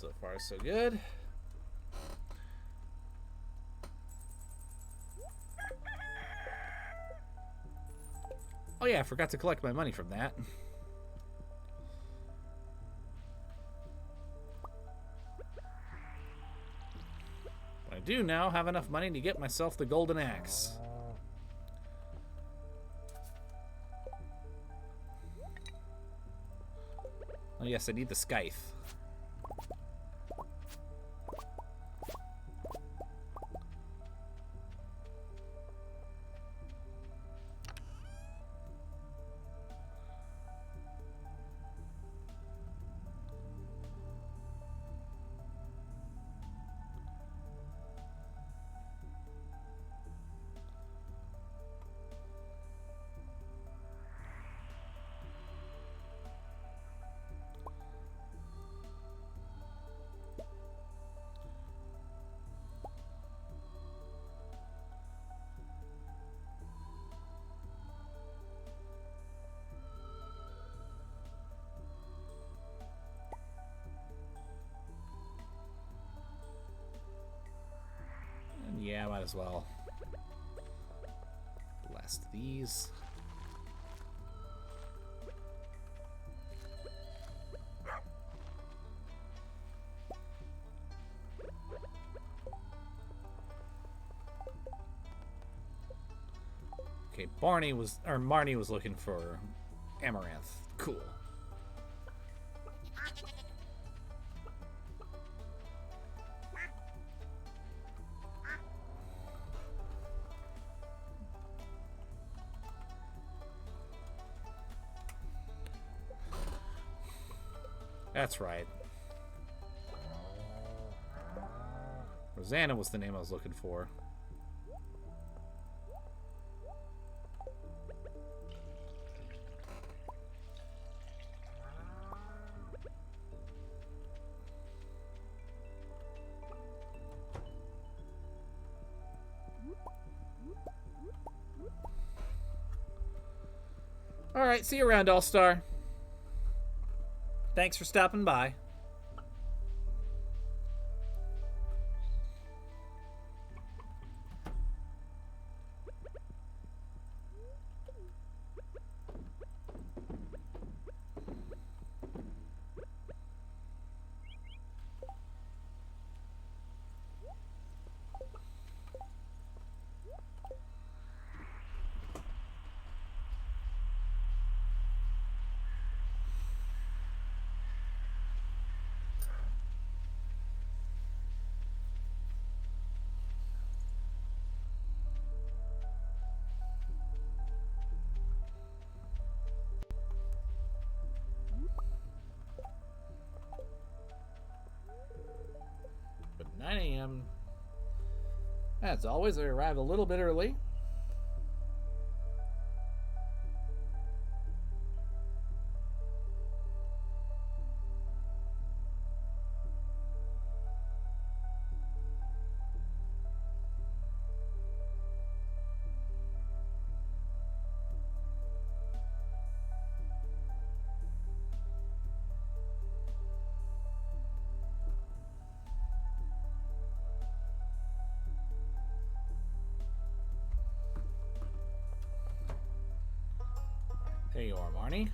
Speaker 1: So far, so good. Oh yeah, I forgot to collect my money from that. But I do now have enough money to get myself the golden axe. Oh yes, I need the scythe. Yeah, might as well. Blast these. Okay, Marnie was looking for amaranth. Cool. That's right. Rosanna was the name I was looking for. Alright, see you around, All-Star. Thanks for stopping by. But 9 a.m. As always, I arrive a little bit early. There you are, Marnie.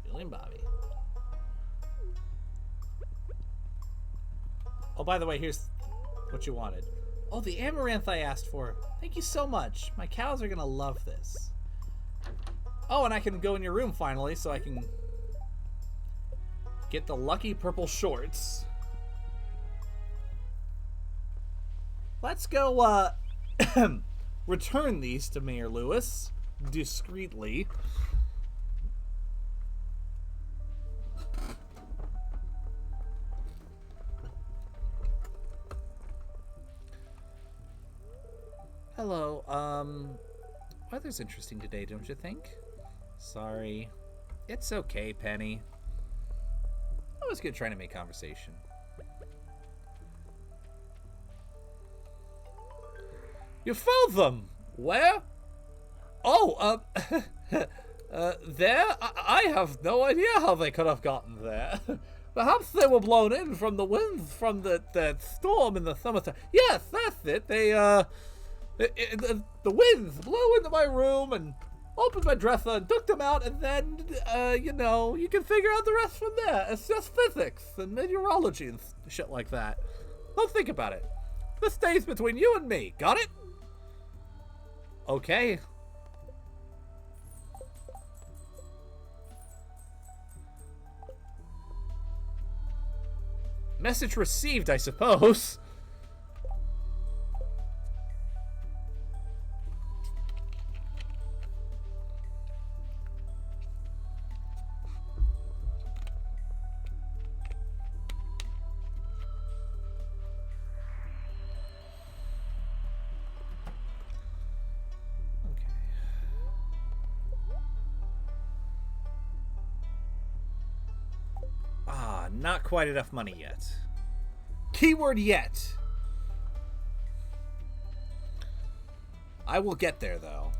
Speaker 1: Billy and Bobby. Oh, by the way, here's what you wanted. Oh, the amaranth I asked for. Thank you so much. My cows are gonna love this. Oh, and I can go in your room finally, so I can get the lucky purple shorts. Let's go, return these to Mayor Lewis discreetly. Hello, weather's interesting today, don't you think? Sorry. It's okay, Penny. I was good trying to make conversation. You found them! Where? Oh, there? I have no idea how they could have gotten there. Perhaps they were blown in from the winds from the storm in the summertime. Yes, that's it. The winds blew into my room and opened my dresser and took them out, and then, you can figure out the rest from there. It's just physics and meteorology and shit like that. Don't think about it. This stays between you and me. Got it? Okay. Message received, I suppose. Not quite enough money yet. Keyword yet. I will get there, though.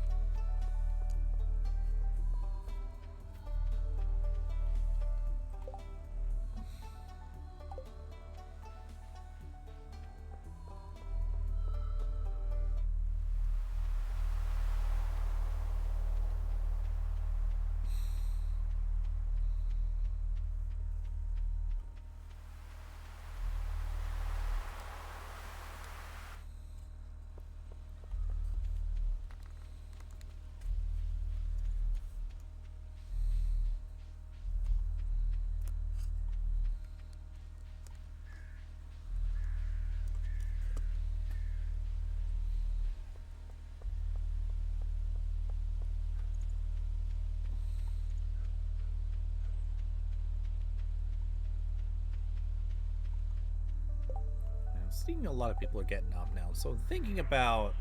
Speaker 1: Seeing a lot of people are getting up now, so I'm thinking about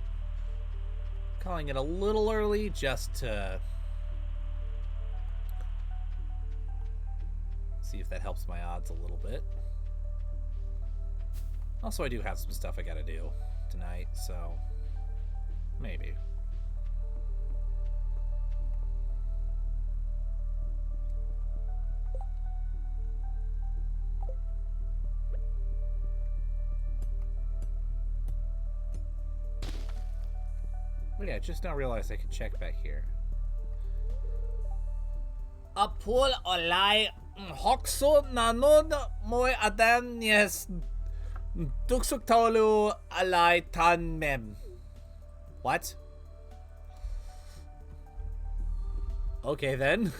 Speaker 1: calling it a little early just to see if that helps my odds a little bit. Also, I do have some stuff I gotta do tonight, so maybe. But yeah, just now realized I could check back here. Apul olay hokso nanon moy adan yes duksuk tolu alay tan mem. What? Okay then.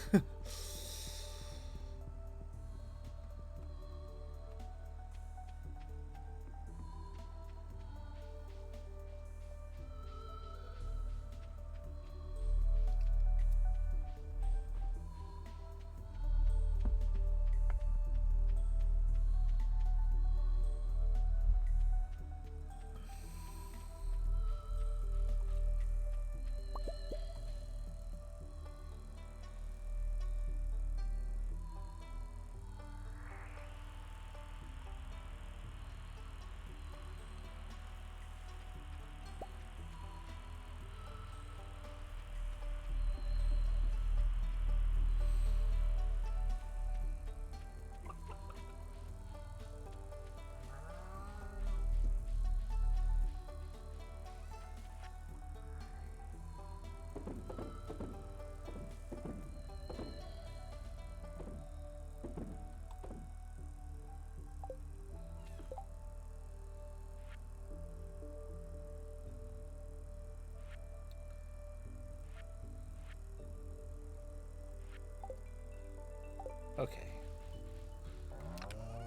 Speaker 1: Okay.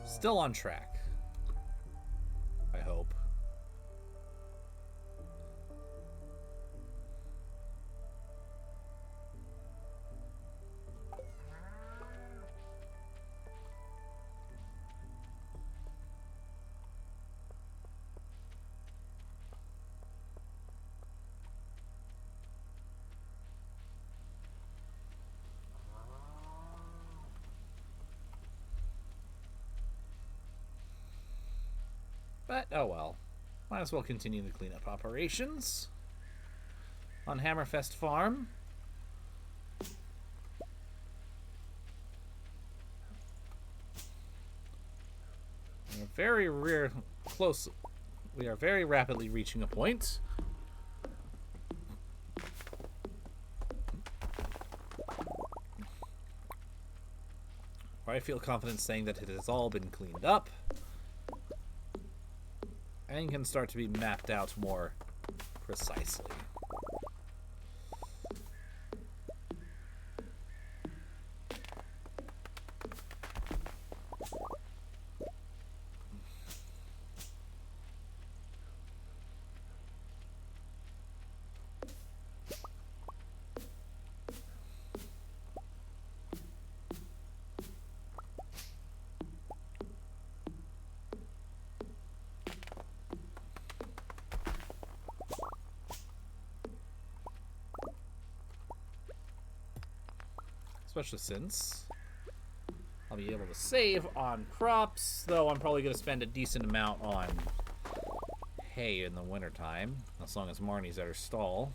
Speaker 1: Still on track. I hope. But, oh well. Might as well continue the cleanup operations. on Hammerfest Farm. We're very close. We are very rapidly reaching a point. Where I feel confident saying that it has all been cleaned up and can start to be mapped out more precisely. Especially since I'll be able to save on crops, though I'm probably going to spend a decent amount on hay in the wintertime, as long as Marnie's at her stall.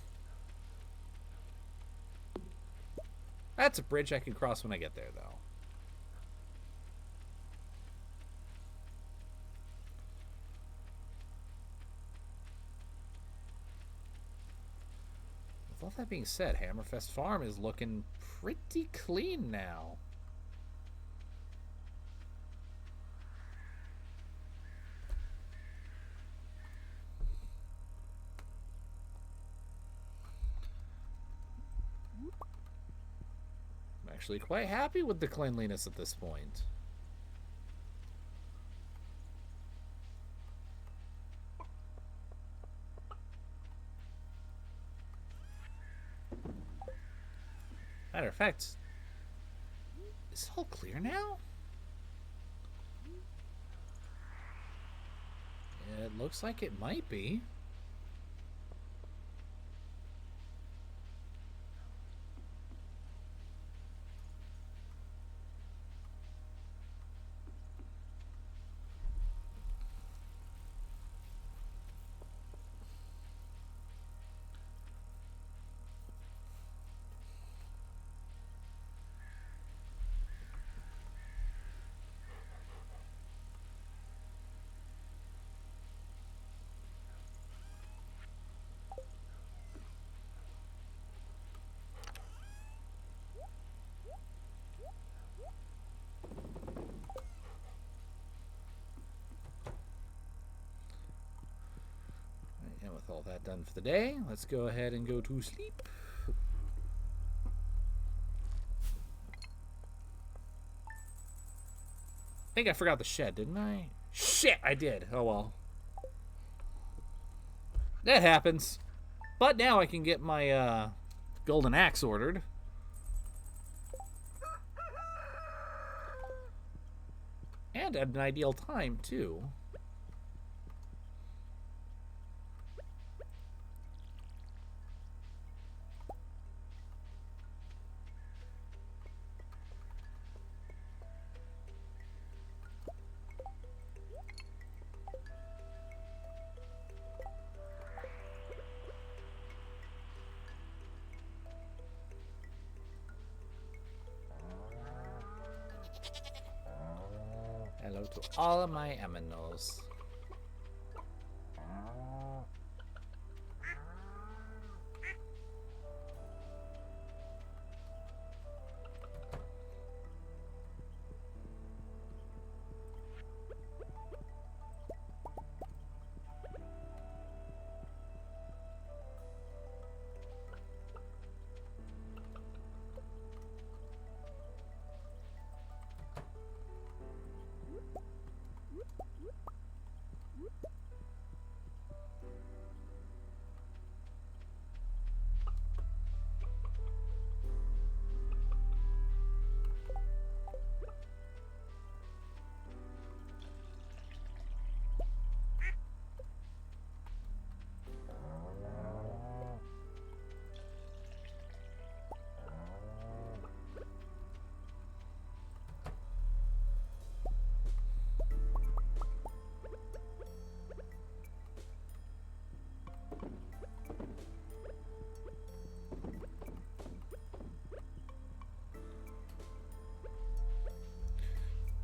Speaker 1: That's a bridge I can cross when I get there, though. With all that being said, Hammerfest Farm is looking pretty clean now. I'm actually quite happy with the cleanliness at this point. Matter of fact, is it all clear now? It looks like it might be. And with all that done for the day, let's go ahead and go to sleep. I think I forgot the shed, didn't I? Shit, I did. Oh well. That happens. But now I can get my golden axe ordered. And at an ideal time, too. Hello to all of my aminos.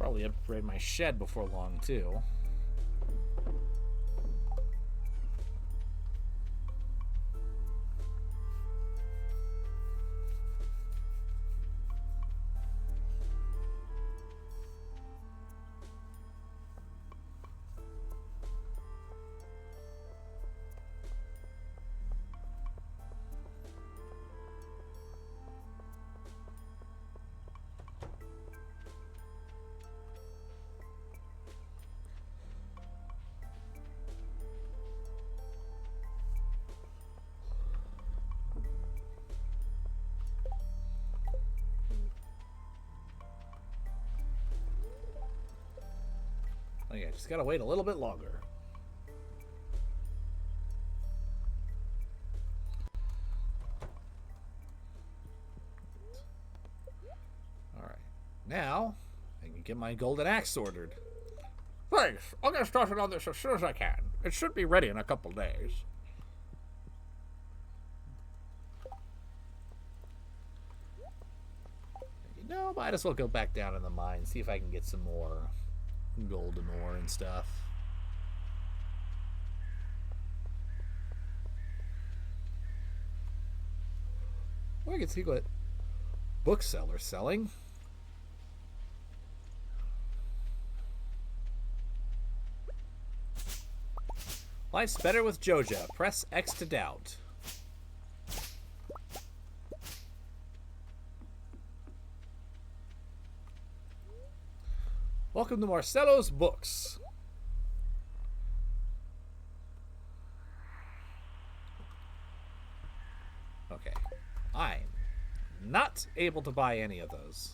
Speaker 1: Probably upgrade my shed before long, too. Okay, just gotta wait a little bit longer. Alright. Now, I can get my golden axe ordered. Thanks. I'll get started on this as soon as I can. It should be ready in a couple days. No, might as well go back down in the mine, see if I can get some more golden ore and stuff. Well, I can see what bookseller's selling. Life's better with Joja. Press X to doubt. Welcome to Marcelo's Books. Okay. I'm not able to buy any of those.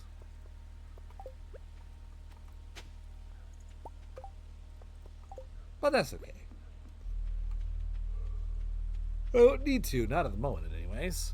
Speaker 1: But that's okay. I don't need to, not at the moment anyways.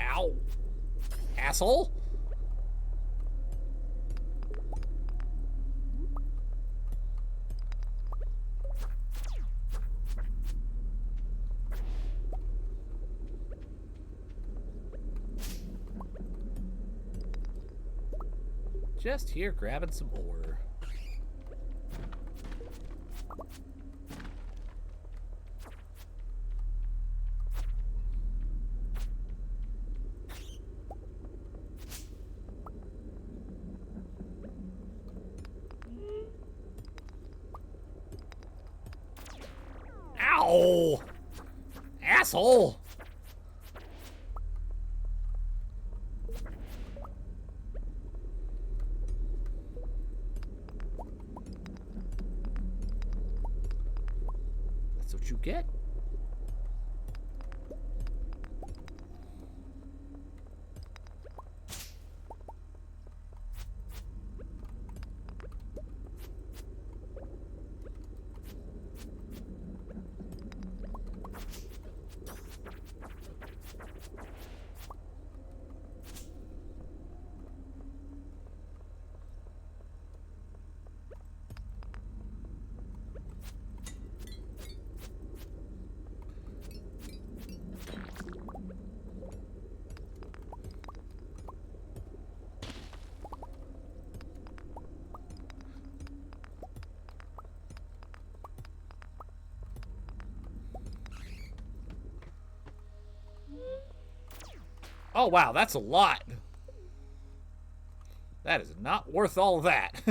Speaker 1: Ow. Asshole. Just here grabbing some ore. Ow! Asshole! That's what you get. Oh, wow, that's a lot. That is not worth all that.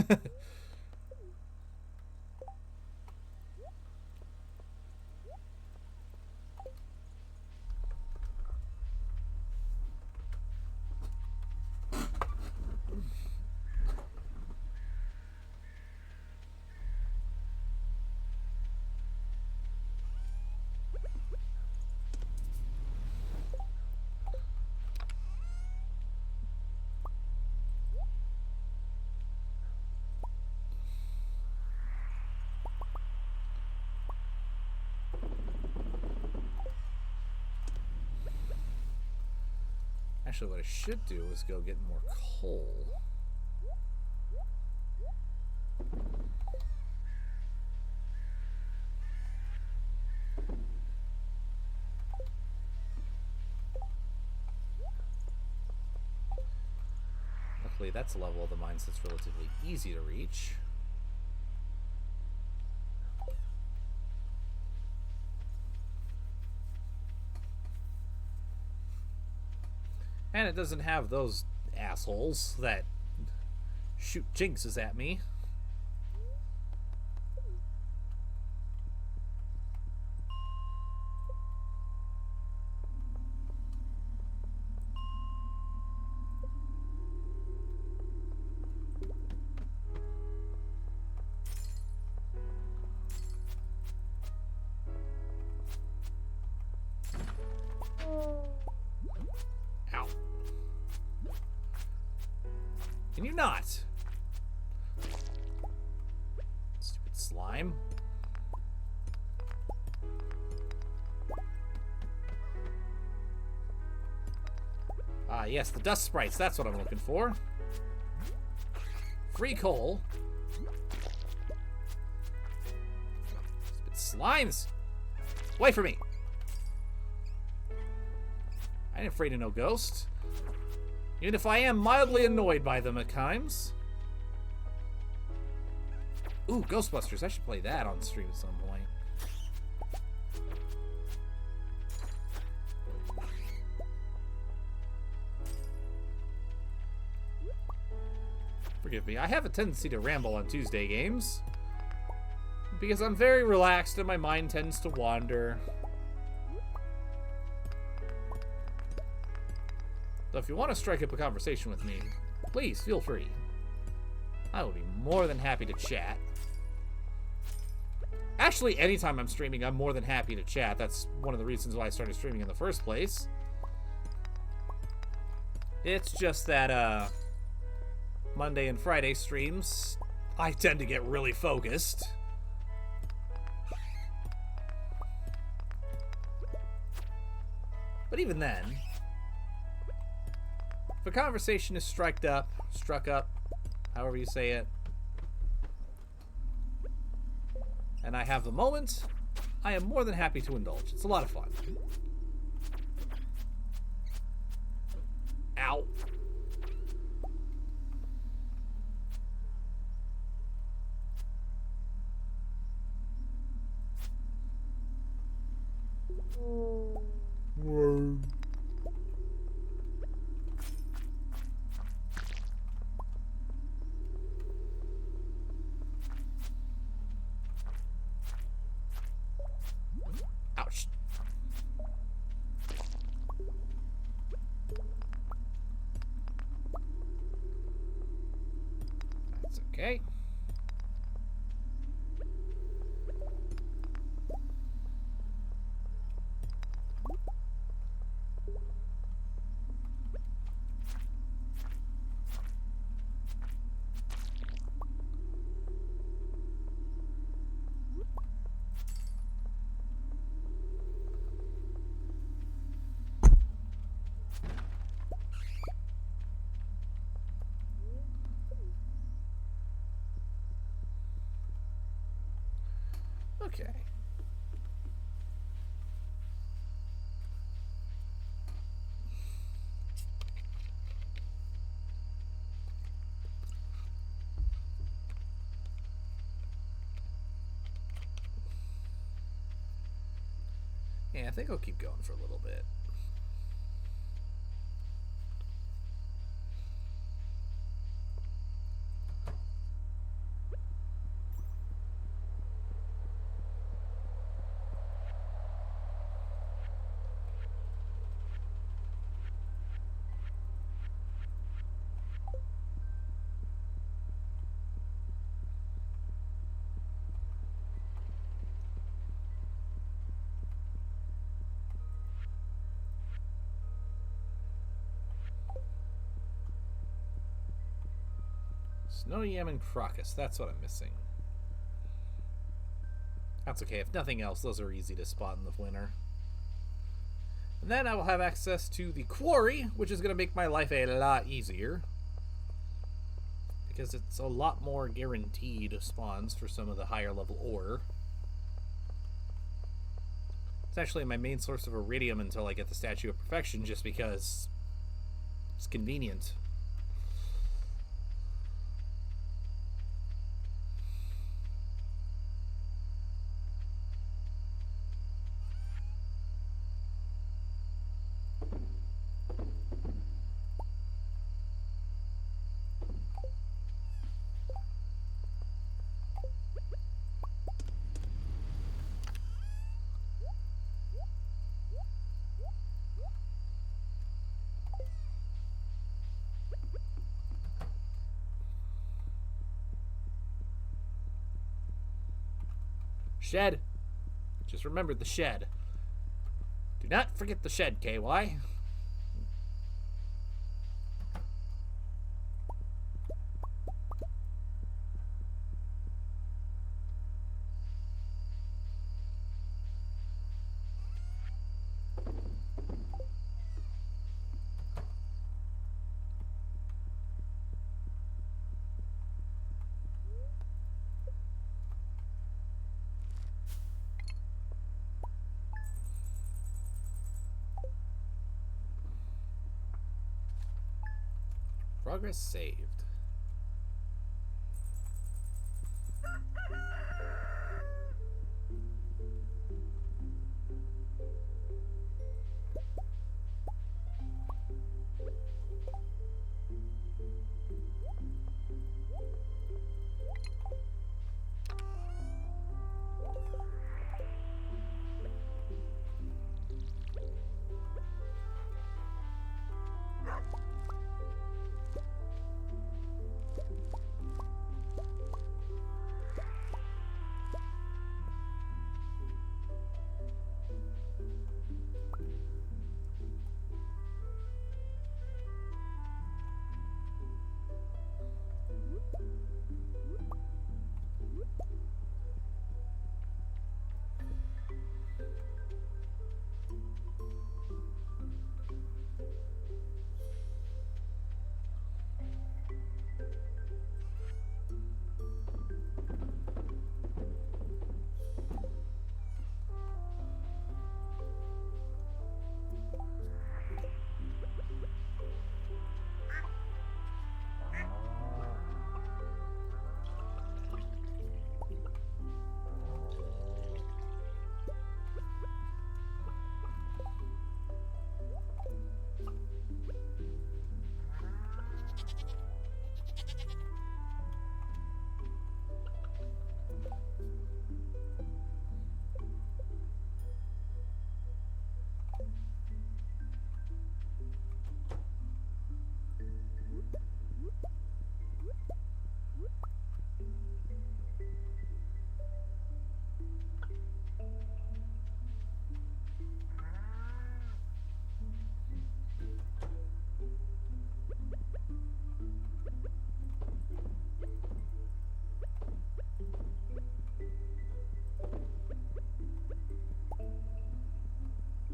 Speaker 1: Actually, what I should do is go get more coal. Luckily, that's a level of the mines that's relatively easy to reach. And it doesn't have those assholes that shoot jinxes at me. Ow. Can you not? Stupid slime. Ah, yes, the dust sprites. That's what I'm looking for. Free coal. Stupid slimes. Away from me. I ain't afraid of no ghost. Even if I am mildly annoyed by them at times. Ooh, Ghostbusters. I should play that on stream at some point. Forgive me. I have a tendency to ramble on Tuesday games. Because I'm very relaxed and my mind tends to wander. So if you want to strike up a conversation with me, please feel free. I will be more than happy to chat. Actually, anytime I'm streaming, I'm more than happy to chat. That's one of the reasons why I started streaming in the first place. It's just that, Monday and Friday streams, I tend to get really focused. But even then, if a conversation is struck up, however you say it, and I have the moment, I am more than happy to indulge. It's a lot of fun. Ow. Whoa. Ouch. That's okay. Okay. Yeah, I think I'll keep going for a little bit. Snow yam and crocus. That's what I'm missing. That's okay. If nothing else, those are easy to spot in the winter. And then I will have access to the quarry, which is going to make my life a lot easier. Because it's a lot more guaranteed spawns for some of the higher level ore. It's actually my main source of iridium until I get the Statue of Perfection, just because it's convenient. Shed. Just remember the shed. Do not forget the shed, KY. Progress saved.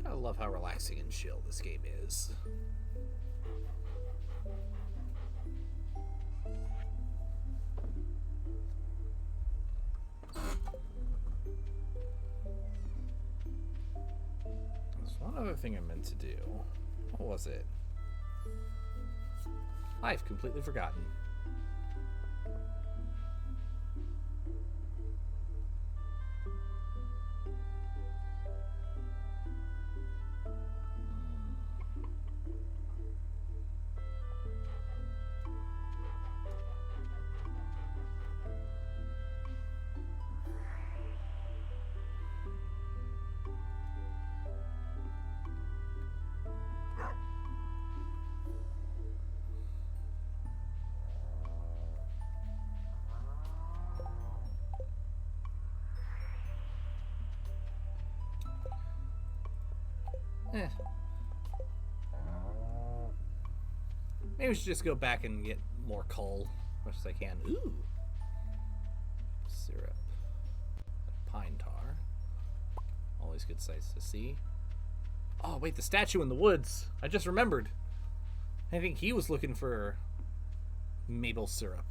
Speaker 1: I love how relaxing and chill this game is. There's one other thing I meant to do. What was it? I've completely forgotten. Maybe we should just go back and get more coal. as much as I can. Ooh! Syrup. Pine tar. Always good sights to see. Oh, wait, the statue in the woods. I just remembered. I think he was looking for maple syrup.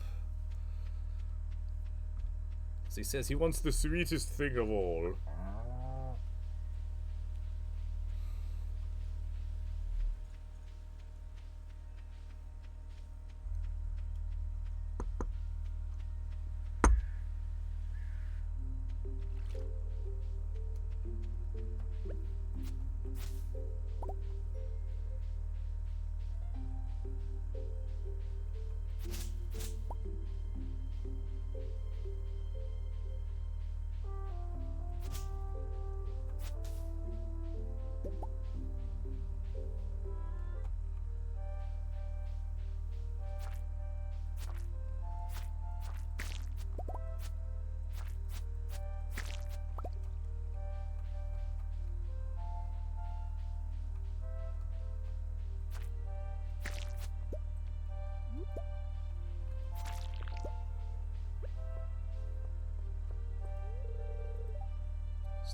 Speaker 1: So he says he wants the sweetest thing of all.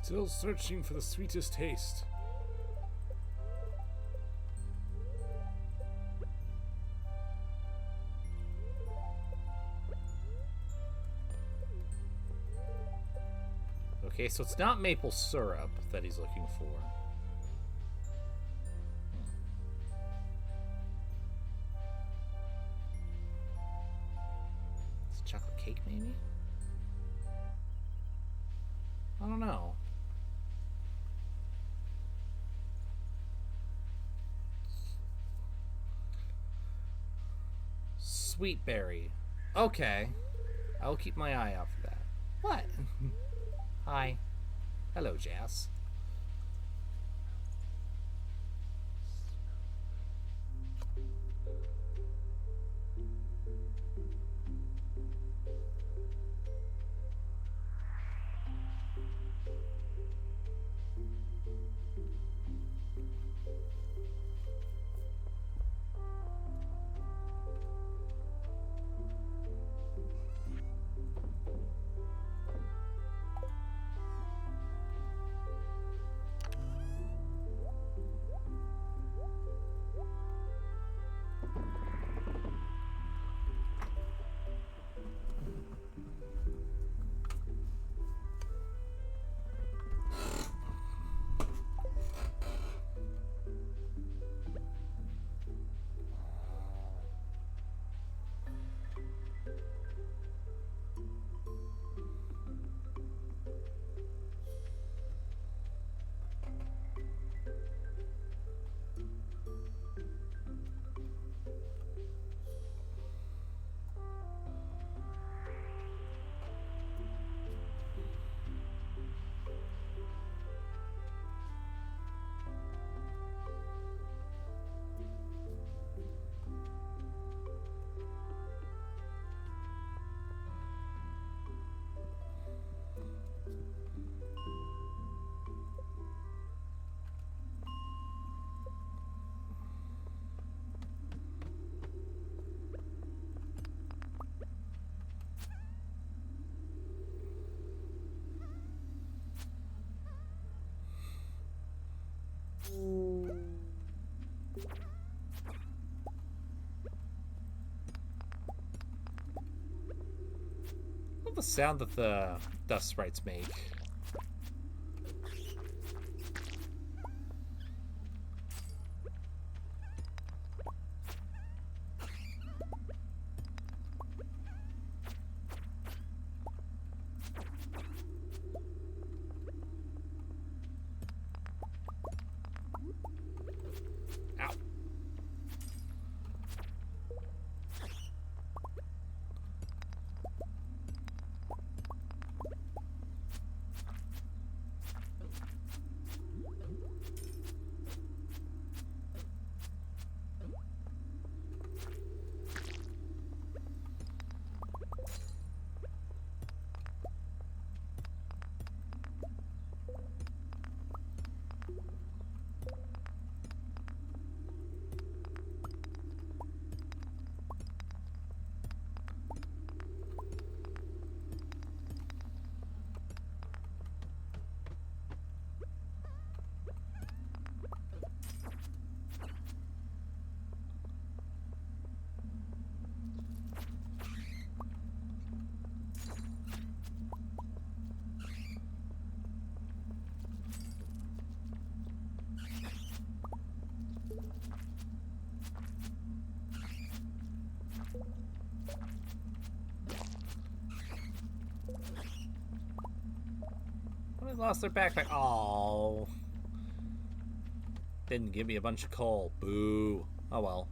Speaker 3: Still searching for the sweetest taste.
Speaker 1: Okay, so it's not maple syrup that he's looking for. It's chocolate cake, maybe? I don't know. Sweet berry. Okay. I'll keep my eye out for that. What? Hi. Hello, Jas. What the sound that the dust sprites make? Ow. lost their backpack. Oh. Didn't give me a bunch of coal. Boo. Oh well.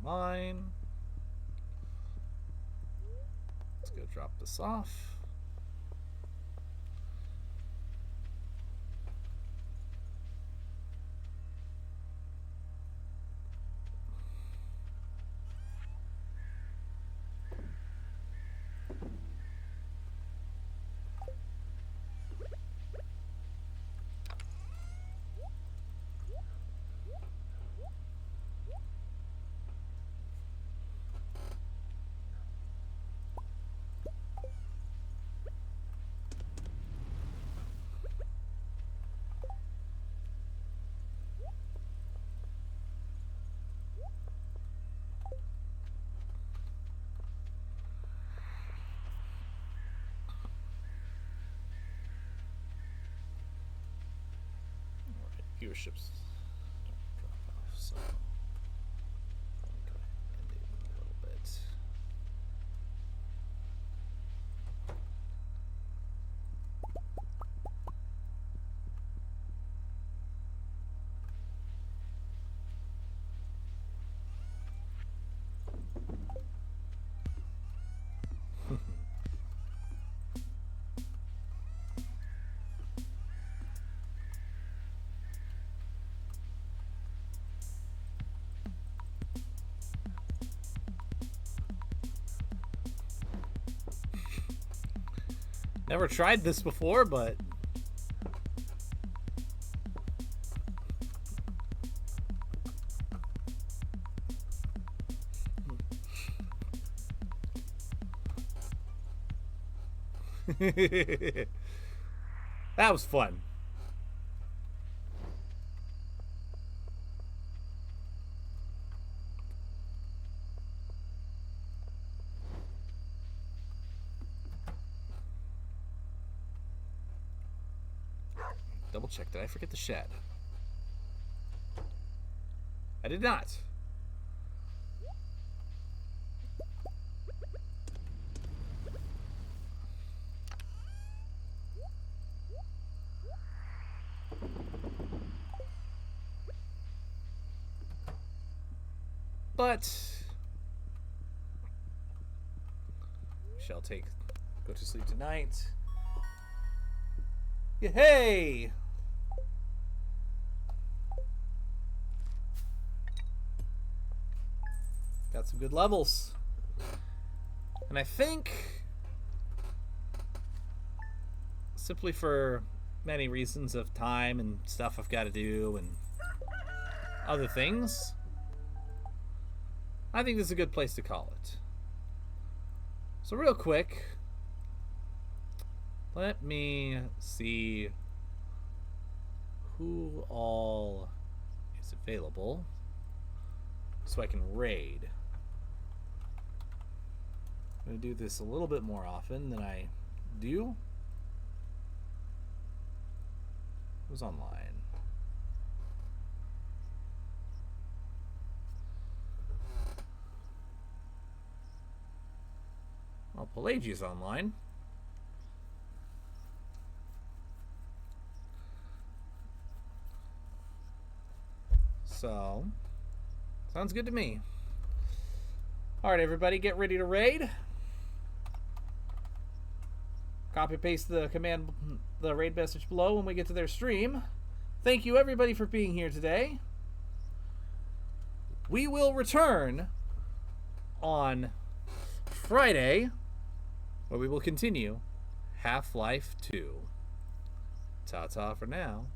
Speaker 1: Mine. Let's go drop this off. Viewerships don't drop off, so I'm going to end it in a little bit. Never tried this before, but that was fun. Double check. Did I forget the shed? I did not. But shall go to sleep tonight. Hey! Got some good levels. And I think, simply for many reasons of time and stuff I've got to do and other things, I think this is a good place to call it. So real quick, let me see who all is available so I can raid. I'm going to do this a little bit more often than I do. Who's online? Well, Pelagia's online. So, sounds good to me. Alright, everybody, get ready to raid. Copy paste the raid message below when we get to their stream. Thank you, everybody, for being here today. We will return on Friday, where we will continue Half-Life 2. Ta-ta for now.